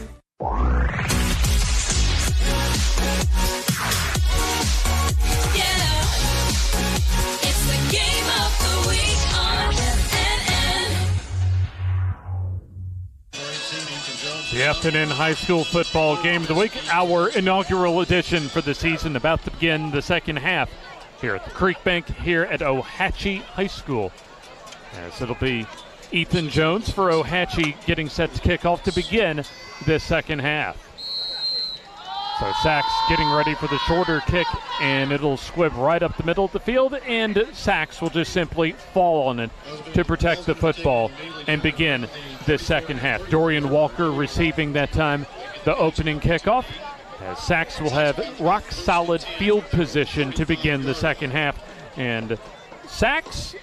The FNN High School Football Game of the Week, our inaugural edition for the season, about to begin the second half here at the Creekbank here at Ohatchee High School. As it'll be Ethan Jones for Ohatchee getting set to kick off to begin this second half. So Sachs getting ready for the shorter kick, and it'll squib right up the middle of the field, and Sachs will just simply fall on it to protect the football and begin this second half. Dorian Walker receiving that time the opening kickoff, as Sachs will have rock-solid field position to begin the second half. And Sachs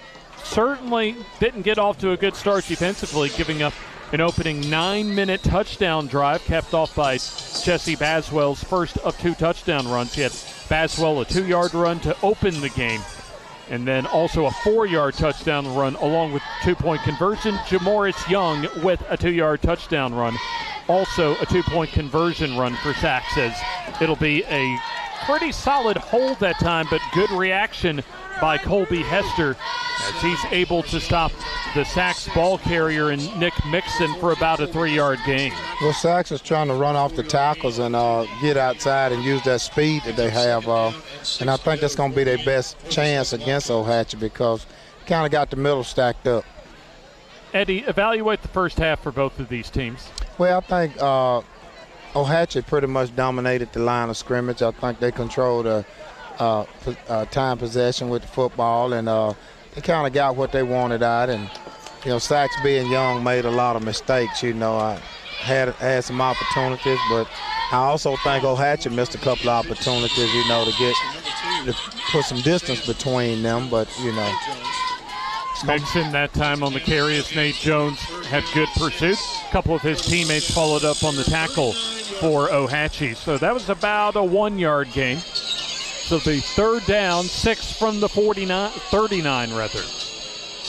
certainly didn't get off to a good start defensively, giving up an opening 9-minute touchdown drive, capped off by Jesse Baswell's first of 2 touchdown runs. He had Baswell a 2-yard run to open the game, and then also a 4-yard touchdown run along with 2-point conversion. Jamoris Young with a 2-yard touchdown run, also a 2-point conversion run for Sachs. It'll be a pretty solid hold that time, but good reaction by Colby Hester as he's able to stop the Sachs ball carrier and Nick Mixon for about a 3-yard gain. Well, Sachs is trying to run off the tackles and get outside and use that speed that they have. And I think that's going to be their best chance against Ohatchee because kind of got the middle stacked up. Eddie, evaluate the first half for both of these teams. Well, I think Ohatchee pretty much dominated the line of scrimmage. I think they controlled time possession with the football, and they kind of got what they wanted out. And, Sachs being young made a lot of mistakes. I had some opportunities, but I also think Ohatchee missed a couple of opportunities, to put some distance between them. But, Mixon that time on the carry as Nate Jones had good pursuit. A couple of his teammates followed up on the tackle for Ohatchee. So that was about a 1-yard gain. So the third down, 6 from the 39 rather.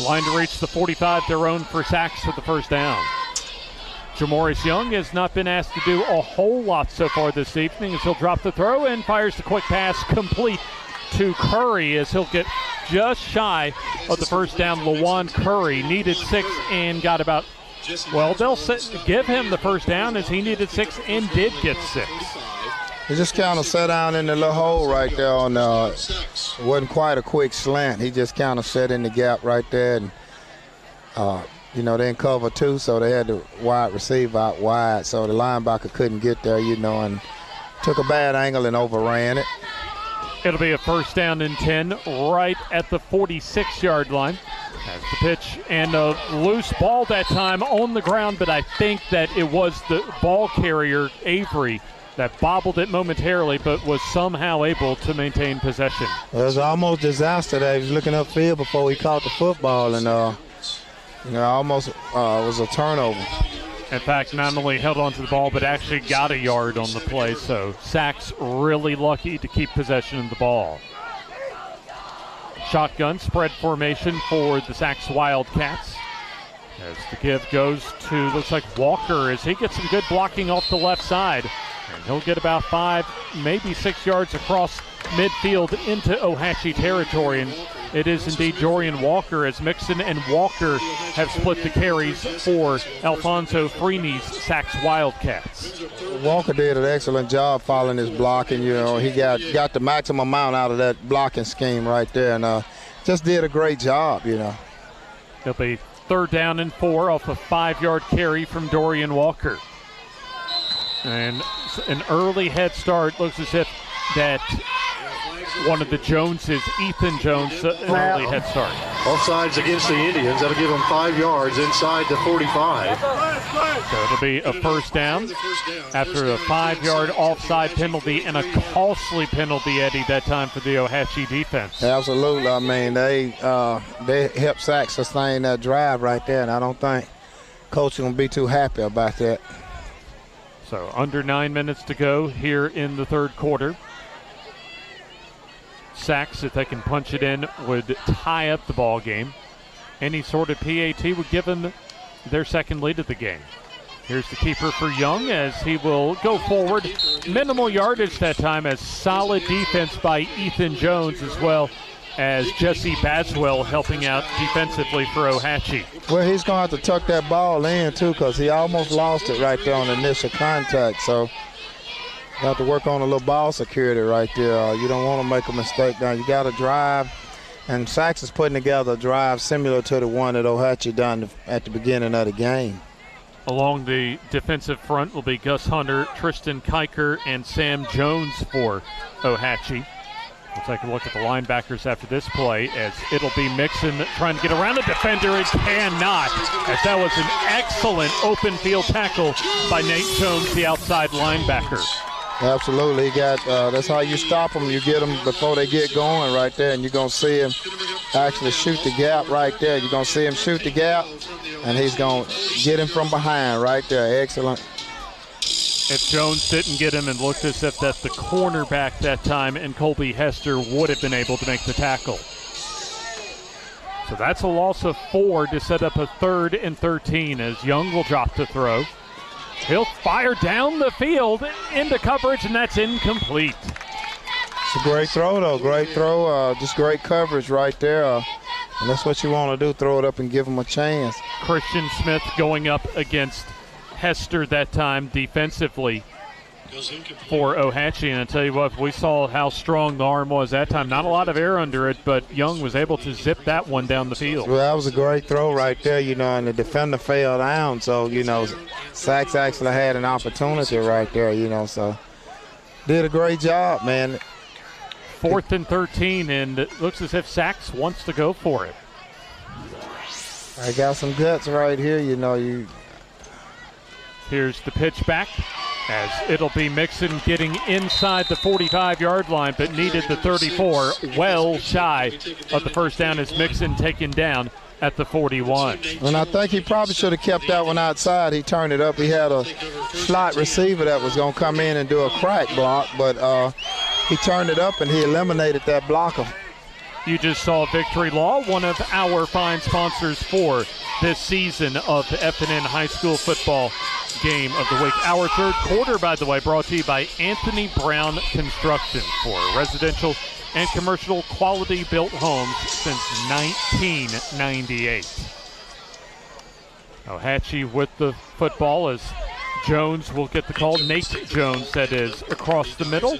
Line to reach the 45, their own for Sachs for the first down. Jamoris Young has not been asked to do a whole lot so far this evening as he'll drop the throw and fires the quick pass complete to Curry as he'll get just shy of the first down. LaJuan Curry needed 6 and got about, they'll give him the first down as he needed 6 and did get 6. He just kind of sat down in the little hole right there on it wasn't quite a quick slant. He just kind of sat in the gap right there, and they didn't cover two, so they had the wide receiver out wide, so the linebacker couldn't get there, and took a bad angle and overran it. It'll be a first down and 10 right at the 46-yard line. That's the pitch, and a loose ball that time on the ground, but I think that it was the ball carrier, Avery, that bobbled it momentarily, but was somehow able to maintain possession. It was almost disaster there. He was looking upfield before he caught the football, and almost was a turnover. In fact, not only held onto the ball, but actually got a yard on the play. So Sachs really lucky to keep possession of the ball. Shotgun spread formation for the Sachs Wildcats. As the give goes to, looks like Walker, as he gets some good blocking off the left side. And he'll get about 5, maybe 6 yards across midfield into Ohatchee territory. And it is indeed Dorian Walker, as Mixon and Walker have split the carries for Alfonso Freeney's Sachs Wildcats. Walker did an excellent job following his blocking. He got the maximum amount out of that blocking scheme right there, and just did a great job. It'll be third down and 4 off a 5-yard carry from Dorian Walker. And an early head start. Looks as if that one of the Joneses, Ethan Jones, an early head start. Offsides against the Indians. That'll give them 5 yards inside the 45. So it'll be a first down after a 5-yard offside penalty and a costly penalty, Eddie, that time for the Ohatchee defense. Absolutely. I mean, they helped Sachs sustain that drive right there, and I don't think Coach is going to be too happy about that. So under 9 minutes to go here in the third quarter. Sachs, if they can punch it in, would tie up the ball game. Any sort of PAT would give them their second lead of the game. Here's the keeper for Young as he will go forward. Minimal yardage that time, as solid defense by Ethan Jones, as well as Jesse Baswell helping out defensively for Ohatchee. Well, he's going to have to tuck that ball in, too, because he almost lost it right there on the initial contact. So you have to work on a little ball security right there. You don't want to make a mistake now. You got to drive, and Sachs is putting together a drive similar to the one that Ohatchee done at the beginning of the game. Along the defensive front will be Gus Hunter, Tristan Kiker, and Sam Jones for Ohatchee. We'll take a look at the linebackers after this play, as it'll be Mixon trying to get around the defender and cannot, as that was an excellent open field tackle by Nate Jones, the outside linebacker. Absolutely. That's how you stop them. You get them before they get going right there, and you're going to see him actually shoot the gap right there. You're going to see him shoot the gap, and he's going to get him from behind right there. Excellent. If Jones didn't get him, and looked as if that the cornerback that time and Colby Hester would have been able to make the tackle. So that's a loss of 4 to set up a 3rd and 13 as Young will drop to throw. He'll fire down the field into coverage, and that's incomplete. It's a great throw, though. Great throw. Just great coverage right there. And that's what you want to do, throw it up and give him a chance. Christian Smith going up against Hester that time defensively for Ohatchee, and I tell you what, we saw how strong the arm was that time. Not a lot of air under it, but Young was able to zip that one down the field. Well, that was a great throw right there, and the defender fell down, so, Sachs actually had an opportunity right there, so did a great job, man. 4th and 13, and it looks as if Sachs wants to go for it. I got some guts right here, Here's the pitch back, as it'll be Mixon getting inside the 45-yard line, but needed the 34, well shy of the first down, as Mixon taken down at the 41. And I think he probably should have kept that one outside. He turned it up. He had a slot receiver that was going to come in and do a crack block, but he turned it up and he eliminated that blocker. You just saw Victory Law, one of our fine sponsors for this season of the FNN High School Football Game of the Week. Our third quarter, by the way, brought to you by Anthony Brown Construction for residential and commercial quality built homes since 1998. Ohatchee with the football as Jones will get the call. Nate Jones, that is, across the middle,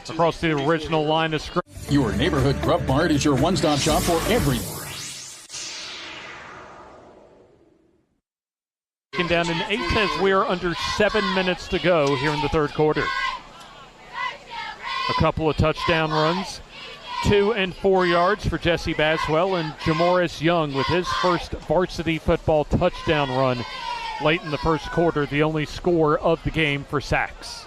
across the original line of scrimmage. Your neighborhood Grub Mart is your one-stop shop for everything. Down in 8 as we are under 7 minutes to go here in the third quarter. A couple of touchdown runs, 2 and 4 yards for Jesse Baswell, and Jamoris Young with his first varsity football touchdown run late in the first quarter, the only score of the game for Sachs.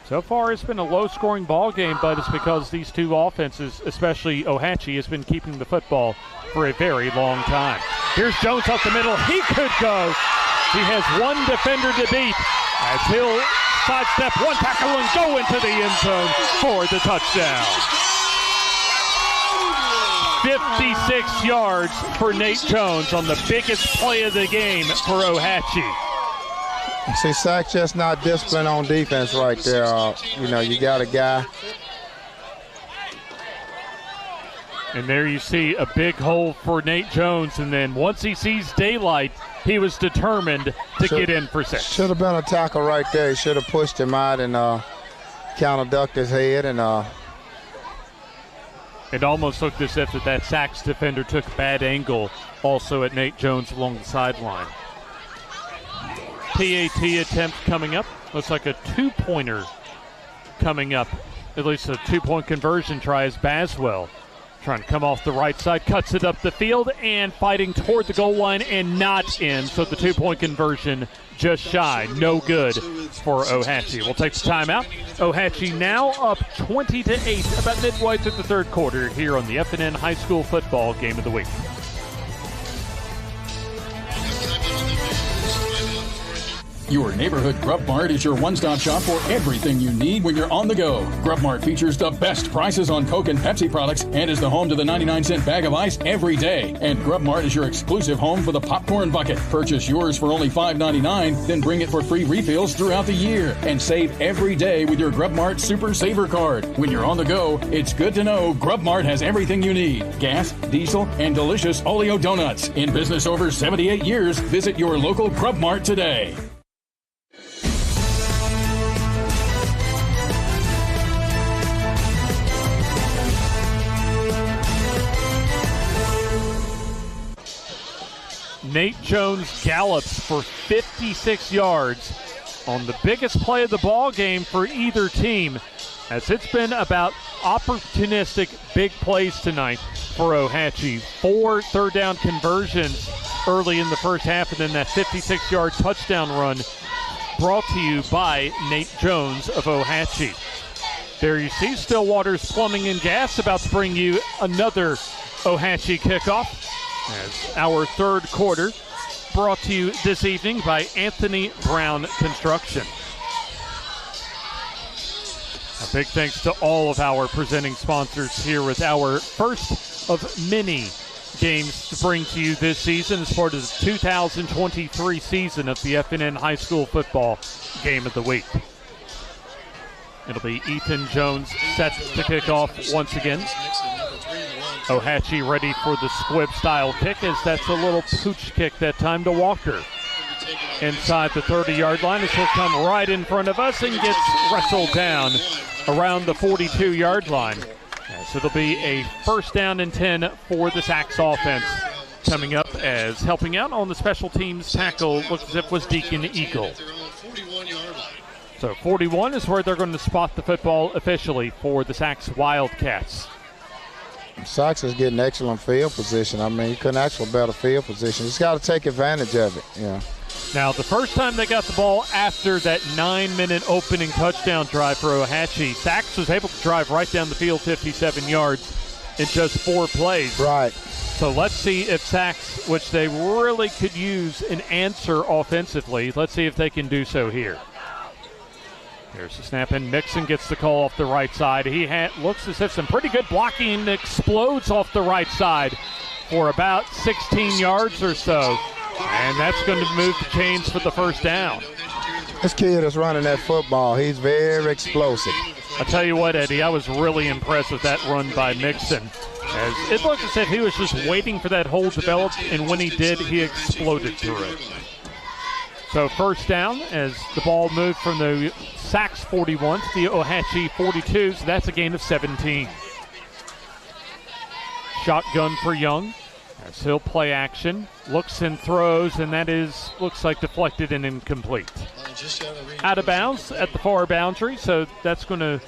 So far, it's been a low-scoring ball game, but it's because these two offenses, especially Ohatchee, has been keeping the football for a very long time. Here's Jones up the middle. He could go. He has one defender to beat as he'll sidestep one tackle and go into the end zone for the touchdown. 56 yards for Nate Jones on the biggest play of the game for Ohatchee. See, Sachs just not disciplined on defense right there. You got a guy. And there you see a big hole for Nate Jones, and then once he sees daylight, he was determined to get in for 6. Should have been a tackle right there. He should have pushed him out and kind of ducked his head. And it almost looked as if that Sachs defender took a bad angle also at Nate Jones along the sideline. PAT attempt coming up. Looks like a two-pointer coming up. At least a two-point conversion try as Baswell trying to come off the right side, cuts it up the field, and fighting toward the goal line and not in. So the two-point conversion just shy. No good for Ohatchee. We'll take the timeout. Ohatchee now up 20-8, about midway through the third quarter here on the FNN High School Football Game of the Week. Your neighborhood Grub Mart is your one-stop shop for everything you need when you're on the go. Grub Mart features the best prices on Coke and Pepsi products and is the home to the 99-cent bag of ice every day. And Grub Mart is your exclusive home for the popcorn bucket. Purchase yours for only $5.99, then bring it for free refills throughout the year. And save every day with your Grub Mart Super Saver card. When you're on the go, it's good to know Grub Mart has everything you need. Gas, diesel, and delicious Oleo donuts. In business over 78 years, visit your local Grub Mart today. Nate Jones gallops for 56 yards on the biggest play of the ball game for either team, as it's been about opportunistic big plays tonight for Ohatchee. 4 third down conversions early in the first half, and then that 56-yard touchdown run brought to you by Nate Jones of Ohatchee. There you see Stillwater's Plumbing and Gas about to bring you another Ohatchee kickoff, as our third quarter brought to you this evening by Anthony Brown Construction. A big thanks to all of our presenting sponsors here with our first of many games to bring to you this season as part of the 2023 season of the FNN High School Football Game of the Week. It'll be Ethan Jones set to kick off once again. Ohatchee ready for the squib-style kick, as that's a little pooch kick that time to Walker. Inside the 30-yard line, as he'll come right in front of us and gets wrestled down around the 42-yard line. So it'll be a first down and 10 for the Sachs offense. Coming up as helping out on the special teams tackle, looks as if was Deacon Eagle. So 41 is where they're going to spot the football officially for the Sachs Wildcats. Sachs is getting excellent field position. I mean, you couldn't ask for a better field position. Just got to take advantage of it. Yeah. Now, the first time they got the ball after that 9-minute opening touchdown drive for Ohatchee, Sachs was able to drive right down the field 57 yards in just 4 plays. Right. So let's see if Sachs, which they really could use an answer offensively, let's see if they can do so here. Here's the snap, and Mixon gets the call off the right side. He looks as if some pretty good blocking, and explodes off the right side for about 16 yards or so. And that's going to move the chains for the first down. This kid is running that football. He's very explosive. I tell you what, Eddie, I was really impressed with that run by Mixon. As it looked as if he was just waiting for that hole developed, and when he did, he exploded through it. So first down as the ball moved from the Sachs 41 to the Ohatchee 42, so that's a gain of 17. Shotgun for Young as he'll play action, looks and throws, and that looks like deflected and incomplete. Out of bounds at the far boundary, so that's going to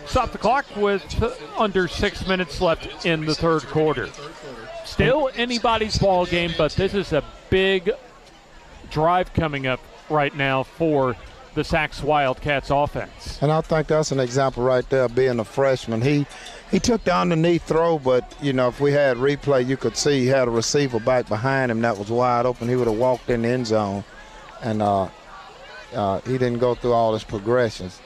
stop the clock with under 6 minutes left in the third quarter. Still anybody's ball game, but this is a big drive coming up right now for the Sachs Wildcats offense. And I think that's an example right there, being a freshman. He took the underneath throw, but, if we had replay, you could see he had a receiver back behind him that was wide open. He would have walked in the end zone, and he didn't go through all his progressions.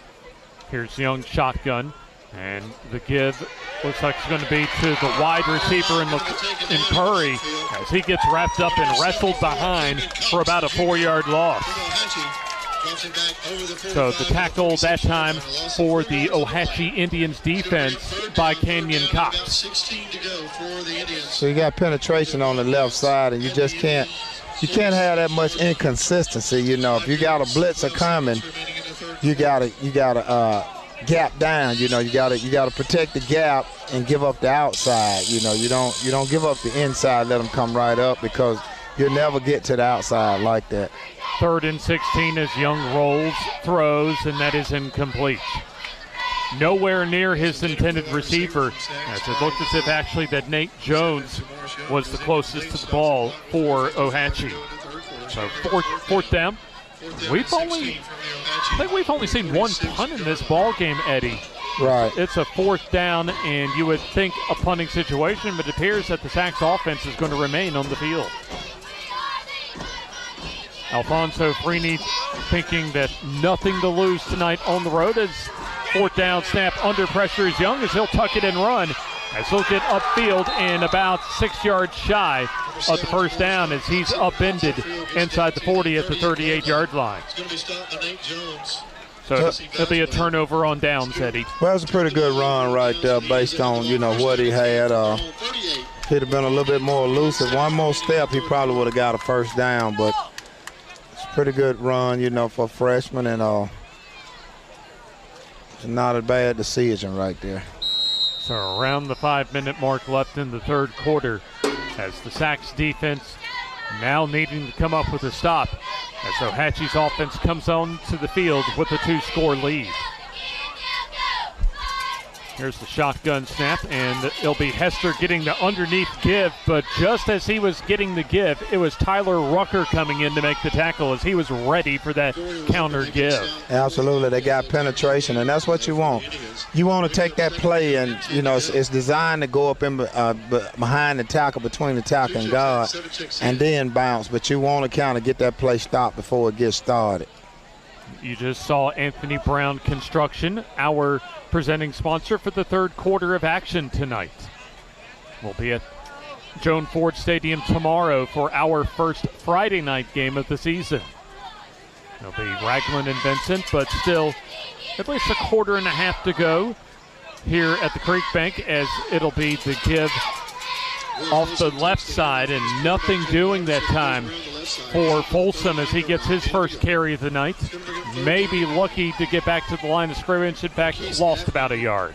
Here's Young shotgun, and the give looks like it's going to be to the wide receiver in Curry as he gets wrapped up and wrestled behind for about a 4-yard loss. So the tackle that time for the Ohatchee Indians defense by Kenyon Cox. So you got penetration on the left side, and you just can't have that much inconsistency. If you got a blitzer coming, you gotta gap down. You gotta protect the gap and give up the outside. You don't give up the inside. Let them come right up, because you'll never get to the outside like that. 3rd and 16 as Young rolls, throws, and that is incomplete. Nowhere near his intended receiver, as it looked as if actually that Nate Jones was the closest to the ball for Ohatchee. So fourth down. I think we've only seen one punt in this ball game, Eddie. Right. It's a 4th down, and you would think a punting situation, but it appears that the Sachs offense is going to remain on the field. Alfonso Freeney thinking that nothing to lose tonight on the road as 4th down snap under pressure is Young as he'll tuck it and run as he'll get upfield and about 6 yards shy of the first down as he's upended inside the 40 at the 38-yard line. So it'll be a turnover on downs, Eddie. Well, that was a pretty good run right there based on, what he had. He'd have been a little bit more elusive. One more step, he probably would have got a first down, but it's a pretty good run, for a freshman, and it's not a bad decision right there. So around the 5-minute mark left in the third quarter as the Sachs defense now needing to come up with a stop as Ohatchee's offense comes on to the field with a 2-score lead. Here's the shotgun snap, and it'll be Hester getting the underneath give, but just as he was getting the give, it was Tyler Rucker coming in to make the tackle as he was ready for that counter give. Absolutely. They got penetration, and that's what you want. You want to take that play, and, it's designed to go up in behind the tackle, between the tackle and guard, and then bounce, but you want to kind of get that play stopped before it gets started. You just saw Anthony Brown Construction, our presenting sponsor for the third quarter of action tonight. We'll be at Joan Ford Stadium tomorrow for our first Friday night game of the season. It'll be Ragland and Vincent, but still at least a quarter and a half to go here at the Creekbank as it'll be the give off the left side, and nothing doing that time for Folsom as he gets his first carry of the night. Maybe lucky to get back to the line of scrimmage. In fact, lost about a yard.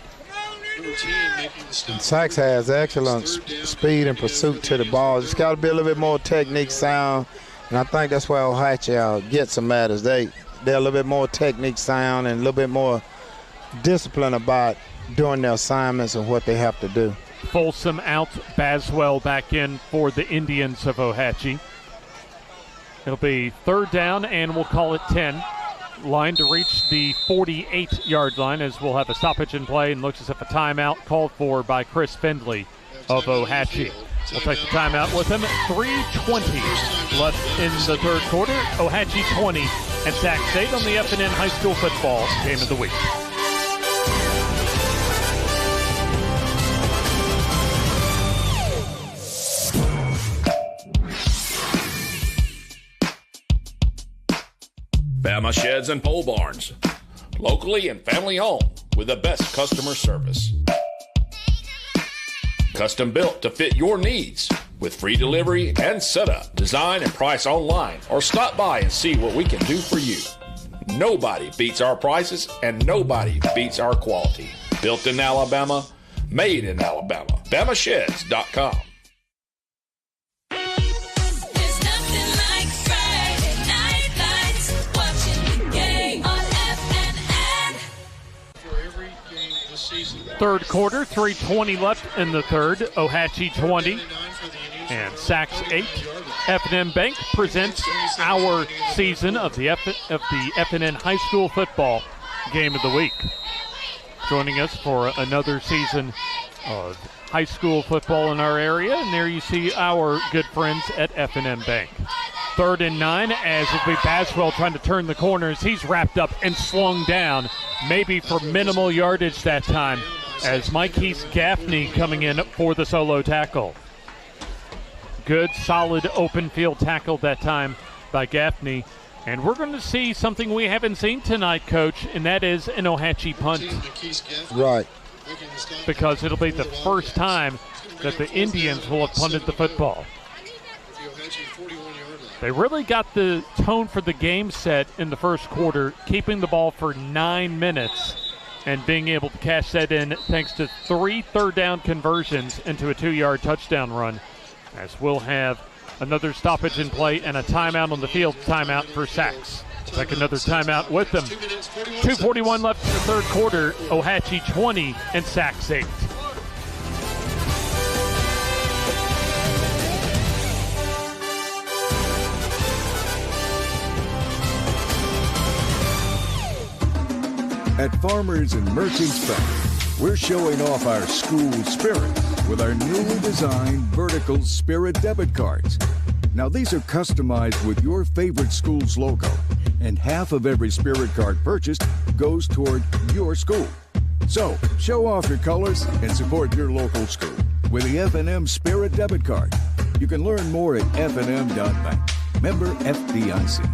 Sachs has excellent speed and pursuit to the ball. It's got to be a little bit more technique sound, and I think that's where Ohatchee gets them at, is they're a little bit more technique sound and a little bit more discipline about doing their assignments and what they have to do. Folsom out, Baswell back in for the Indians of Ohatchee. It'll be 3rd down, and we'll call it 10. Line to reach the 48-yard line as we'll have a stoppage in play, and looks as if a timeout called for by Chris Findley of Ohatchee. We'll take the timeout with him. 3:20 left in the third quarter. Ohatchee 20 and Sachs 8 on the FNN High School Football Game of the Week. Bama Sheds and Pole Barns. Locally and family owned with the best customer service. Custom built to fit your needs with free delivery and setup, design and price online, or stop by and see what we can do for you. Nobody beats our prices and nobody beats our quality. Built in Alabama, made in Alabama. BamaSheds.com. There's nothing like Friday night lights, watching the game on FNN. For every game this season. Third quarter, 3:20 left in the third. Ohatchee 20 and Sachs 8. FNN Bank presents our season of the FNN High School Football Game of the Week. Joining us for another season of high school football in our area, and there you see our good friends at FNN Bank. 3rd and 9, as it'll be Baswell trying to turn the corners. He's wrapped up and slung down, maybe for minimal yardage that time, as Mike Gaffney coming in for the solo tackle. Good, solid open field tackle that time by Gaffney. And we're going to see something we haven't seen tonight, Coach, and that is an Ohatchee punt. Right. Because it'll be the first time that the Indians will have punted the football. They really got the tone for the game set in the first quarter, keeping the ball for 9 minutes and being able to cash that in thanks to 3 third-down conversions into a 2-yard touchdown run, as we'll have another stoppage in play and a timeout on the field, timeout for Sachs. Take another timeout with them. 2:41 left in the third quarter. Ohatchee 20 and Sachs 8. At Farmers and Merchants Bank, we're showing off our school spirit with our newly designed vertical Spirit debit cards. Now, these are customized with your favorite school's logo, and half of every Spirit card purchased goes toward your school. So, show off your colors and support your local school with the FNM Spirit debit card. You can learn more at fnm.bank. Member FDIC.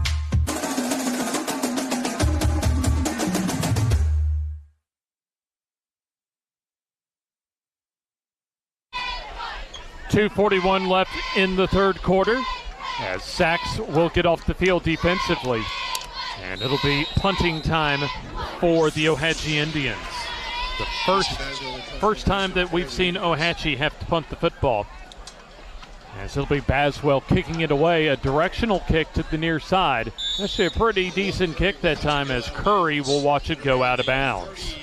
.241 left in the third quarter as Sachs will get off the field defensively. And it'll be punting time for the Ohatchee Indians. The first time that we've seen Ohatchee have to punt the football. As it'll be Baswell kicking it away, a directional kick to the near side. Actually a pretty decent kick that time as Curry will watch it go out of bounds.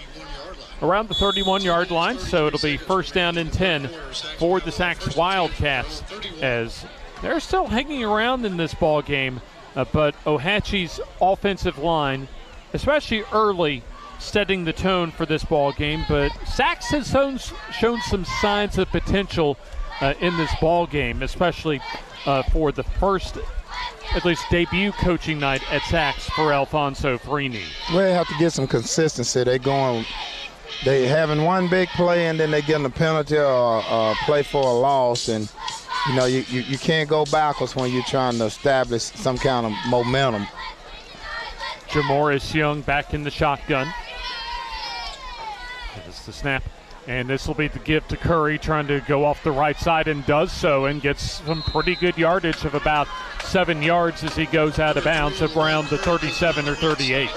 Around the 31-yard line, so it'll be 1st down and 10 for the Sachs Wildcats, as they're still hanging around in this ball game, but Ohatchee's offensive line, especially early, setting the tone for this ball game. But Sachs has shown some signs of potential in this ball game, especially for the first, at least debut coaching night at Sachs for Alfonso Freeney. Well, they have to get some consistency. They having one big play and then they getting a penalty or a play for a loss, and you know you can't go backwards when you're trying to establish some kind of momentum. Jamoris Young back in the shotgun. It's the snap, and this will be the give to Curry, trying to go off the right side, and does so and gets some pretty good yardage of about 7 yards as he goes out of bounds around the 37 or 38.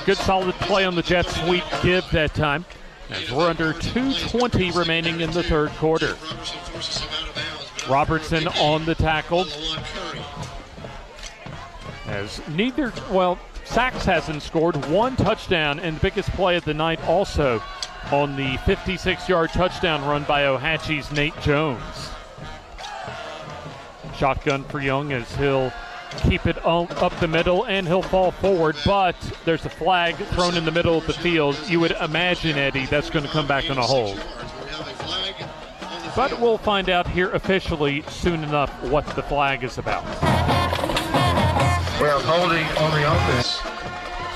Good solid play on the jet sweep give that time, as we're under 2:20 remaining in the third quarter. Robertson on the tackle. As Sachs hasn't scored one touchdown, and the biggest play of the night also on the 56-yard touchdown run by Ohatchee's Nate Jones. Shotgun for Young as he'll keep it up the middle and he'll fall forward, but there's a flag thrown in the middle of the field. You would imagine, Eddie, that's going to come back on a hold. But we'll find out here officially soon enough what the flag is about. We have holding on the offense.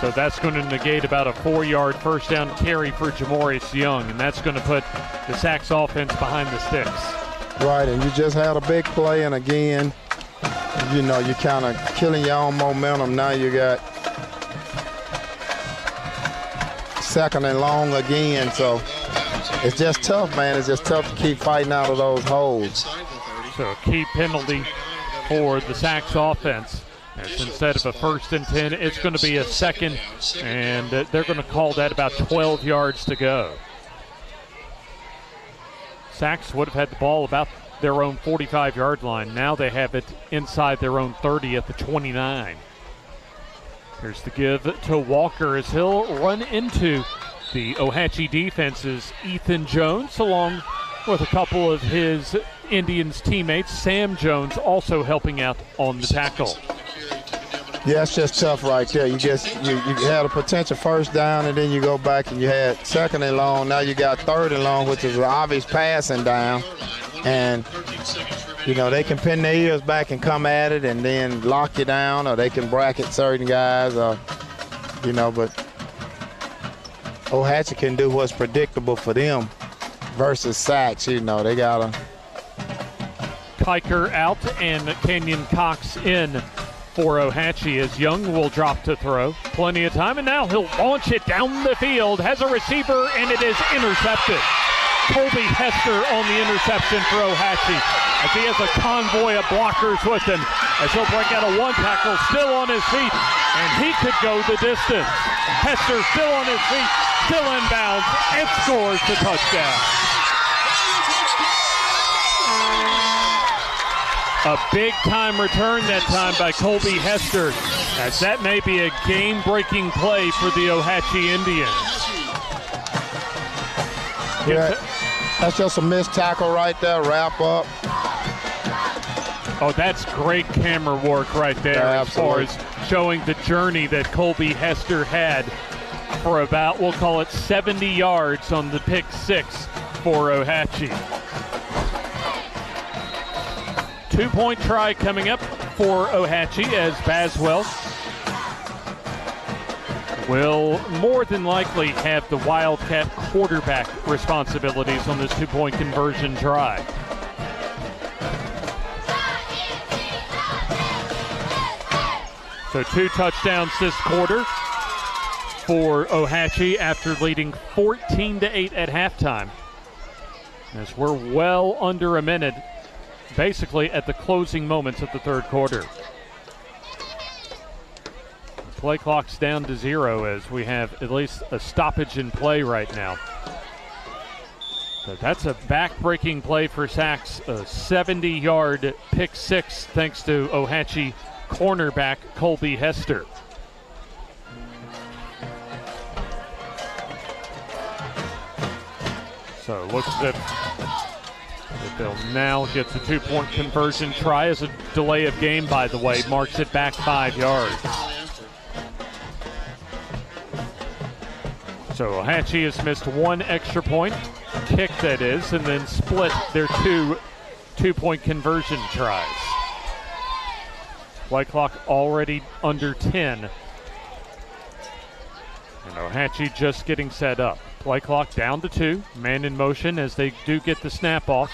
So that's going to negate about a 4-yard first down carry for Jamoris Young, and that's going to put the Sachs offense behind the sticks. Right, and you just had a big play, and again, you know, you're kind of killing your own momentum. Now you got 2nd and long again, so it's just tough, man. It's just tough to keep fighting out of those holes. So a key penalty for the Sachs offense. As instead of a 1st and 10, it's going to be a 2nd, and they're going to call that about 12 yards to go. Sachs would have had the ball about their own 45-yard line. Now they have it inside their own 30 at the 29. Here's the give to Walker as he'll run into the Ohatchee defense's Ethan Jones, along with a couple of his Indians teammates. Sam Jones also helping out on the tackle. Yeah, it's just tough right there. You had a potential 1st down, and then you go back and you had 2nd and long. Now you got 3rd and long, which is an obvious passing down. And, they can pin their ears back and come at it and then lock you down, or they can bracket certain guys, or, but Ohatchee can do what's predictable for them versus Sachs. They got to. Kiker out and Kenyon Cox in for Ohatchee as Young will drop to throw. Plenty of time, and now he'll launch it down the field. Has a receiver, and it is intercepted. Colby Hester on the interception for Ohatchee, as he has a convoy of blockers with him, as he'll break out a 1 tackle, still on his feet, and he could go the distance. Hester still on his feet, still inbounds, and scores the touchdown. A big-time return that time by Colby Hester, as that may be a game-breaking play for the Ohatchee Indians. Yeah, that's just a missed tackle right there, wrap up. Oh, that's great camera work right there, as far as showing the journey that Colby Hester had for about, we'll call it 70 yards on the pick 6 for Ohatchee. 2-point try coming up for Ohatchee, as Baswell will more than likely have the Wildcat quarterback responsibilities on this 2-point conversion try. So 2 touchdowns this quarter for Ohatchee after leading 14-8 at halftime, as we're well under a minute basically at the closing moments of the 3rd quarter. The play clock's down to 0 as we have at least a stoppage in play right now. But that's a back-breaking play for Sachs, a 70-yard pick 6 thanks to Ohatchee cornerback Colby Hester. So looks as if they'll now get the 2-point conversion try, as a delay of game, by the way, marks it back 5 yards. So Ohatchee has missed 1 extra point, kick that is, and then split their 2-point conversion tries. Play clock already under 10. And Ohatchee just getting set up. Play clock down to 2. Man in motion as they do get the snap off.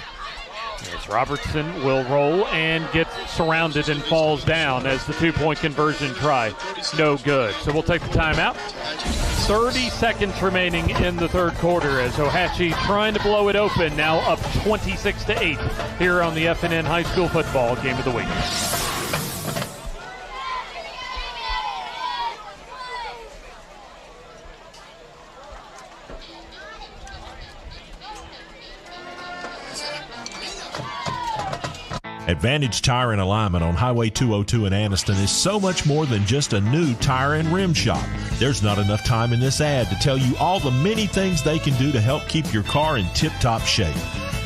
As Robertson will roll and gets surrounded and falls down as the 2-point conversion try. No good. So we'll take the timeout. 30 seconds remaining in the 3rd quarter as Ohatchee trying to blow it open, now up 26-8 here on the FNN High School Football Game of the Week. Advantage Tire and Alignment on Highway 202 in Anniston is so much more than just a new tire and rim shop. There's not enough time in this ad to tell you all the many things they can do to help keep your car in tip-top shape.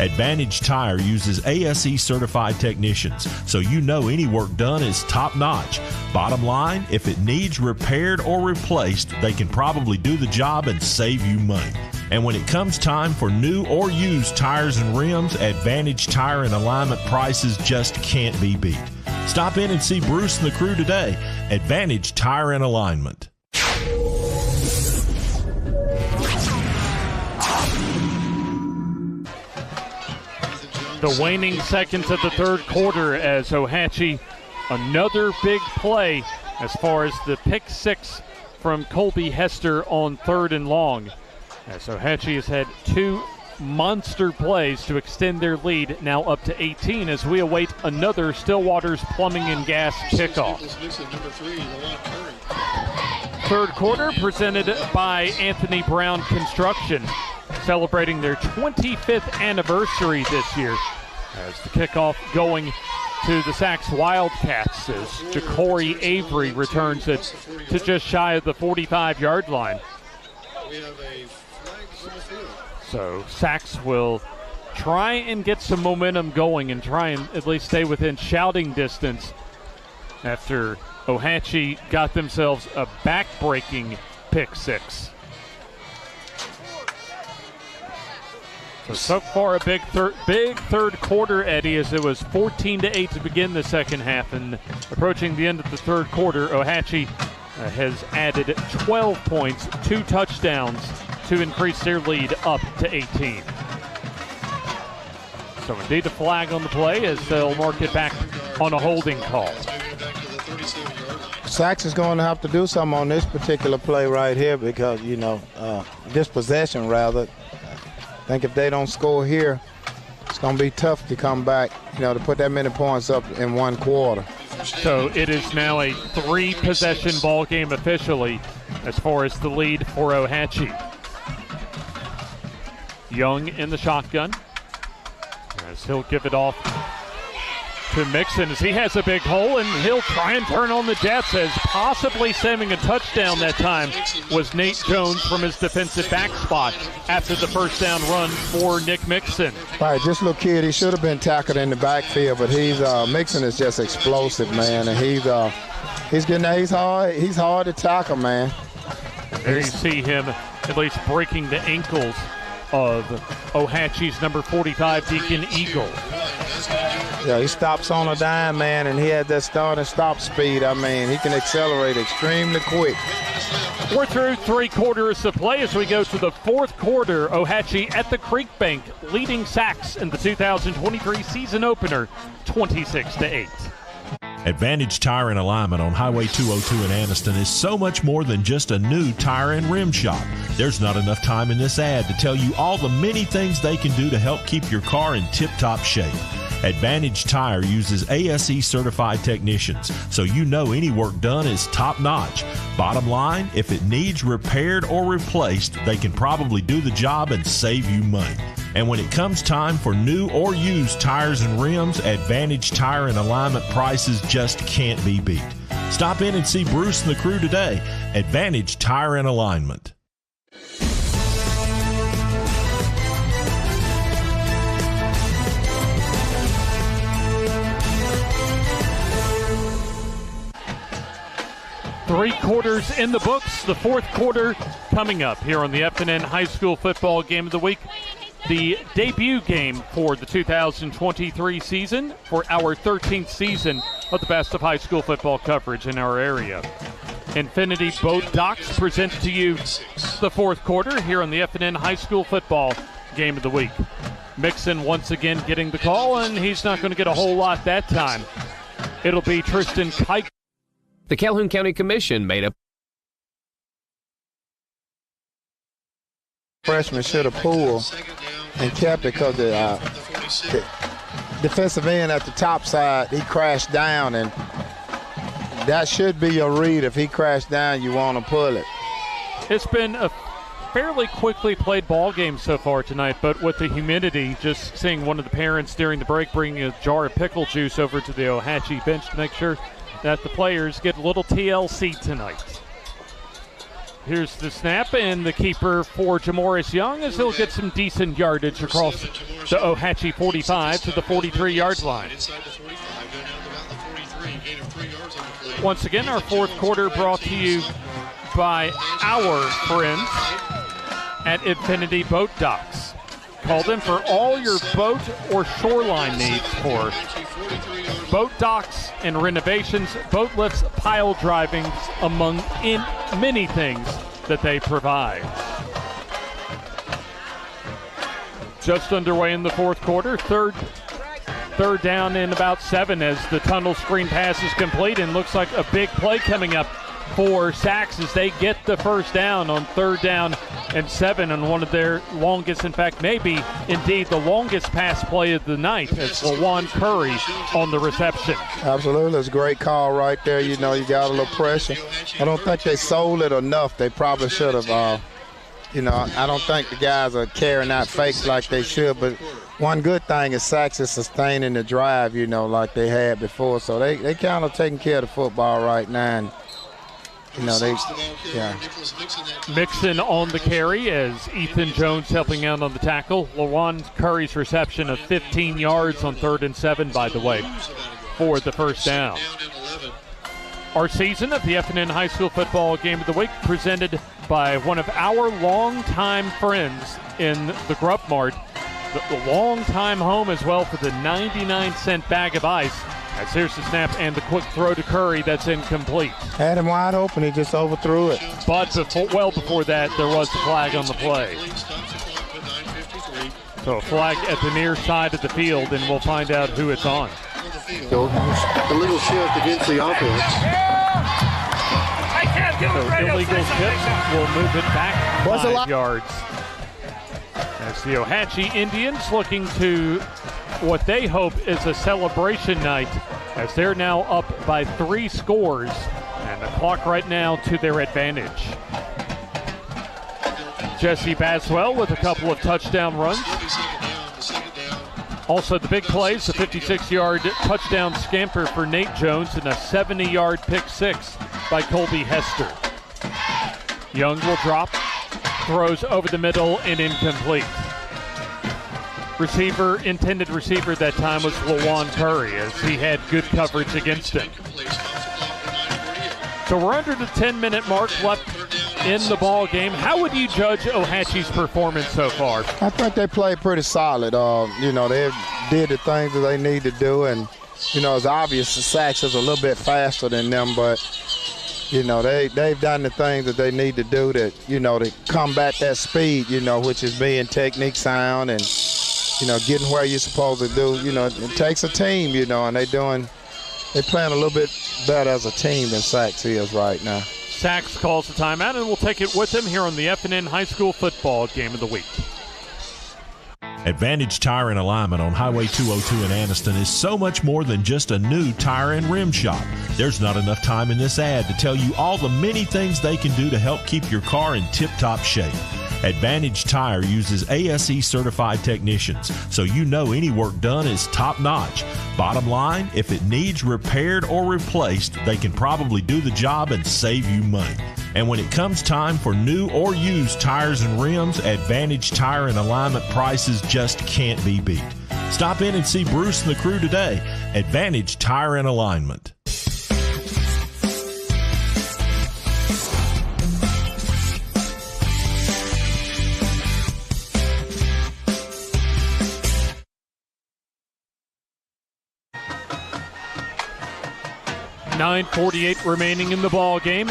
Advantage Tire uses ASE certified technicians, so you know any work done is top-notch. Bottom line, if it needs repaired or replaced, they can probably do the job and save you money. And when it comes time for new or used tires and rims, Advantage Tire and Alignment prices just can't be beat. Stop in and see Bruce and the crew today. Advantage Tire and Alignment. The waning seconds of the 3rd quarter as Ohatchee, another big play as far as the pick 6 from Colby Hester on 3rd and long. As Ohatchee has had 2 monster plays to extend their lead now up to 18 as we await another Stillwater's Plumbing and Gas kickoff. Third quarter presented by Anthony Brown Construction, celebrating their 25th anniversary this year as the kickoff going to the Sachs Wildcats as Ja'Cory Avery returns it to just shy of the 45-yard line. So Sachs will try and get some momentum going and try and at least stay within shouting distance after Ohatchee got themselves a back-breaking pick-6. So far a big third quarter, Eddie, as it was 14-8 to begin the second half, and approaching the end of the third quarter, Ohatchee has added 12 points, 2 touchdowns to increase their lead up to 18. So indeed a flag on the play as they'll mark it back on a holding call. Sachs is going to have to do something on this particular play right here because, this possession rather. I think if they don't score here, it's going to be tough to come back, to put that many points up in one quarter. So it is now a 3-possession ball game officially as far as the lead for Ohatchee. Young in the shotgun as he'll give it off to Mixon as he has a big hole, and he'll try and turn on the Jets as possibly saving a touchdown that time was Nate Jones from his defensive back spot after the first down run for Nick Mixon. Right, this little kid, he should have been tackled in the backfield, but Mixon is just explosive, man, and he's hard to tackle, man. There you see him at least breaking the ankles of Ohatchee's number 45, Deacon Eagle. Yeah, he stops on a dime, man, and he had that start and stop speed. I mean, he can accelerate extremely quick. We're through 3 quarters of play as we go to the fourth quarter. Ohatchee at the Creekbank leading Sachs in the 2023 season opener 26-8. Advantage Tire and Alignment on Highway 202 in Anniston is so much more than just a new tire and rim shop. There's not enough time in this ad to tell you all the many things they can do to help keep your car in tip-top shape. Advantage Tire uses ASE certified technicians, so you know any work done is top-notch. Bottom line, if it needs repaired or replaced, they can probably do the job and save you money. And when it comes time for new or used tires and rims, Advantage Tire and Alignment prices just can't be beat. Stop in and see Bruce and the crew today. Advantage Tire and Alignment. Three quarters in the books, the fourth quarter coming up here on the FNN High School Football Game of the Week. The debut game for the 2023 season for our 13th season of the best of high school football coverage in our area. Infinity Boat Docks present to you the fourth quarter here on the FNN High School Football Game of the Week. Mixon once again getting the call, and he's not going to get a whole lot that time. It'll be Tristan Kike. The Calhoun County Commission made up. Freshman should have pulled and kept it because the defensive end at the top side, he crashed down, and that should be your read. If he crashed down, you want to pull it. It's been a fairly quickly played ball game so far tonight, but with the humidity, just seeing one of the parents during the break bringing a jar of pickle juice over to the Ohatchee bench to make sure that the players get a little TLC tonight. Here's the snap, and the keeper for Jamoris Young as he'll get some decent yardage across the Ohatchee 45 to the 43-yard line. Once again, our fourth quarter brought to you by our friends at Infinity Boat Docks. Call them for all your boat or shoreline needs for boat docks and renovations, boat lifts, pile drivings, among many things that they provide. Just underway in the fourth quarter, third down and about 7 as the tunnel screen pass is complete, and looks like a big play coming up for Sachs as they get the first down on 3rd down and 7 on one of their longest, in fact, maybe indeed the longest pass play of the night as LaJuan Curry on the reception. Absolutely. It's a great call right there. You know, you got a little pressure. I don't think they sold it enough. They probably should have. I don't think the guys are carrying out fakes like they should, but one good thing is Sachs is sustaining the drive, like they had before. So they kind of taking care of the football right now. And, Mixon on the carry as Ethan Jones helping out on the tackle. LaJuan Curry's reception of 15 yards on 3rd and 7, by the way, for the first down. Our season of the FNN High School Football Game of the Week presented by one of our longtime friends in the Grub Mart, the longtime home as well for the 99-cent bag of ice. As here's the snap and the quick throw to Curry that's incomplete. Had him wide open, he just overthrew it. But before that, there was a flag on the play. So a flag at the near side of the field, and we'll find out who it's on. A little shift against the offense. So illegal tips will move it back 5 yards. As the Ohatchee Indians looking to what they hope is a celebration night as they're now up by 3 scores and the clock right now to their advantage. Jesse Baswell with a couple of touchdown runs. Also the big plays, the 56-yard touchdown scamper for Nate Jones and a 70-yard pick 6 by Colby Hester. Young will drop, throws over the middle and incomplete. Intended receiver that time was LaJuan Curry as he had good coverage against him. So we're under the 10-minute mark left in the ball game. How would you judge Ohatchee's performance so far? I think they played pretty solid. They did the things that they need to do, and it's obvious the Sachs is a little bit faster than them, but they've done the things that they need to do to combat that speed, which is being technique sound and getting where you're supposed to do. It takes a team, and they're playing a little bit better as a team than Sachs is right now. Sachs calls the timeout, and we'll take it with him here on the FNN High School Football Game of the Week. Advantage Tire and Alignment on Highway 202 in Anniston is so much more than just a new tire and rim shop. There's not enough time in this ad to tell you all the many things they can do to help keep your car in tip-top shape. Advantage Tire uses ASE certified technicians, so any work done is top-notch. Bottom line, if it needs repaired or replaced, they can probably do the job and save you money. And when it comes time for new or used tires and rims, Advantage Tire and Alignment prices just can't be beat. Stop in and see Bruce and the crew today. Advantage Tire and Alignment. .9:48 remaining in the ball game.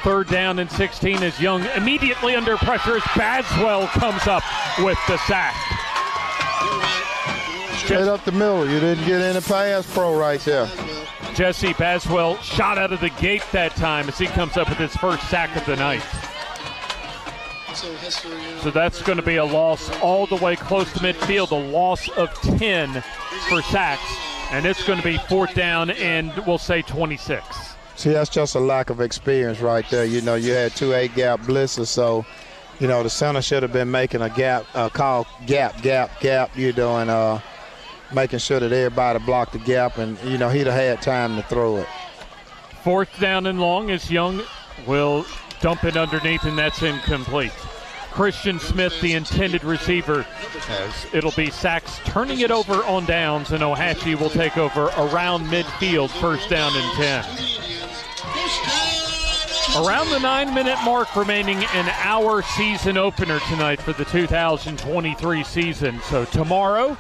3rd down and 16 as Young immediately under pressure as Baswell comes up with the sack. Straight up the middle. You didn't get any pass pro right there. Jesse Baswell shot out of the gate that time as he comes up with his first sack of the night. So that's going to be a loss all the way close to midfield, a loss of 10 for Sachs. And it's going to be 4th down and we'll say 26. See, that's just a lack of experience right there. You had 2 8-gap blitzes, so, the center should have been making a call gap, and making sure that everybody blocked the gap, and, he'd have had time to throw it. 4th down and long as Young will dump it underneath, and that's incomplete. Christian Smith, the intended receiver, as it'll be Sachs turning it over on downs, and Ohatchee will take over around midfield, 1st down and 10. Around the 9-minute mark remaining in our season opener tonight for the 2023 season. So tomorrow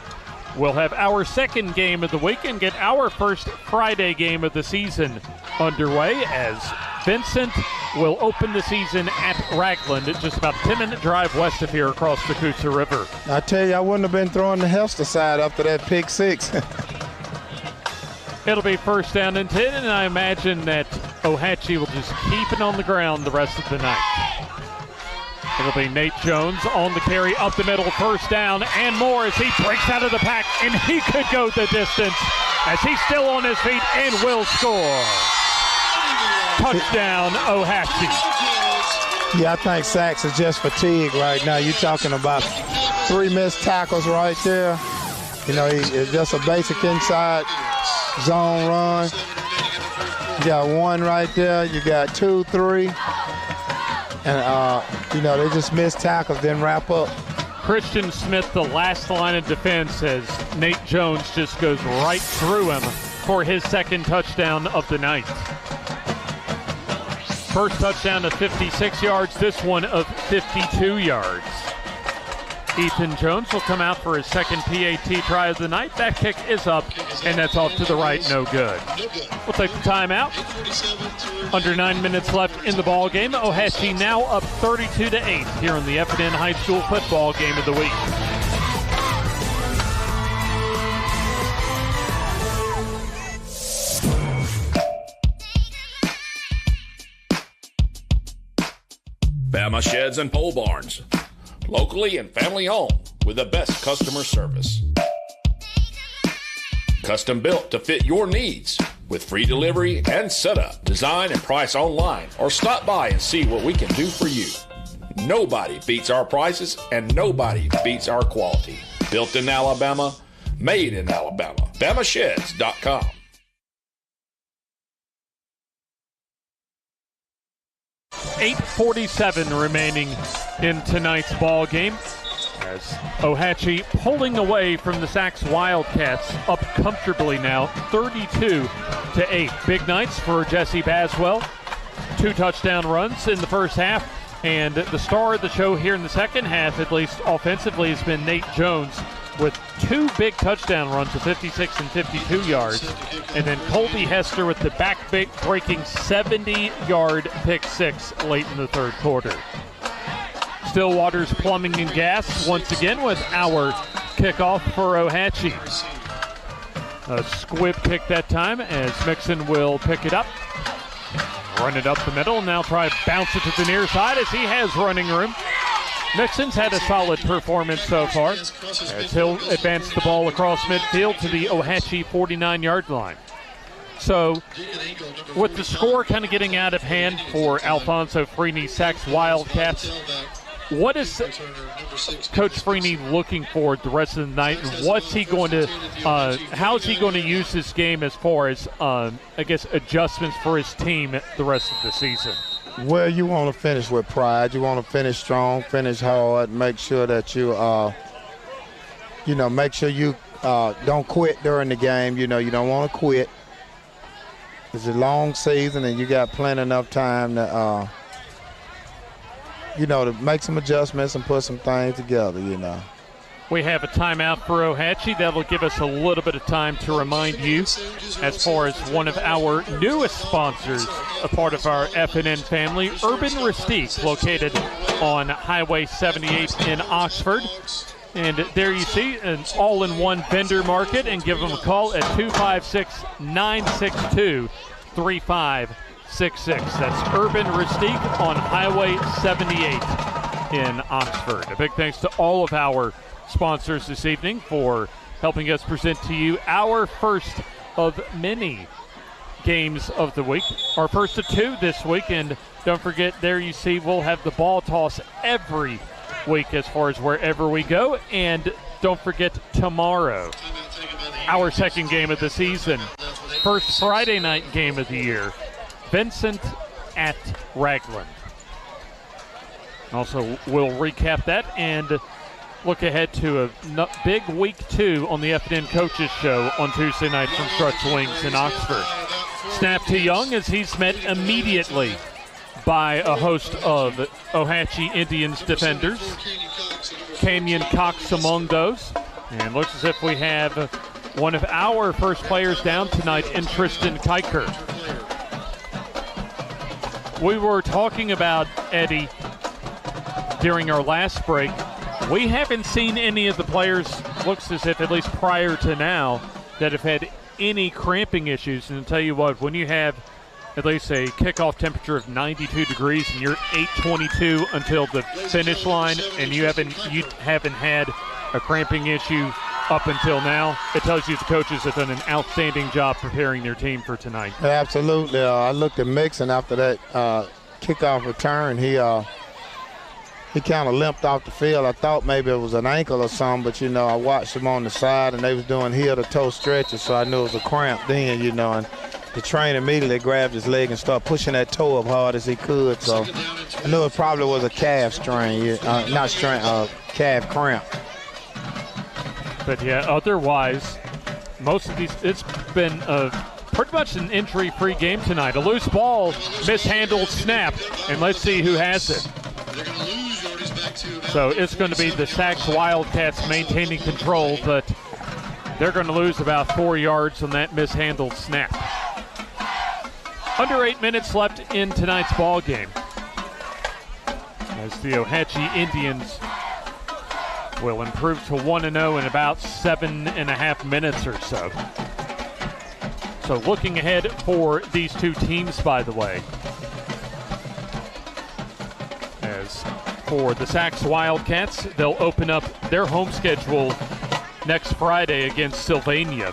we'll have our 2nd game of the week and get our first Friday game of the season underway as Vincent will open the season at Ragland. It's just about a 10-minute drive west of here across the Coosa River. I tell you, I wouldn't have been throwing the Hester side after that pick 6. It'll be 1st down and 10, and I imagine that Ohatchee will just keep it on the ground the rest of the night. It'll be Nate Jones on the carry up the middle, first down and more as he breaks out of the pack, and he could go the distance as he's still on his feet and will score. Touchdown, Ohatchee. Yeah, I think Sachs is just fatigued right now. You're talking about 3 missed tackles right there. You know, it's just a basic inside zone run. You got 1 right there. You got 2, 3. And, you know, they just missed tackles, then wrap up. Christian Smith, the last line of defense, as Nate Jones just goes right through him for his second touchdown of the night. First touchdown of 56 yards, this one of 52 yards. Ethan Jones will come out for his second PAT try of the night. That kick is up, and that's off to the right, no good. We'll take the timeout. Under 9 minutes left in the ball game. Ohatchee now up 32-8 here in the FNN High School football game of the week. Bama Sheds and Pole Barns. Locally and family owned with the best customer service. Custom built to fit your needs with free delivery and setup. Design and price online or stop by and see what we can do for you. Nobody beats our prices and nobody beats our quality. Built in Alabama, made in Alabama. BamaSheds.com. .47 remaining in tonight's ball game as Ohatchee pulling away from the Sachs Wildcats, up comfortably now 32-8. Big nights for Jesse Baswell. 2 touchdown runs in the first half, and the star of the show here in the second half, at least offensively, has been Nate Jones with 2 big touchdown runs of 56 and 52 yards. And then Colby Hester with the back-breaking 70-yard pick 6 late in the third quarter. Stillwater's Plumbing and Gas once again with our kickoff for Ohatchee. A squib kick that time as Mixon will pick it up. Run it up the middle, now try to bounce it to the near side as he has running room. Mixon's had a solid performance so far as he'll advance the ball across midfield to the Ohatchee 49-yard line. So with the score kind of getting out of hand for Alfonso Freeney's Sachs Wildcats, what is Coach Freeney looking for the rest of the night, and what's he going to, how is he going to use this game as far as, I guess, adjustments for his team the rest of the season? Well, you want to finish with pride. You want to finish strong, finish hard, make sure that you, make sure you don't quit during the game. You know, you don't want to quit. It's a long season, and you got plenty enough time to, to make some adjustments and put some things together, We have a timeout for Ohatchee. That'll give us a little bit of time to remind you as far as one of our newest sponsors, a part of our FNN family, Urban Rustique, located on Highway 78 in Oxford. And there you see an all-in-one vendor market, and give them a call at 256-962-3566. That's Urban Rustique on Highway 78 in Oxford. A big thanks to all of our sponsors this evening for helping us present to you our first of many games of the week, our first of 2 this week. And don't forget, there you see we'll have the ball toss every week as far as wherever we go. And don't forget, tomorrow, our second game of the season, first Friday night game of the year, Vincent at Ragland. Also, we'll recap that and look ahead to a big week 2 on the FNN Coaches Show on Tuesday night from Struts Wings in Oxford. Snap to Young as he's met immediately by a host of Ohatchee Indians defenders. Camion Cox among those. And looks as if we have one of our first players down tonight in Tristan Kiker. We were talking about, Eddie, during our last break. We haven't seen any of the players, looks as if at least prior to now, that have had any cramping issues. And I'll tell you what, when you have at least a kickoff temperature of 92 degrees, and you're 8:22 until the finish line, and you haven't had a cramping issue up until now, it tells you the coaches have done an outstanding job preparing their team for tonight. Absolutely. I looked at Mixon after that kickoff return. He kind of limped off the field. I thought maybe it was an ankle or something, but, I watched him on the side, and they was doing heel-to-toe stretches, so I knew it was a cramp then, and the trainer immediately grabbed his leg and started pushing that toe up hard as he could, so I knew it probably was a calf strain, calf cramp. But, yeah, otherwise, most of these, it's been pretty much an injury-free game tonight. A loose ball, mishandled snap, and let's see who has it. So it's going to be the Sachs Wildcats maintaining control, but they're going to lose about 4 yards on that mishandled snap. Under 8 minutes left in tonight's ball game, as the Ohatchee Indians will improve to 1-0 in about 7.5 minutes or so. So looking ahead for these two teams, by the way, as for the Sachs Wildcats, they'll open up their home schedule next Friday against Sylvania.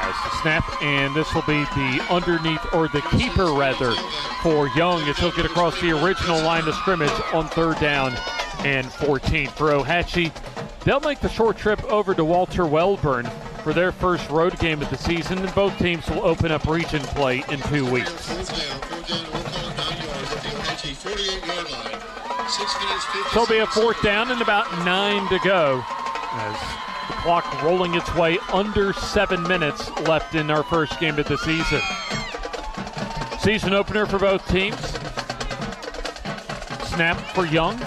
As the snap, and this will be the underneath, or the keeper rather, for Young, as he'll get across the original line of scrimmage on 3rd down and 14. For Ohatchee, they'll make the short trip over to Walter Wellborn for their first road game of the season, and both teams will open up region play in 2 weeks. So it'll be a 4th down and about 9 to go, as the clock rolling its way under 7 minutes left in our first game of the season. Season opener for both teams. Snap for Young.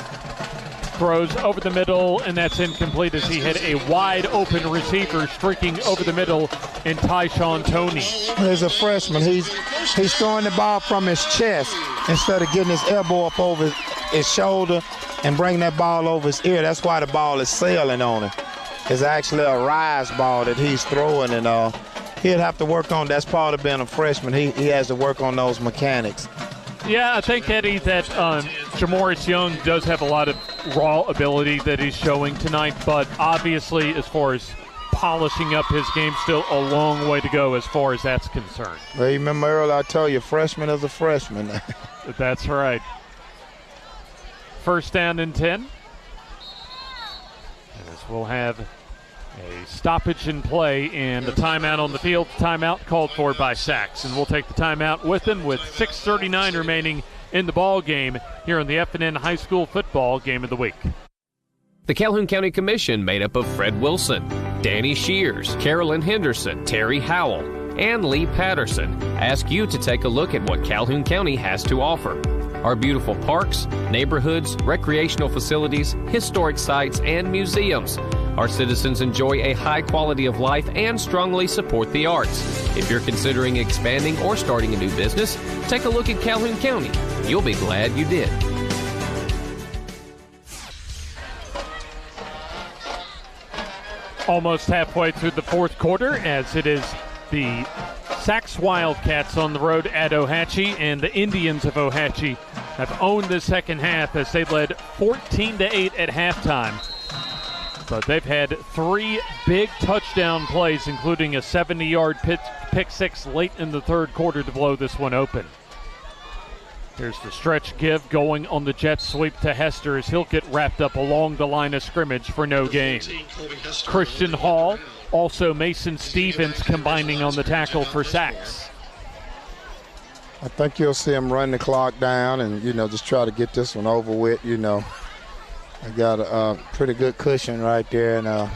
Throws over the middle, and that's incomplete as he had a wide open receiver streaking over the middle in Tyshawn Toney. He's a freshman. He's throwing the ball from his chest instead of getting his elbow up over his shoulder and bringing that ball over his ear. That's why the ball is sailing on him. It's actually a rise ball that he's throwing, and he'll have to work on. That's part of being a freshman. He has to work on those mechanics. Yeah, I think, Eddie, that Jamoris Young does have a lot of raw ability that he's showing tonight, but obviously as far as polishing up his game, still a long way to go as far as that's concerned. Well, you remember earlier I told you, freshman is a freshman. That's right. 1st down and 10. As we'll have a stoppage in play and a timeout on the field. Timeout called for by Sachs, and we'll take the timeout with them with 6:39 remaining in the ball game here on the FNN High School Football Game of the Week. The Calhoun County Commission, made up of Fred Wilson, Danny Shears, Carolyn Henderson, Terry Howell, and Lee Patterson, ask you to take a look at what Calhoun County has to offer. Our beautiful parks, neighborhoods, recreational facilities, historic sites, and museums. Our citizens enjoy a high quality of life and strongly support the arts. If you're considering expanding or starting a new business, take a look at Calhoun County. You'll be glad you did. Almost halfway through the 4th quarter, as it is the Sachs Wildcats on the road at Ohatchee, and the Indians of Ohatchee have owned the second half as they led 14-8 at halftime. But they've had 3 big touchdown plays, including a 70-yard pick six late in the 3rd quarter to blow this one open. Here's the stretch give going on the jet sweep to Hester as he'll get wrapped up along the line of scrimmage for no gain. Christian Hall, also Mason Stevens combining on the tackle for Sachs. I think you'll see him run the clock down and, just try to get this one over with, I got a pretty good cushion right there, and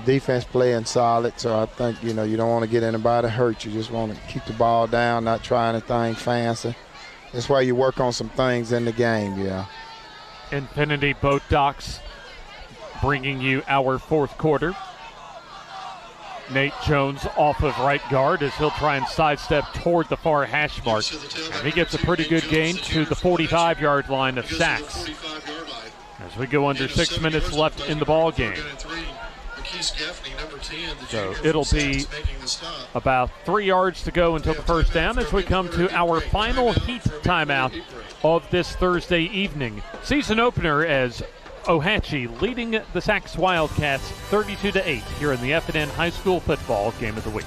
defense playing solid. So I think, you don't want to get anybody hurt. You just want to keep the ball down, not try anything fancy. That's why you work on some things in the game, yeah. Infinity Boat Docks bringing you our 4th quarter. Nate Jones off of right guard as he'll try and sidestep toward the far hash mark. And he gets a pretty good gain to the 45-yard line of Sachs. As we go under 6 minutes left in the ball game. So it'll be about 3 yards to go until the first down as we come to our final heat timeout of this Thursday evening. Season opener as Ohatchee leading the Sachs Wildcats 32-8 here in the FNN High School Football Game of the Week.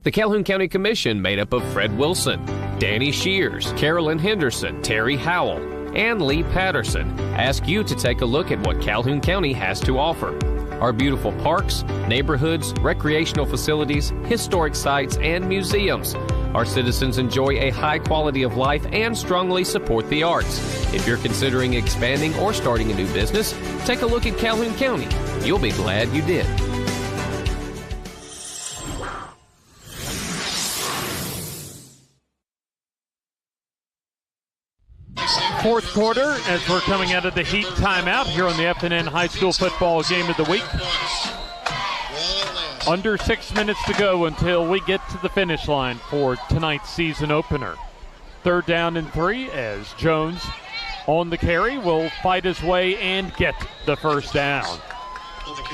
The Calhoun County Commission, made up of Fred Wilson, Danny Shears, Carolyn Henderson, Terry Howell, and Lee Patterson, ask you to take a look at what Calhoun County has to offer. Our beautiful parks, neighborhoods, recreational facilities, historic sites, and museums. Our citizens enjoy a high quality of life and strongly support the arts. If you're considering expanding or starting a new business, take a look at Calhoun County. You'll be glad you did. Fourth quarter as we're coming out of the heat timeout here on the FNN High School Football Game of the Week. Under 6 minutes to go until we get to the finish line for tonight's season opener. 3rd down and 3 as Jones on the carry will fight his way and get the first down.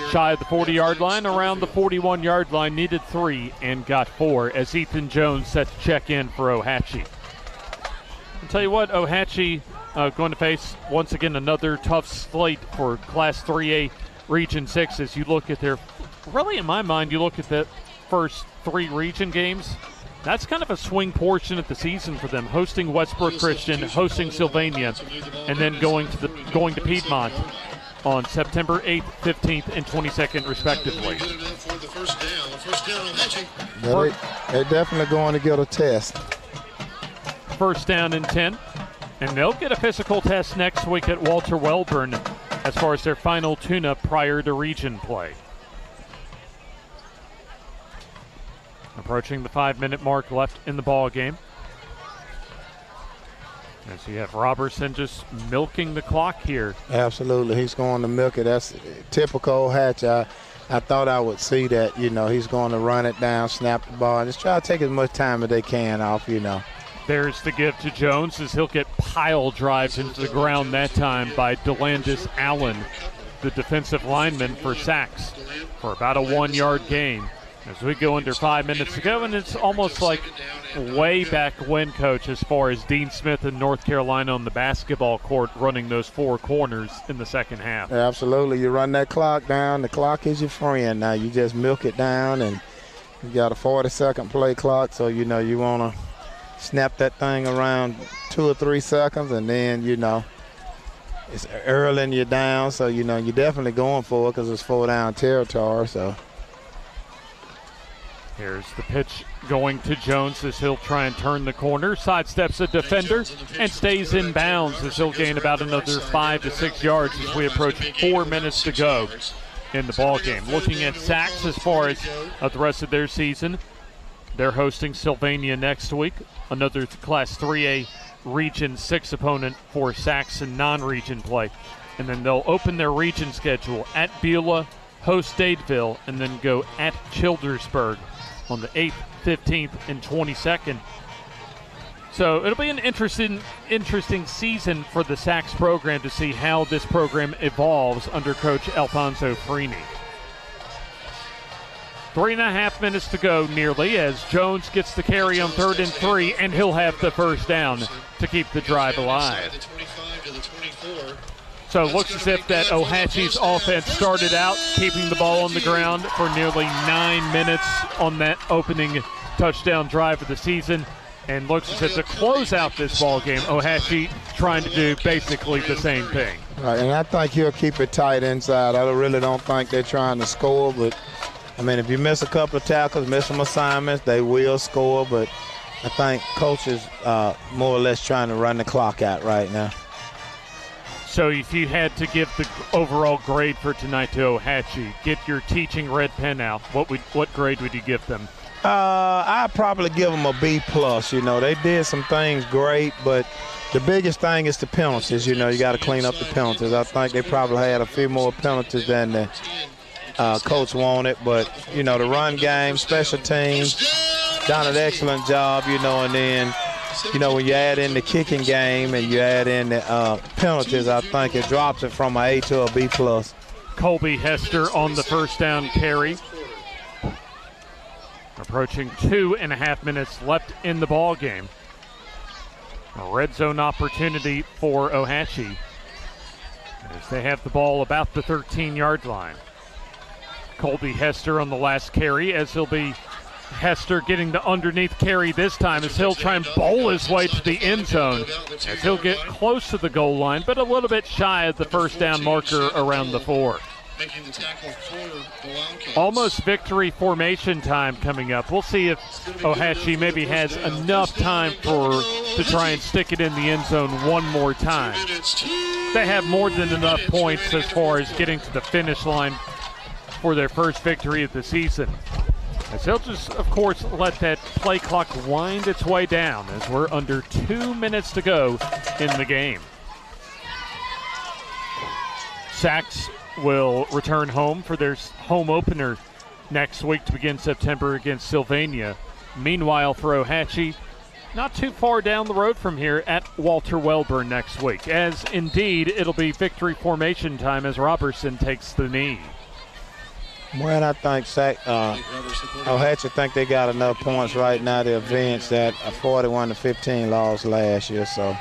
Shy of the 40-yard line, around the 41-yard line, needed 3 and got 4 as Ethan Jones set to check in for Ohatchee. I'll tell you what, Ohatchee going to face once again another tough slate for Class 3A Region 6 as you look at their, really in my mind, you look at the first 3 region games. That's kind of a swing portion of the season for them, hosting Westbrook Christian, hosting Sylvania, and then going to Piedmont on September 8th, 15th, and 22nd, respectively. They're definitely going to get a test. 1st down and 10. And they'll get a physical test next week at Walter Welborn as far as their final tune-up prior to region play. Approaching the 5-minute mark left in the ball game. As you have Robertson just milking the clock here. Absolutely. He's going to milk it. That's typical Ohatchee. I thought I would see that, he's going to run it down, snap the ball, and just try to take as much time as they can off, There's the give to Jones as he'll get pile drives into the ground that time by DeLandis Allen, the defensive lineman for Sachs, for about a 1-yard gain. As we go under 5 minutes to go, and it's almost like way back when, Coach, as far as Dean Smith in North Carolina on the basketball court running those 4 corners in the second half. Absolutely. You run that clock down. The clock is your friend. Now you just milk it down, and you got a 40-second play clock, so you want to snap that thing around 2 or 3 seconds, and then, it's early and you're down, so, you're definitely going for it because it's 4-down territory, so. Here's the pitch going to Jones as he'll try and turn the corner, sidesteps a defender, and stays in bounds as he'll gain about another 5 to 6 yards as we approach 4 minutes to go in the ball game. Looking at Sachs as far as the rest of their season, they're hosting Sylvania next week, another Class 3A Region 6 opponent for Sachs in non-region play. And then they'll open their region schedule at Beulah, host Dadeville, and then go at Childersburg on the 8th, 15th, and 22nd. So it'll be an interesting season for the Sachs program to see how this program evolves under Coach Alfonso Freeney. 3.5 minutes to go nearly as Jones gets the carry on 3rd and 3, and he'll have the first down to keep the drive alive. So it looks as if that Ohatchee's offense started out keeping the ball on the ground for nearly 9 minutes on that opening touchdown drive of the season, and looks as if to close out this ball game, Ohatchee trying to do basically the same thing. Right, and I think he'll keep it tight inside. I really don't think they're trying to score, but if you miss a couple of tackles, miss some assignments, they will score, but I think Coach is more or less trying to run the clock out right now. So if you had to give the overall grade for tonight to Ohatchee, get your teaching red pen out, what grade would you give them? I'd probably give them a B+. They did some things great, but the biggest thing is the penalties. You got to clean up the penalties. I think they probably had a few more penalties than the coach wanted, but, the run game, special teams, done an excellent job, and then, when you add in the kicking game and you add in the penalties, I think it drops it from an A to a B+. Colby Hester on the first down carry. Approaching 2.5 minutes left in the ball game. A red zone opportunity for Ohatchee as they have the ball about the 13-yard line. Colby Hester on the last carry, as he'll be Hester getting the underneath carry this time as he'll try and bowl his way to the end zone as he'll get close to the goal line, but a little bit shy of the first down marker around the 4. Making the tackle for the Wildcats. Almost victory formation time coming up. We'll see if Ohatchee maybe has enough time to try and stick it in the end zone one more time. They have more than enough points as far as getting to the finish line for their first victory of the season. As they'll just, of course, let that play clock wind its way down as we're under 2 minutes to go in the game. Sachs will return home for their home opener next week to begin September against Sylvania. Meanwhile, for Ohatchee, not too far down the road from here at Walter Wellborn next week, as indeed it'll be victory formation time as Robertson takes the knee. Well, I think Ohatchee think they got enough points right now to advance that 41-15 loss last year, so.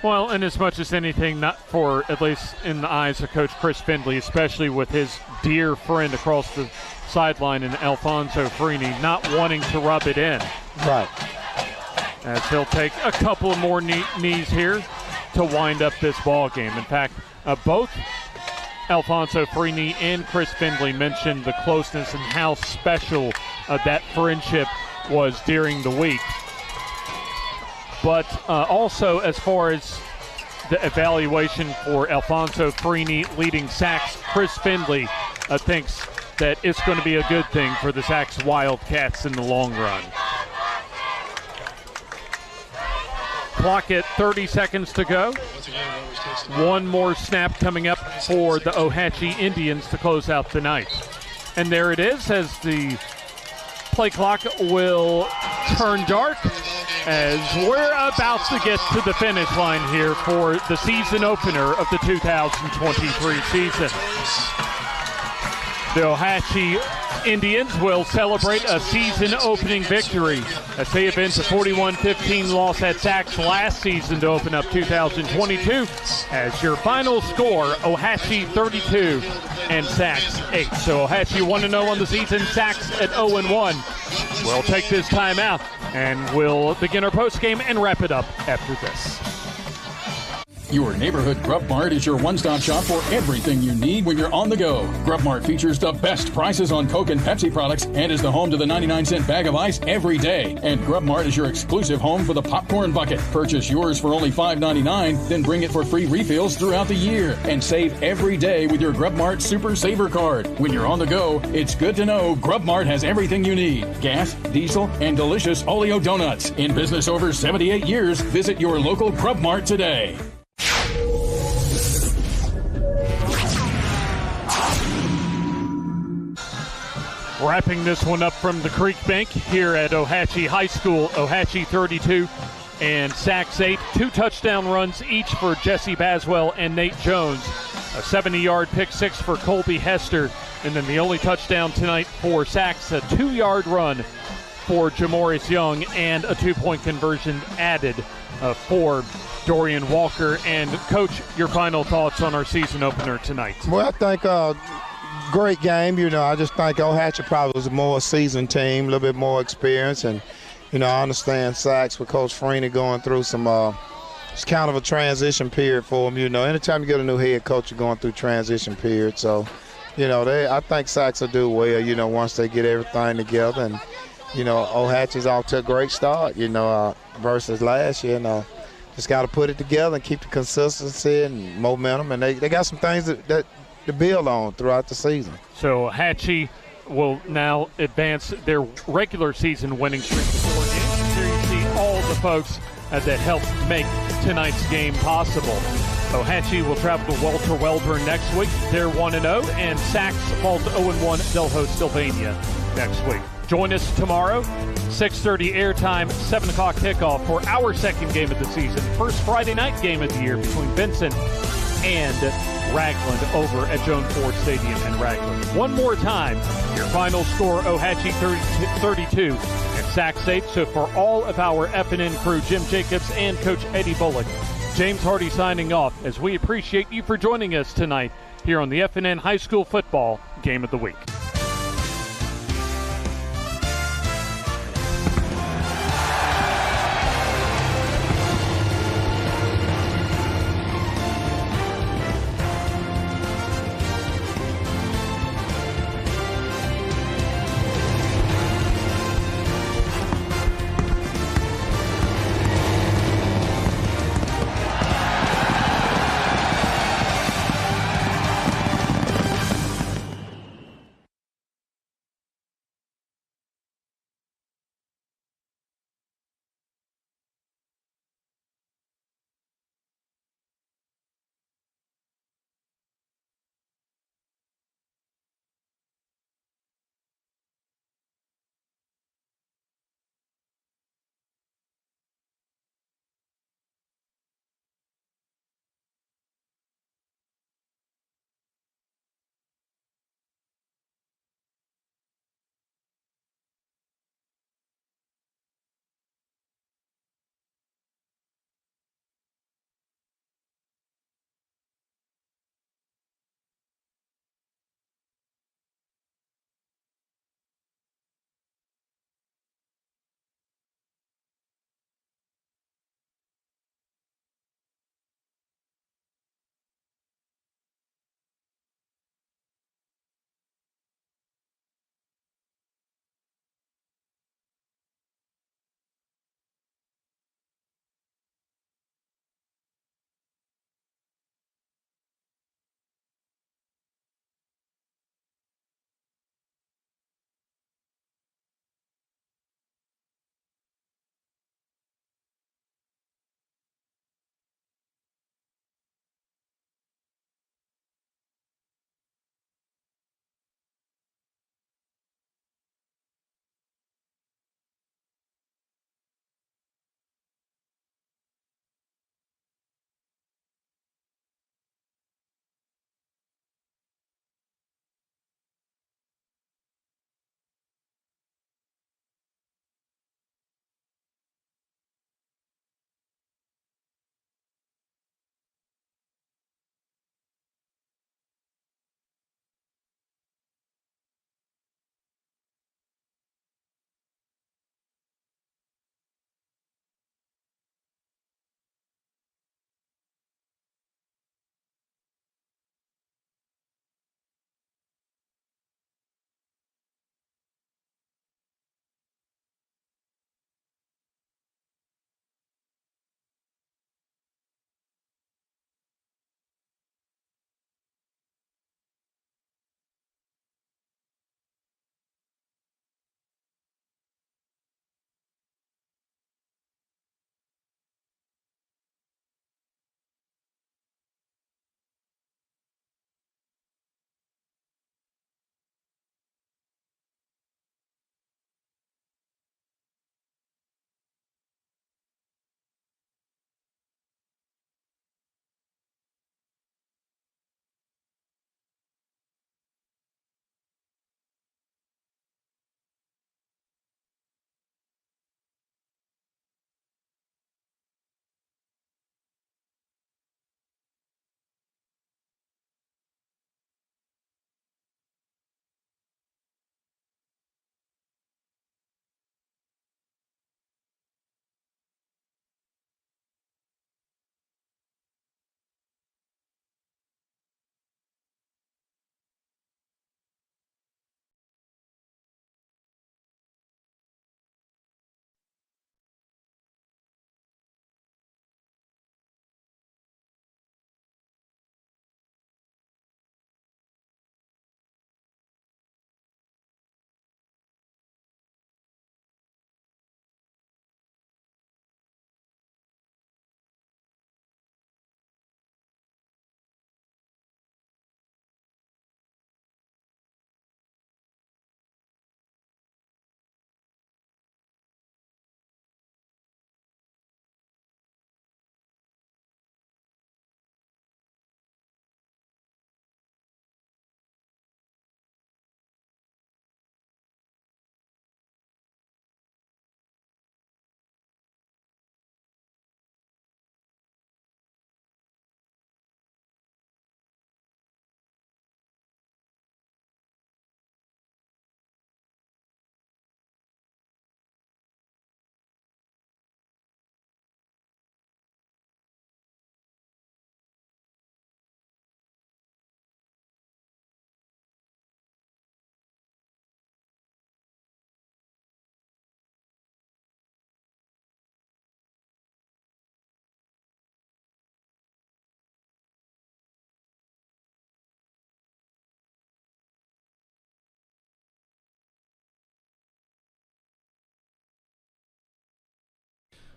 Well, and as much as anything, not for, at least in the eyes of Coach Chris Findley, especially with his dear friend across the sideline in Alfonso Freeney, not wanting to rub it in. Right. As he'll take a couple of more knees here to wind up this ball game. In fact, both Alfonso Freeney and Chris Findley mentioned the closeness and how special that friendship was during the week. But also, as far as the evaluation for Alfonso Freeney leading Sachs, Chris Findley thinks that it's going to be a good thing for the Sachs Wildcats in the long run. Clock at 30 seconds to go. One more snap coming up for the Ohatchee Indians to close out the night. And there it is as the play clock will turn dark as we're about to get to the finish line here for the season opener of the 2023 season. The Ohatchee Indians will celebrate a season opening victory as they avenge a 41-15 loss at Sachs last season to open up 2022. As your final score, Ohatchee 32 and Sachs 8. So Ohatchee 1-0 on the season, Sachs at 0-1. We'll take this time out and we'll begin our post game and wrap it up after this. Your neighborhood Grub Mart is your one-stop shop for everything you need when you're on the go. Grub Mart features the best prices on Coke and Pepsi products and is the home to the 99-cent bag of ice every day. And Grub Mart is your exclusive home for the popcorn bucket. Purchase yours for only $5.99, then bring it for free refills throughout the year. And save every day with your Grub Mart Super Saver card. When you're on the go, it's good to know Grub Mart has everything you need. Gas, diesel, and delicious Oleo donuts. In business over 78 years, visit your local Grub Mart today. Wrapping this one up from the Creekbank here at Ohatchee High School. Ohatchee 32 and Sachs 8. 2 touchdown runs each for Jesse Baswell and Nate Jones. A 70-yard pick six for Colby Hester. And then the only touchdown tonight for Sachs, a 2-yard run for Jamorius Young and a 2-point conversion added for Dorian Walker. And, Coach, your final thoughts on our season opener tonight? Well, I think great game. I just think Ohatchee probably was a more seasoned team, a little bit more experience. And, I understand Sachs with Coach Freeney going through some it's kind of a transition period for him. Anytime you get a new head coach, you're going through transition period. So, I think Sachs will do well, once they get everything together. And, Ohatchee's off to a great start, versus last year. Just got to put it together and keep the consistency and momentum. And they got some things that to build on throughout the season. So Ohatchee will now advance their regular season winning streak to 4 games. Here you see all the folks that helped make tonight's game possible. Ohatchee will travel to Walter Wellborn next week. They're 1-0, and Sachs falls to 0-1. They'll host Sylvania next week. Join us tomorrow, 6:30 airtime, 7 o'clock kickoff for our second game of the season. First Friday night game of the year between Vincent and Ragland over at Joan Ford Stadium in Ragland. One more time, your final score, Ohatchee 32 and Sachs 8. So for all of our FNN crew, Jim Jacobs and Coach Eddie Bullock, James Hardy signing off as we appreciate you for joining us tonight here on the FNN High School Football Game of the Week.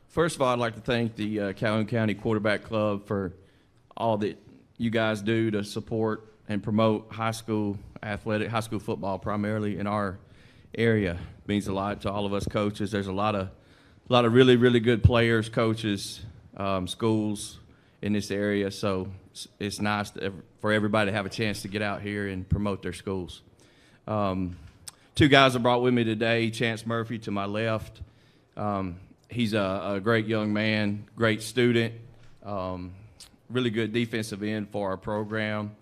First of all, I'd like to thank the Calhoun County Quarterback Club for all that you guys do to support and promote high school football primarily in our area. It means a lot to all of us coaches. There's a lot of really, really good players, coaches, schools in this area, so it's nice for everybody to have a chance to get out here and promote their schools. Two guys I brought with me today, Chance Murphy to my left. He's a great young man, great student, really good defensive end for our program,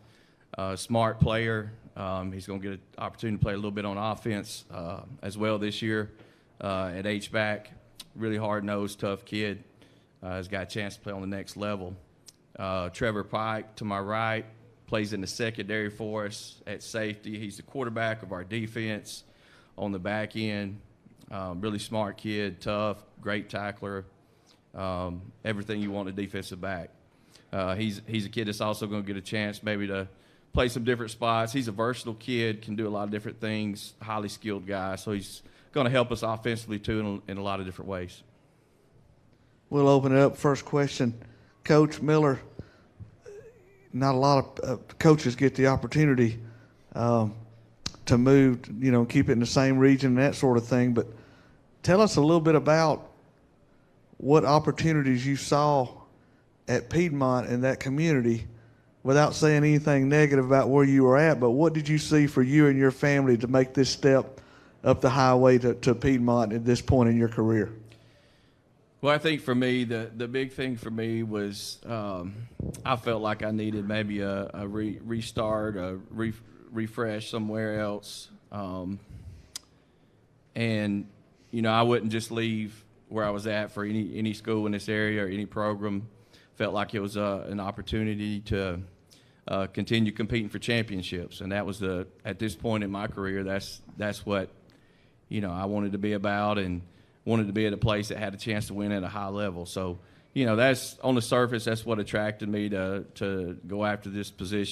smart player. He's going to get an opportunity to play a little bit on offense as well this year at H-back. Really hard-nosed, tough kid. Has got a chance to play on the next level. Trevor Pike to my right plays in the secondary for us at safety. He's the quarterback of our defense on the back end. Really smart kid, tough, great tackler, everything you want a defensive back. He's a kid that's also going to get a chance maybe to play some different spots. He's a versatile kid, can do a lot of different things, highly skilled guy. So he's going to help us offensively too in a lot of different ways. We'll open it up. First question, Coach Miller. Not a lot of coaches get the opportunity to move, keep it in the same region and that sort of thing. But tell us a little bit about what opportunities you saw at Piedmont in that community, without saying anything negative about where you were at. But what did you see for you and your family to make this step up the highway to Piedmont at this point in your career? Well, I think for me, the big thing for me was I felt like I needed maybe a restart, a refresh somewhere else. And, I wouldn't just leave where I was at for any school in this area or any program. Felt like it was an opportunity to continue competing for championships. And that was at this point in my career, that's what, I wanted to be about, and wanted to be at a place that had a chance to win at a high level. So, that's on the surface, that's what attracted me to go after this position.